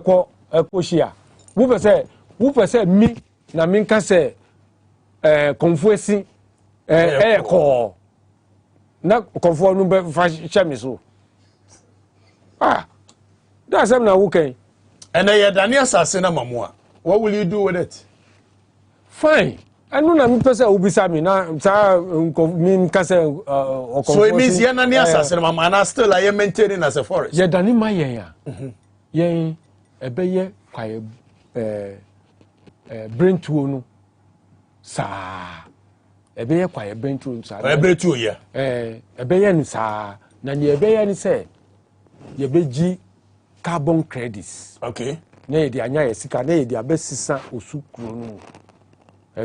ekoshia. Who say me na me can say konfuesi ko na konfu no be fa chemi so that's am na okay and ya Daniel asase na mamoa what will you do with it fine anu na me pese obisa me na sa me can say so it means ya na asase na mama na still are maintaining as a forest ya Dani ma yen ya yen ebeye kwaye brain tuo no sa ebeye kwaye brain tuo sa brain tuo ya ebeye ni sa na ni ebeye ni say ye beji carbon credits okay na ye di anya ye sika na ye di abesisa osukuro no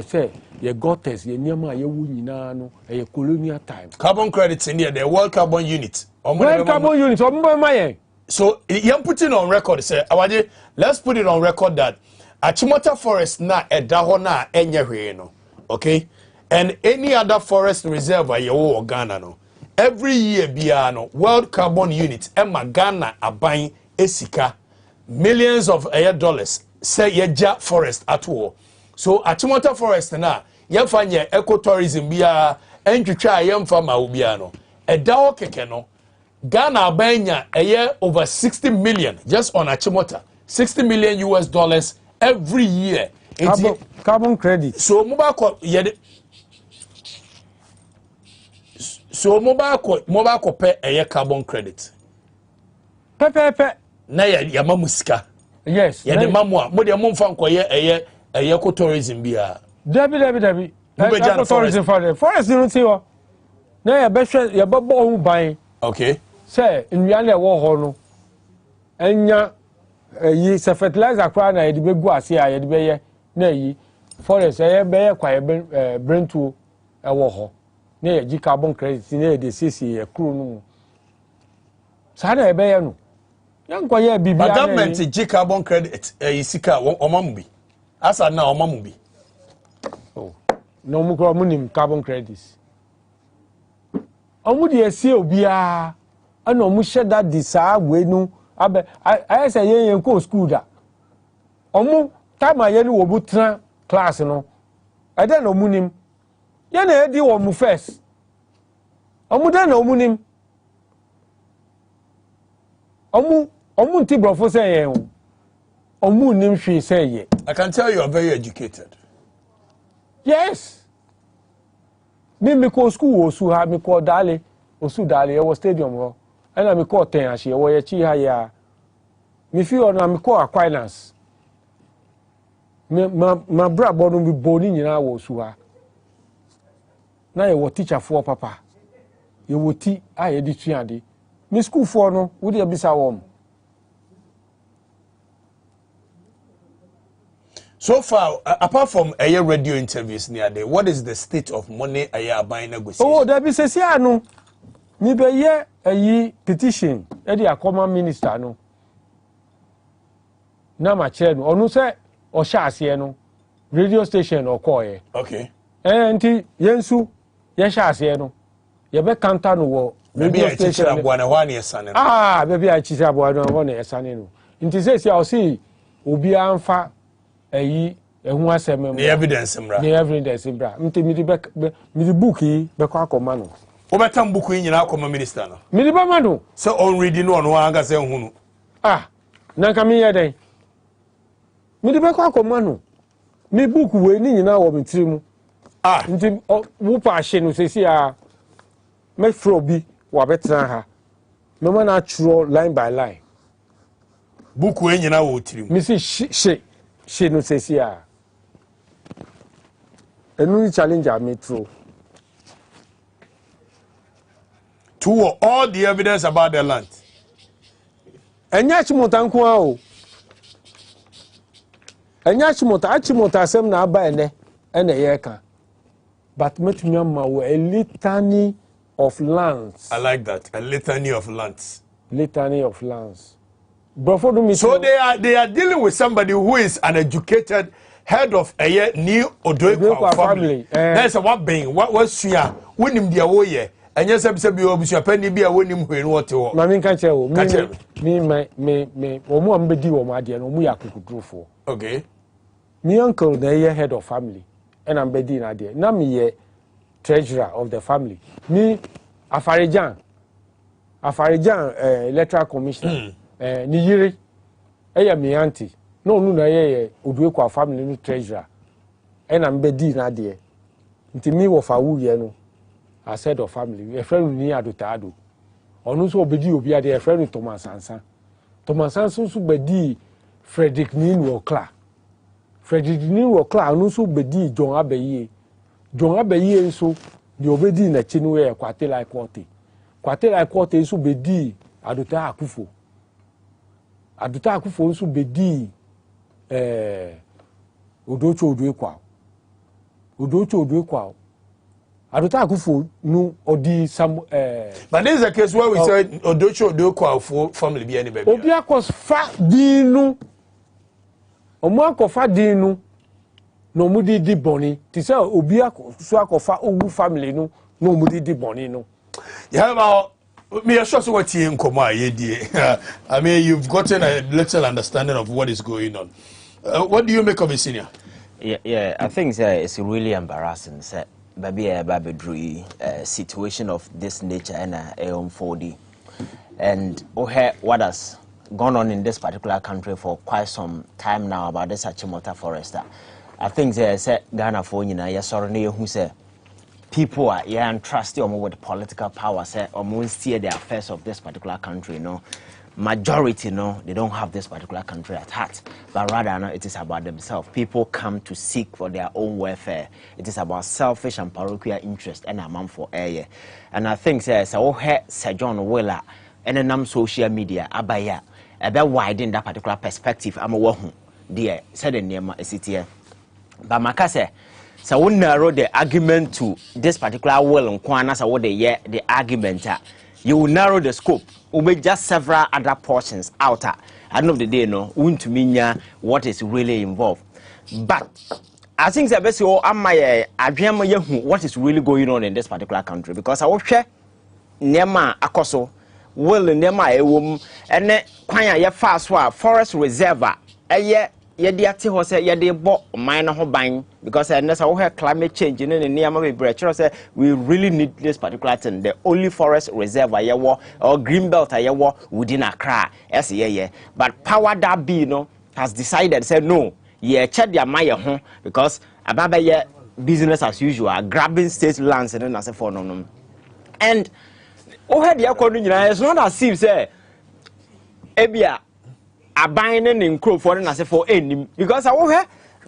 say ye gottes ye niam ye wu nyina no ye colonial time carbon credits in there the world carbon unit world carbon unit ombo maye so you put it on record say awaje let's put it on record that Achimota forest na edaho na enye hwe no okay and any other forest reserve aye wo Ghana no every year bia no world carbon unit ema Ghana aban esika millions of dollars say yeja forest at war so Achimota forest na yemfa nye ecotourism bia entwitwa yemfa ma obia no edaho keke no Ghana abanya over 60 million just on Achimota 60 million US dollars every year carbon credit so mobile pay carbon credit pepe na ya mamusika yes ya de mamwa mo de momfa nkoye ecotourism bia Debbie ecotourism forest no ti ho na ya behwe ya babo hu ban okay say nwian na wo ho no enya yi se fertilizer kwa na yedi begu ase a yedi beye na yi forest beye kwa brentuo ewo ho na ye carbon credit na yedi sisi e kru no sa na beye no yanko ye bibia na government gi carbon credit isika omambi asa na omambi no mu kro munim carbon credits omu de ese obia ana omu sheda di saa we no abe I say yen ko school da omu time aye ni wo butra class no e dey no munim ye na edi wo mu first omu dey no munim omu nti brofo say yen omu nim hwe say ye I can tell you are very educated yes me ko school osu ha me ko dale osu dale e wo stadium ho ena me call ten ahye wo ye chi ha ya me fi ona me call Aquinas ma bra bo no bi boni nyina wo su ha na ye wo teacher for papa ye wo ti a ye di tuade me school for no wo de bisa wo so far apart from radio interviews near there what is the state of money aban negotiation oh there be say anu ni be ye ayi petition e di akoma minister no na ma che no onu se o sha ase no radio station o call ye okay enti yensu ye sha ase no ye be counter no wo radio station abo na hwa na yesane be a chi abo na hwa na yesane no nti se o si obi anfa ayi ehu asem the evidence mbra nti mi di book yi be kwa akoma no obetam buku nyina akoma minister no mi di ba mado so on reading no no anga se hunu na ka mi ye den mi di ba kwa akoma no mi book we ni nyina wo mi tiri mu nti wo pa ahye no sesi a me fro bi wa betra ha me ma na churo line by line Buku enyina wo tirim. Missy she no says here. A new challenge I made through. To all the evidence about the land. And Yachimotanko. And Yachimota sem na ba and a yeka. But met me a litany of lands. I like that. A litany of lands. Litany of lands. So they are dealing with somebody who is an educated head of a new Odoekwa family. There's a what being what was here when him the away and yes be obviously penny be a winning when what to Mammy can't tell me or more ambedi or my dear no we are could for. Okay. Me uncle the head of family and I'm bedin idea. Now me treasurer of the family. Me Afarijan electoral commissioner. Ni yiri eya mi auntie no na ye Oduekwa family no treasurer e na mbedi na de nti mi wo fa wu ye no I said of family e friend ni adotado onu so obedi obi ade e friend Thomas Ansa so bedi Frederick Ninu Okla onu so bedi John Abaye so di obedi na chinu e kwatela kwate so bedi adota Akufo Aduta Akufo nso bedi Odoekwa Aduta Akufo no odi some but this is a case where we say Odoekwa family be any baby. Obi akosfa dinu omo akofa dinu no mudi di boni ti say obi akofa owu family no mudi di boni no. Yeah, about me, I sure what you I mean, you've gotten a little understanding of what is going on. What do you make of it, senior? Yeah, I think it's really embarrassing. Maybe a situation of this nature and unfolding. And what has gone on in this particular country for quite some time now about this Achimota forester. I think Ghana for who say people are entrusted with political power, steer the affairs of this particular country. Majority, they don't have this particular country at heart, but rather, it is about themselves. People come to seek for their own welfare. It is about selfish and parochial interest and a man for air. And I think, Sir John Wheeler and then social media, abaya, about widen that particular perspective. I'm a woman, dear, said the name is it here. But Makase. So we narrow the argument to this particular will and Kwana, so what the argument you will narrow the scope. We make just several other portions out. At the end of the day, to mean what is really involved. But I think the best what is really going on in this particular country, because I will share Nema Akoso, will Nema Ewum, and then Kwanya Faswa Forest Reserve, yedi ati ho say yedi bo man ho ban because unless we have climate change in the near say we really need this particular thing. The only forest reserve or green belt within Accra but power that be has decided say no check their maya because ababa business as usual grabbing state lands and then as for no and it's not as if say ebia abaning in crow for na for any because I will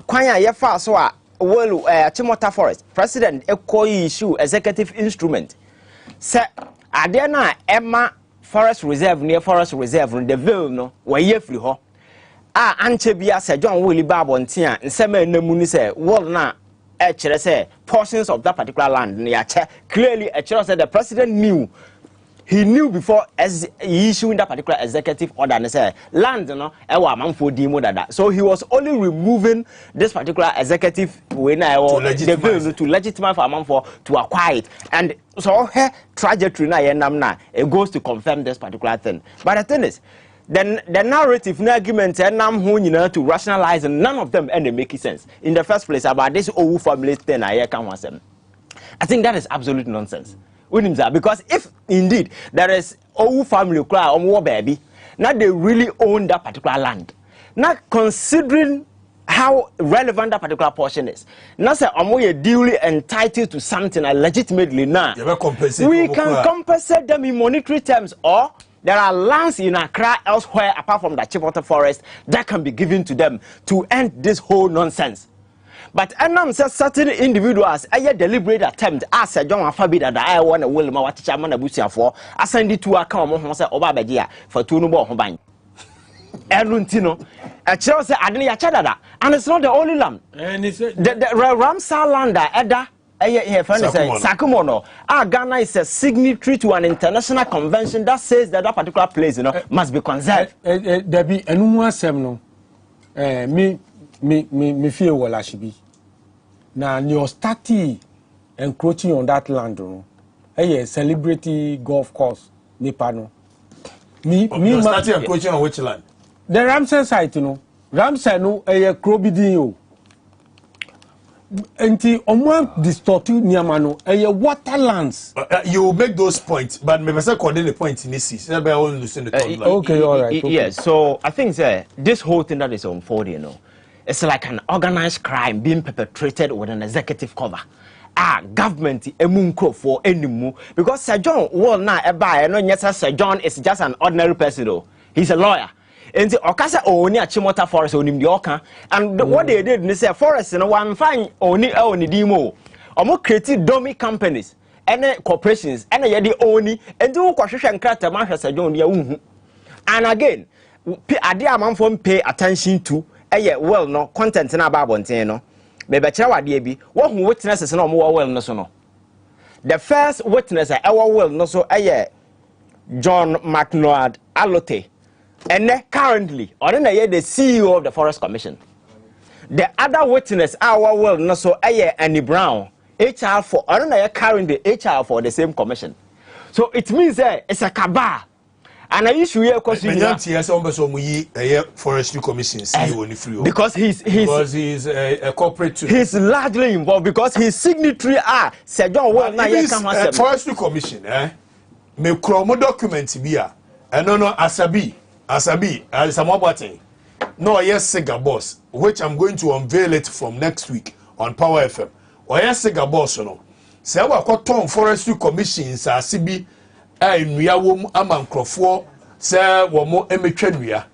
kwanya ye fa so a well Achimota Forest president issue executive instrument say ade na Emma forest reserve near forest reserve in the ville no we ye free ho anche bia say John Willie Babontin a nsema enamu ni say well na chere say portions of that particular land near clearly chere say the president knew. He knew before as he issuing that particular executive order and say land so he was only removing this particular executive when to legitimize for amount for to acquire it and so her trajectory it goes to confirm this particular thing. But the thing is then the narrative argument and to rationalize and none of them any make sense in the first place about this old family thing I think that is absolute nonsense. Because if indeed there is old family baby, now they really own that particular land. Now considering how relevant that particular portion is, now say you're duly entitled to something legitimately now. We can compensate them in monetary terms or there are lands in Accra elsewhere apart from the Chipota forest that can be given to them to end this whole nonsense. But Enam says certain individuals a deliberate attempt as a John Afabi that I want a will ma what chairman Abusia for assign it to account Oba Bedia for two no more home. Eruntino, a child said Adnia Chadada, and it's not the only land. And it's the Ramsar Landa Edda. Sakumono. Ghana is a signatory to an international convention that says that particular place, must be conserved. There be a new semno. Me feel well I should be. Now your starting encroaching on that land, celebrity golf course, Nipano. Me starting encroaching on which land? The Ramsar site, Ramsar no a crobidino. Enti omwa distorted niamano eye waterlands. You make those points, but me say coordinate the point in this. Okay, all right. Okay. Yes, so I think this whole thing that is unfolding, it's like an organized crime being perpetrated with an executive cover. Government emunko for anymore because Sir John will not buy no yes Sir John is just an ordinary person though. He's a lawyer. And the Okasa only a Chimota forest on him the Oka. And what they did is say forest and one fine only demo. Or more creative dummy companies and corporations and the only and do question crater Manchester John Yahu. And again, I dear man from pay attention to well no content in our Babon. Maybe chawa debi what witnesses no more well no. The first witness our well no so John McNaught Alote. And currently, the CEO of the Forest Commission. The other witness, our world, no so Annie Brown, HR for, currently HR for the same commission. So it means it's a cabal. And I issue here because Forestry Commission CEO because he's a corporate too. He's largely involved because his signatory are Sir John Well Forestry Commission, me chromo documents here. And no Asabi, Samabate. No, yes, Sega Boss, which I'm going to unveil it from next week on Power FM. Or yes, Sega Boss, no. Say what cotton Forestry Commissions are CB. Nuyawom amankrofo say wo mo emetwanuya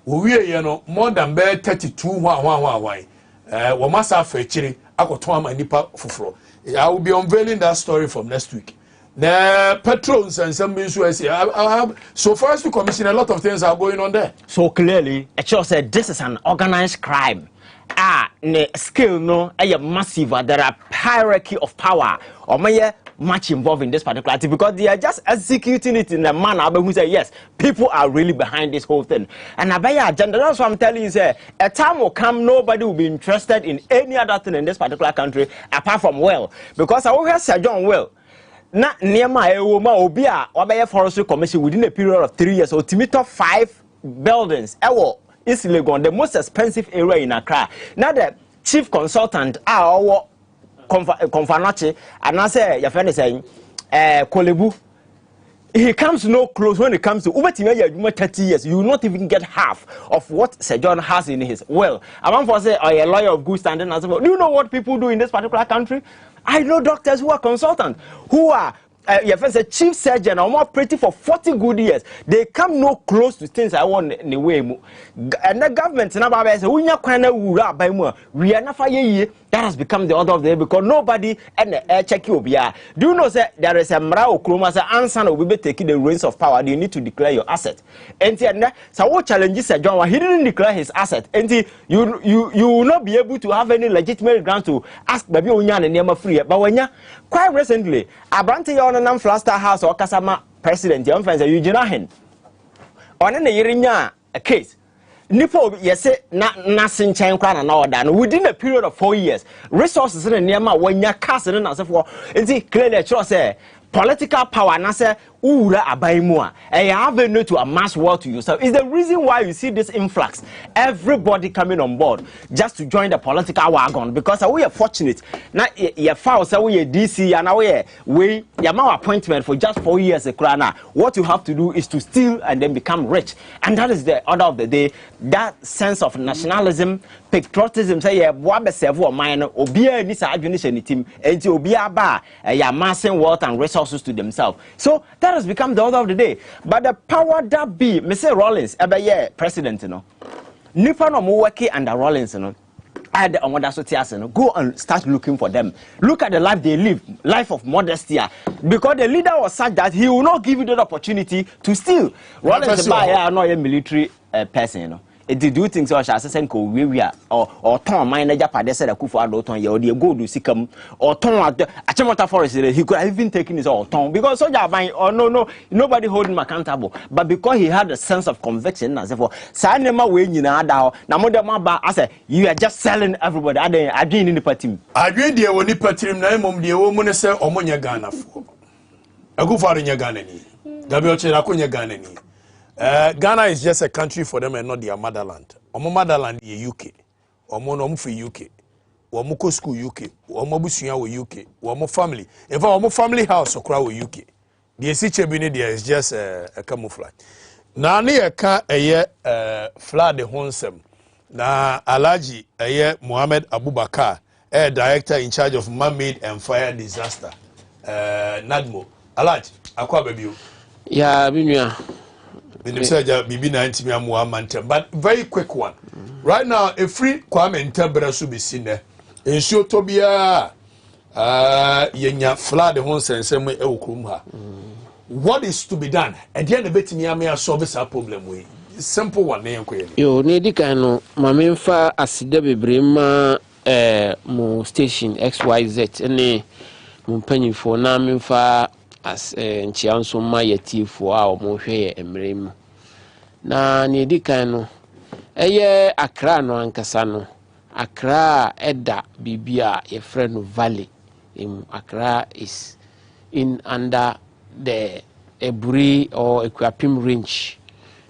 wo wie more than 32 wo masa fa chiri akoto amanipa foforo. I will be unveiling that story from next week. The patrons and some so Forestry Commission, a lot of things are going on there. So clearly, it shows that this is an organized crime. The skill no, massive. There are hierarchy of power. Or much involved in this particular activity because they are just executing it in a manner who say yes, people are really behind this whole thing. And Abaya agenda, that's what I'm telling you, say a time will come nobody will be interested in any other thing in this particular country apart from well. Because I will hear Sir John Well. Na Niema Ewoma Obia Obaya Forestry Commission within a period of 3 years, or Timito 5 buildings, East Legon, the most expensive area in Accra. Now the chief consultant our Confanachi, and I say your friend is saying Kolebu. He comes no close when it comes to over 30 years. You will not even get half of what Sir John has in his will. I want to say, a lawyer of good standing. Do you know what people do in this particular country? I know doctors who are consultants, who are your friend said chief surgeon or more operating for 40 good years. They come no close to things I want in the way. And the government now say we are not fire. That has become the order of the day because nobody and check you. Do you know that there is a mrao kroma say answer will be taking the reins of power? You need to declare your asset. And so what challenges Sir John? He didn't declare his asset. And you will not be able to have any legitimate grounds to ask baby Onyan and Yama free. But when you quite recently, Abranaa on Flaster House or Kasama President, young friends, Eugene Ahen on a Yerinya case. Nipo, yes, nothing change and within a period of 4 years, resources in the Nema when you're casting and as for it clearly say political power and I say ura abaimua and you have a to amass wealth to yourself is the reason why you see this influx. Everybody coming on board just to join the political wagon because we are fortunate. Now your files are we DC and we your appointment for just 4 years. What you have to do is to steal and then become rich, and that is the order of the day. That sense of nationalism, patriotism. Say wabe servo mine obia ni sa adwene hye ni tim enti obia ba amassing wealth and resources to themselves. So that has become the order of the day. But the power that be, Mr. Rollins, president, you know, nipa no mo working under Rollins, you know. Go and start looking for them. Look at the life they live, life of modesty. Because the leader was such that he will not give you the opportunity to steal. Rollins is not a military person, you know. Did you think so? Shall I say, we are or Tom manager Padessa Kufu Adoton, you go to Sikam or Tom at the Achimota Forest? He could have even taken his own Tom because so nobody holding him accountable. But because he had a sense of conviction, as if for Sanema Wayne, Namodama, I said, you are just selling everybody. I didn't in the party. I read the only party, the woman say, Omonia Ghana for a good for in your Ghana. Gabriel Chirakunya Ghana. Ghana is just a country for them and not their motherland. Omo motherland is UK. Omo no for UK. Omo ko school UK. Omo busunya wo UK. Omo family. In fact, omo family house okra wo UK. The CHB there is just a camouflage. Na ne eka flood honsem. Na Alhaji Mohammed Abubakar, director in charge of man-made and fire disaster. Nadmo. Alhaji, akwa baby. Yeah, binya. But very quick one. Right now, a free Kwame Ntebere should be seen there. In Shotobia, Yenya flood the home sense and what is to be done? At the end of it, me solve this problem with simple one name. Yo, Nedicano, Mamemfa Asidabe Brema, mo station XYZ, any Mumpenny for Namemfa. As nchianso ma yetifo a omohwe emrem na ne dikano Accra no ankasa no Accra eda bibia ye friend valley Accra is in under the Eburi or Equapim range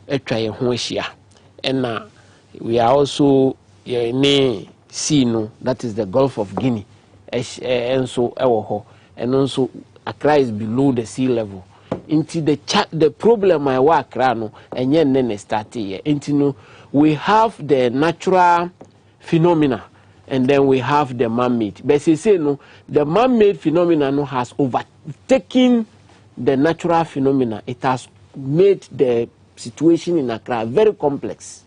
etwa ye ho ahia na we are also ne sea no, that is the Gulf of Guinea enso ewo ho and also Accra is below the sea level. Into the problem I work no and then start here. Into we have the natural phenomena and then we have the man-made. But say no, the man-made phenomena no has overtaken the natural phenomena. It has made the situation in Accra very complex.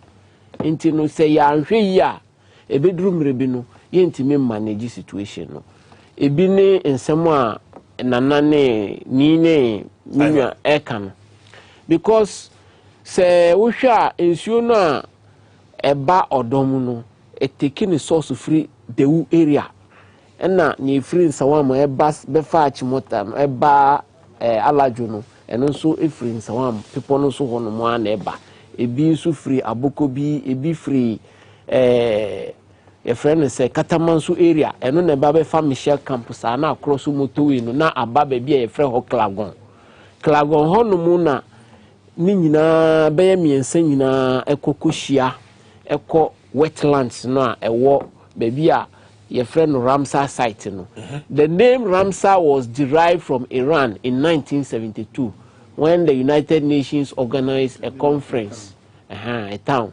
Into no say ya a bedroom rebino yentime manage situation no. Ebine in someone nanane nine minya ekan because se wohwa ensuo no a eba odom no taking source free the area na ne free nsawam eba befa achimota eba alajo no eno so free nsawam people no so hono mo na eba ebi so free aboko bi ebi free a friend say Katamansu area and no babe Michelle campus na across motorway no na ababe bi a friend ho Klagon ho no mu na ni nyina be miensa nyina ekokohia eko wetlands no a ewo baby a your friend Ramsar site no. The name Ramsar was derived from Iran in 1972 when the United Nations organized a conference a town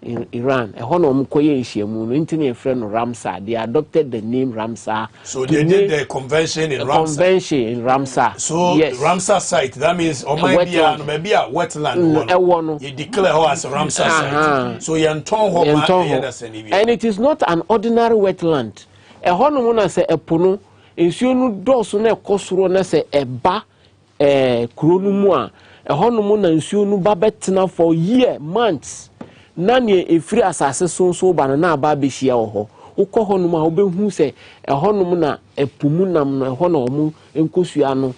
in Iran. A honor Mukoye Shemu, internet friend Ramsar. They adopted the name Ramsar. So they did the convention in Ramsar. Convention in Ramsar. So yes. Ramsar site, that means maybe a wetland. You declare her as a Ramsar site. So you and it is not an ordinary wetland. A honor muna say a puno, in Sionu Dosune Kosuro Nese Eba Krunumua. A honor muna in Sionu Babetina for months. Nani e free asase so banana ba be hia ho ukọ honum a obehu se e honum na epumunam na ho na omu enkosua no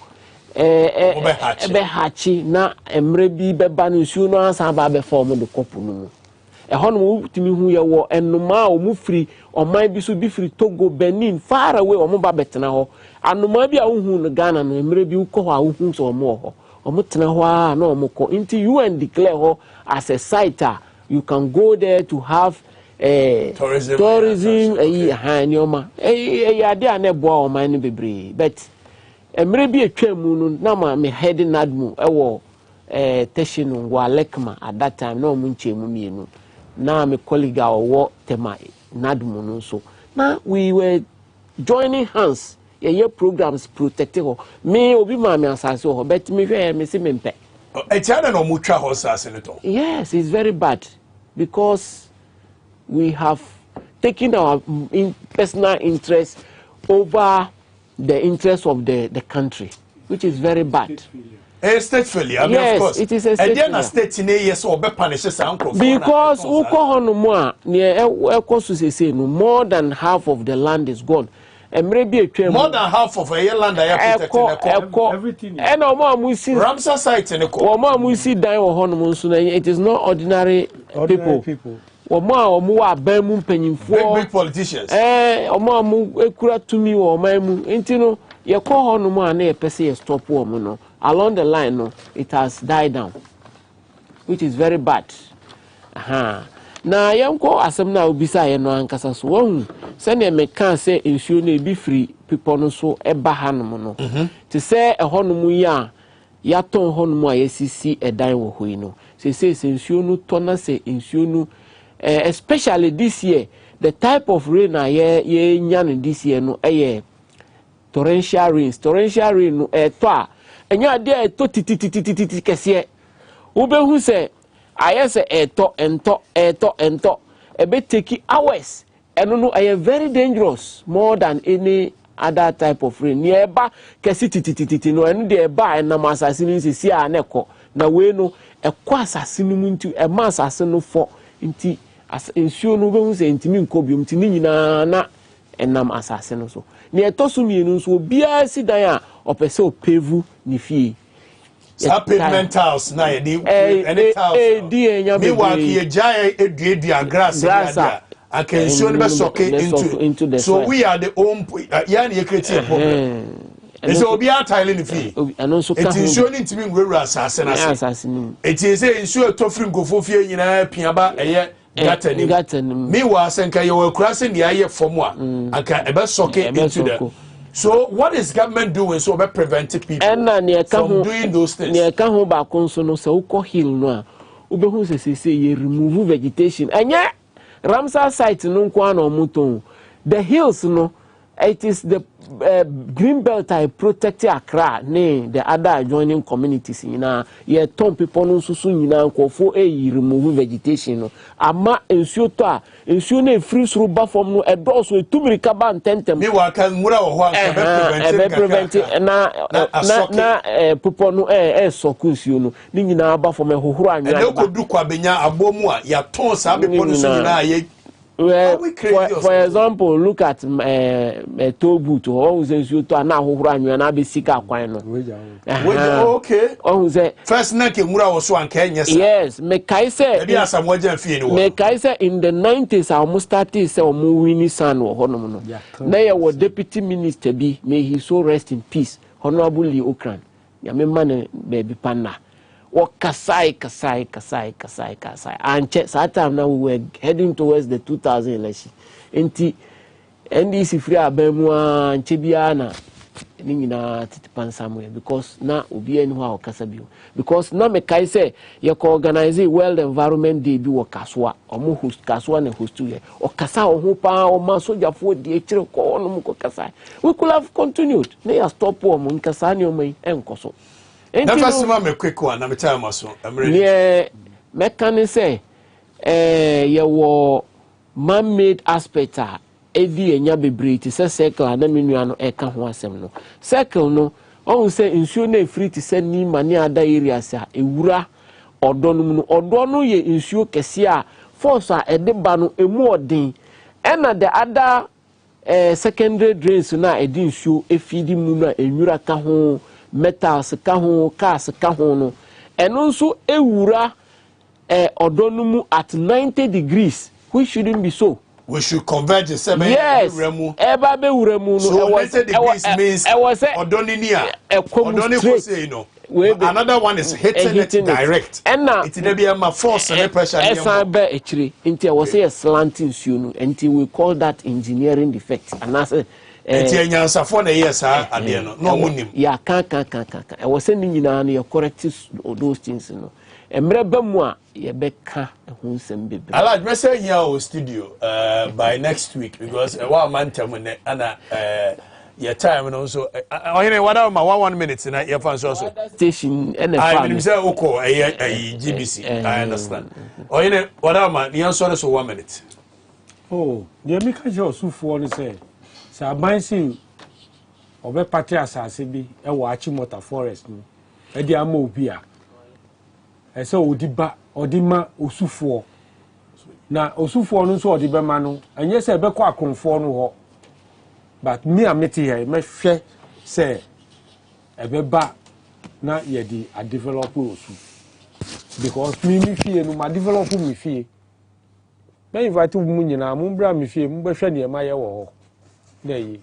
be hachi na emre bi beba no nsuo no ansa ba be form de kopu no mu e honum utimi hu ye wo enuma omu free oman bi so bi free Togo Benin far away omu ba betena ho anuma bi a hu no Ghana no emre bi ukọ ho a hu so omu ho omu tena ho a na omu ko nti UN declare ho as a site. You can go there to have tourism hanyoma ade anebo o man bebre but emre bi atwam no na ma me heading admu ewo teshinu ngwa lekma at that time na omu nchemu mienu na me colleague owo tema nadmu no so now we were joining hands ye programs protecting ho me obi ma me asase ho but me hwe me se me mpe etiana no mutwa ho asase ne to. Yes, it's very bad because we have taken our personal interest over the interest of the country, which is very bad. A state failure, I mean, yes, of course. It is a state failure. State in yes or be punished because no more than half of the land is gone. And maybe more than half of a land I everything. And Ramsar site in it is not ordinary people. Big politicians. Stop along the line, no, it has died down, which is very bad. Now, young call as some now beside no ankasa so one. Send a can say insurance be free people no so a bahanomono. To say a honomu ya ton honomu SCC a dime huino. Say insurance tona say insurance, especially this year, the type of rain I yan this year no torrential rains. Torrential rain no toa. And you are there to kesiye. Ube who say I say eto a bit take hours. And no, I am very dangerous more than any other type of rain. Nearby kesi no and there by and nam assassin see a neko. Na we no a assassin into a mass assassin for inti as ensure no who say intimin cobium tinina na and nam assassin so. Near Tosumi no so be a sidaya or peso pevu ni fee. Pavement house na any house. Me work here giant grass. I can show them socket into the so we are the own yani creative problem. It's obi a tiling the fee. And also it is showing to me we assassin. It is a ensure to free go for fear nyina piaba eye gatten. Me was senka you were crossing the air for moi. I can ebe socket into the. So what is government doing so about preventing people from doing those things? Near Kaho Bakonso no so ko hill no. Ubehu say you remove vegetation. And yeah, Ramsar site no kwa no muton. The hills no, it is the green belt I protect Accra, nay, the other adjoining communities in ye ton people no susu nyina nkofo remove vegetation no. Ama ensure ne free through bafom no edos we tumirika ban tentem. Me wa kan mura ho an prevent na people no soku nsuo no. Ni nyina bafom hohoro anwa. E ko du kwa benya abomu a ya ton sa people no so nyina ye. For example, look at Tobu to always you to na hohoro anwa na be sika kwan no. Okay. First na ke mura wo so an Kenya. Yes, me kai say e asam wajan fie ni wo. Me kai say in the 90s almost started say omo wini san wo honom no. Na ye wo deputy minister bi, may he so rest in peace, Honorable Lee Okran. Ya me man baby panna. Kasai. And that time now we were heading towards the 2000 election. NDC free abemwa nchebiana ningina titipan somewhere because na obi enwa okasabio because na me kai say you can organize World Environment Day bi wo kaswa omo host kaswa na host ye okasa oho pa o ma soja fo di echire ko onum ko kasa we could have continued na ya stop o mo nkasa ni o mai enkoso. Never see my quick one. I'm telling you, I'm ready. Yeah, mechanic say, man-made aspect. Evi enya bebre ti say circle and menu no e ka ho asem no. Circle no, on say insuo na free ti say ni mani ada areas a ewura odo no no. Odo no ye insuo kese a force a ede ba no emu odin. And the other secondary drains na edi insuo efidi mu na enwura ka ho. Metals kaho cars kaho no eno nso ewura odonumu at 90 degrees which shouldn't be so. We should converge the seven. Yes, eba be wuremu no. So 90 degrees means odoninia odoni say no. Another one is hitting it direct. And now it's there be a force and pressure. Actually, until I was a slanting soon until we call that engineering defect. And I say Etienyansa for the years ade no munim. Yeah, can. I was sending you now your corrective those things no. Emre bamu a ye beka ho nsem bebre. I like message here our studio by next week because one man tell me ana your time no so what ma 1 minute na your fan so station and I mean say oko GBC I understand what ma you so 1 minute. Oh, the make sure Osufo ni say aban si obe party asase bi e wo Achimota forest no e di ama obi a e say odima Osufo na Osufo no so odibema no enye say be kwa akonfo no ho but me ameti here me hwe say e be ba na ye di a develop Osu because me fie no ma develop me fie me invite mu nyina mu bra me fie mu be hwe ne ma ye wo ho na yi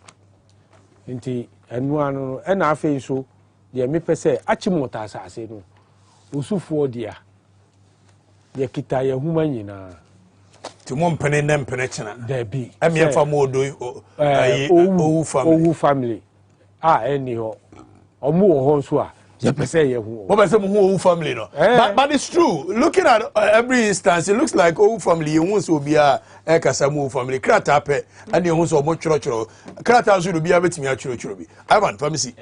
nti enu anu e na afi so ye me pese Achimota asase no Osufo dia ye kita ye huma nyina ti mo mpene na mpene chena da bi am ye fa mo do owu family eni ho omu wo ho so a ye pese ye hu what be say mo owu family no but it's true looking at every instance it looks like owu family you won so bia e kasa mo family krata pe and you won so mo choro krata so do bia betimi a choro bi Ivan family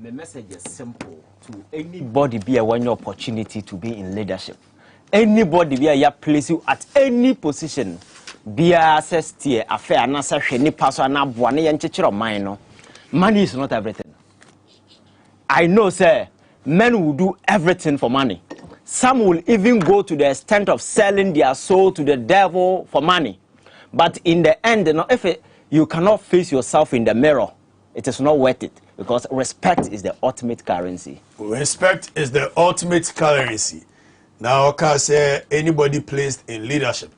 the message is simple to anybody be a one opportunity to be in leadership. Anybody be a place you at any position be access to affair and answer any person na buane yanchechiro mine no. Money is not everything. I know sir, men will do everything for money. Some will even go to the extent of selling their soul to the devil for money. But in the end, if you cannot face yourself in the mirror, it is not worth it because respect is the ultimate currency. Respect is the ultimate currency. Now, can say anybody placed in leadership.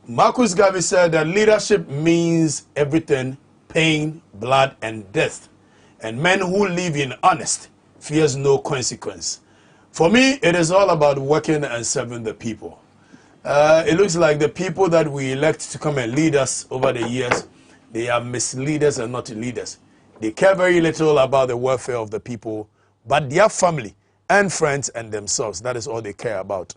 Marcus Garvey said that leadership means everything, pain, blood, and death. And men who live in honest fears no consequence. For me, it is all about working and serving the people. It looks like the people that we elect to come and lead us over the years, they are misleaders and not leaders. They care very little about the welfare of the people, but their family and friends and themselves. That is all they care about.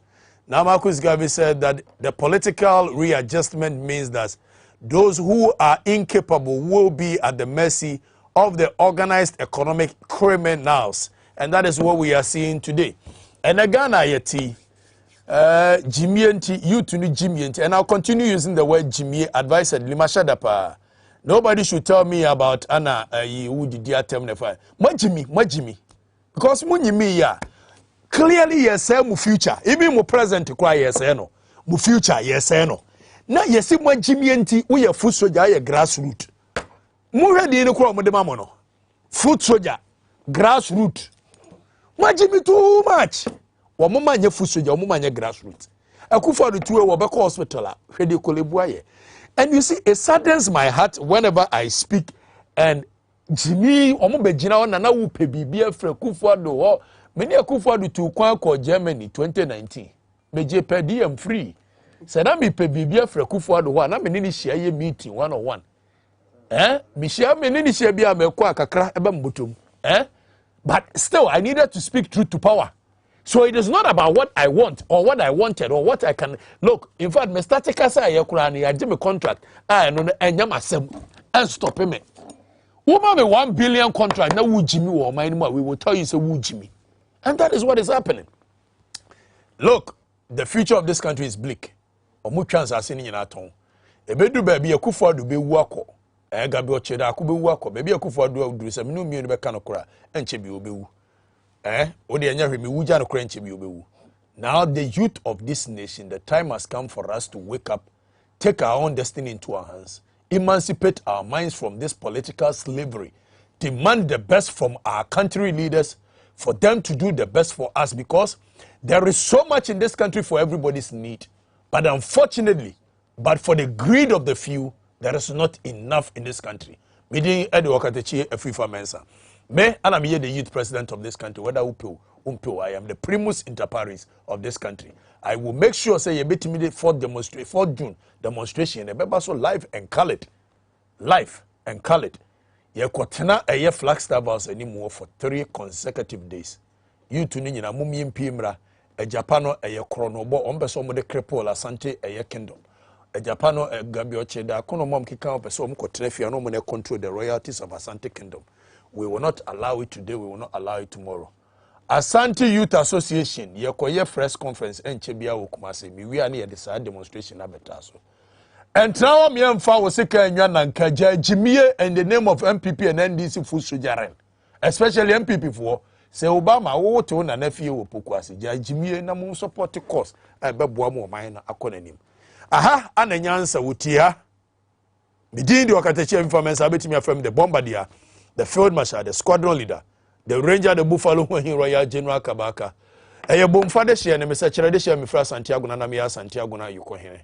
Now, Marcus Garvey said that the political readjustment means that those who are incapable will be at the mercy of the organized economic criminals. And that is what we are seeing today. And again, Jimmy, you to know Jimmy, and I'll continue using the word Jimmy, advice at Limashadapa. Nobody should tell me about Anna, who did the attempt. What Jimmy? Because me ya clearly yes mu future even mu present cry yes no mu future yes no na yes mu Jimmy enti wo ye foot soldier ye grassroots mu hwedi ni kro mo de mamo no foot soldier grassroots mu Jimmy too much wo mo manye foot soldier wo mo manye grassroots Akufo do tuwe wo be ko hospital a hwedi kolebu aye. And you see, it saddens my heart whenever I speak and Jimmy omo begina on na wo pe bibia fra Kufuado ho many Kufuado to kwan ko Germany 2019 meje pe DM free say na me pe bibia fra Kufuado ho na me ni hia ye meeting 101 me hia me ni hia bia me ko akakra ebe mbotom but still I needed to speak truth to power. So it is not about what I want or what I wanted or what I can look. In fact, me start kasa ye kura ni agye me contract no enyam asem and stop me. Woman me 1 billion contract na wu Jimmy or my anymore, we will tell you say wu Jimmy. And that is what is happening. Look, the future of this country is bleak. Omu chance asini nyina ton. Ebedu baby Akufo-Addo be wu akọ. Gabi ocheda akọ be wu akọ. Baby Akufo-Addo aduru se menu mienu be ka kura enche bi obewu. Now the youth of this nation, the time has come for us to wake up, take our own destiny into our hands, emancipate our minds from this political slavery, demand the best from our country leaders, for them to do the best for us, because there is so much in this country for everybody's need. But unfortunately, but for the greed of the few, there is not enough in this country. Meeting Okatakyie Afrifa Mensah. Me, and I'm here the youth president of this country, whether umpo, I am the primus inter pares of this country. I will make sure, say, you beat me the 4th June demonstration, and so live and colored. Live and colored. You kwatena a year Flagstaff House anymore for 3 consecutive days. You to Nina Mumi Pimra, a Japano, a year chronobo, umbeso de crepol, asante, a year kingdom. Japan Gambia Cheda kono mom kika opese om kotrefia no mo control the royalties of Asante Kingdom. We will not allow it today, we will not allow it tomorrow. Asante Youth Association yekoye press conference enchebia wo Kumasi mi wi ani decide demonstration abetaso. And now me emfa wo sika enwa na nkaja jimie in the name of MPP and NDC full sojaren. Especially MPP for say Obama wo to na nafie wo Pokuase jimie na mo support cause beboa mo man na akonanim. Aha ananyansa wotia midin di Okatakyie Afrifa Mensah betimi afam the bombardier, the field marshal, the squadron leader, the ranger, the buffalo royal general Kabaka. Eye bomfa de hye ne mesakire de hye me fra Santiago na me ya Santiago na yukohene.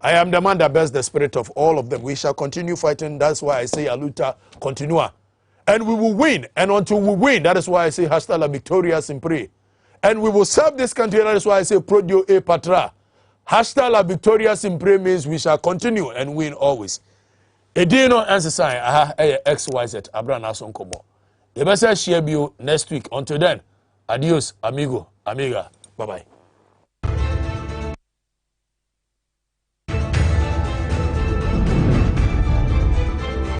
I am the man that bears the spirit of all of them. We shall continue fighting. That's why I say aluta continua. And we will win. And until we win, that is why I say hasta la victoria sempre. And we will serve this country. That is why I say prodio e patra. Hasta la victoria sempre means we shall continue and win always. Edino answer aha XYZ Abranaa sonkomo. The best share you next week. Until then, adios amigo, amiga. Bye bye.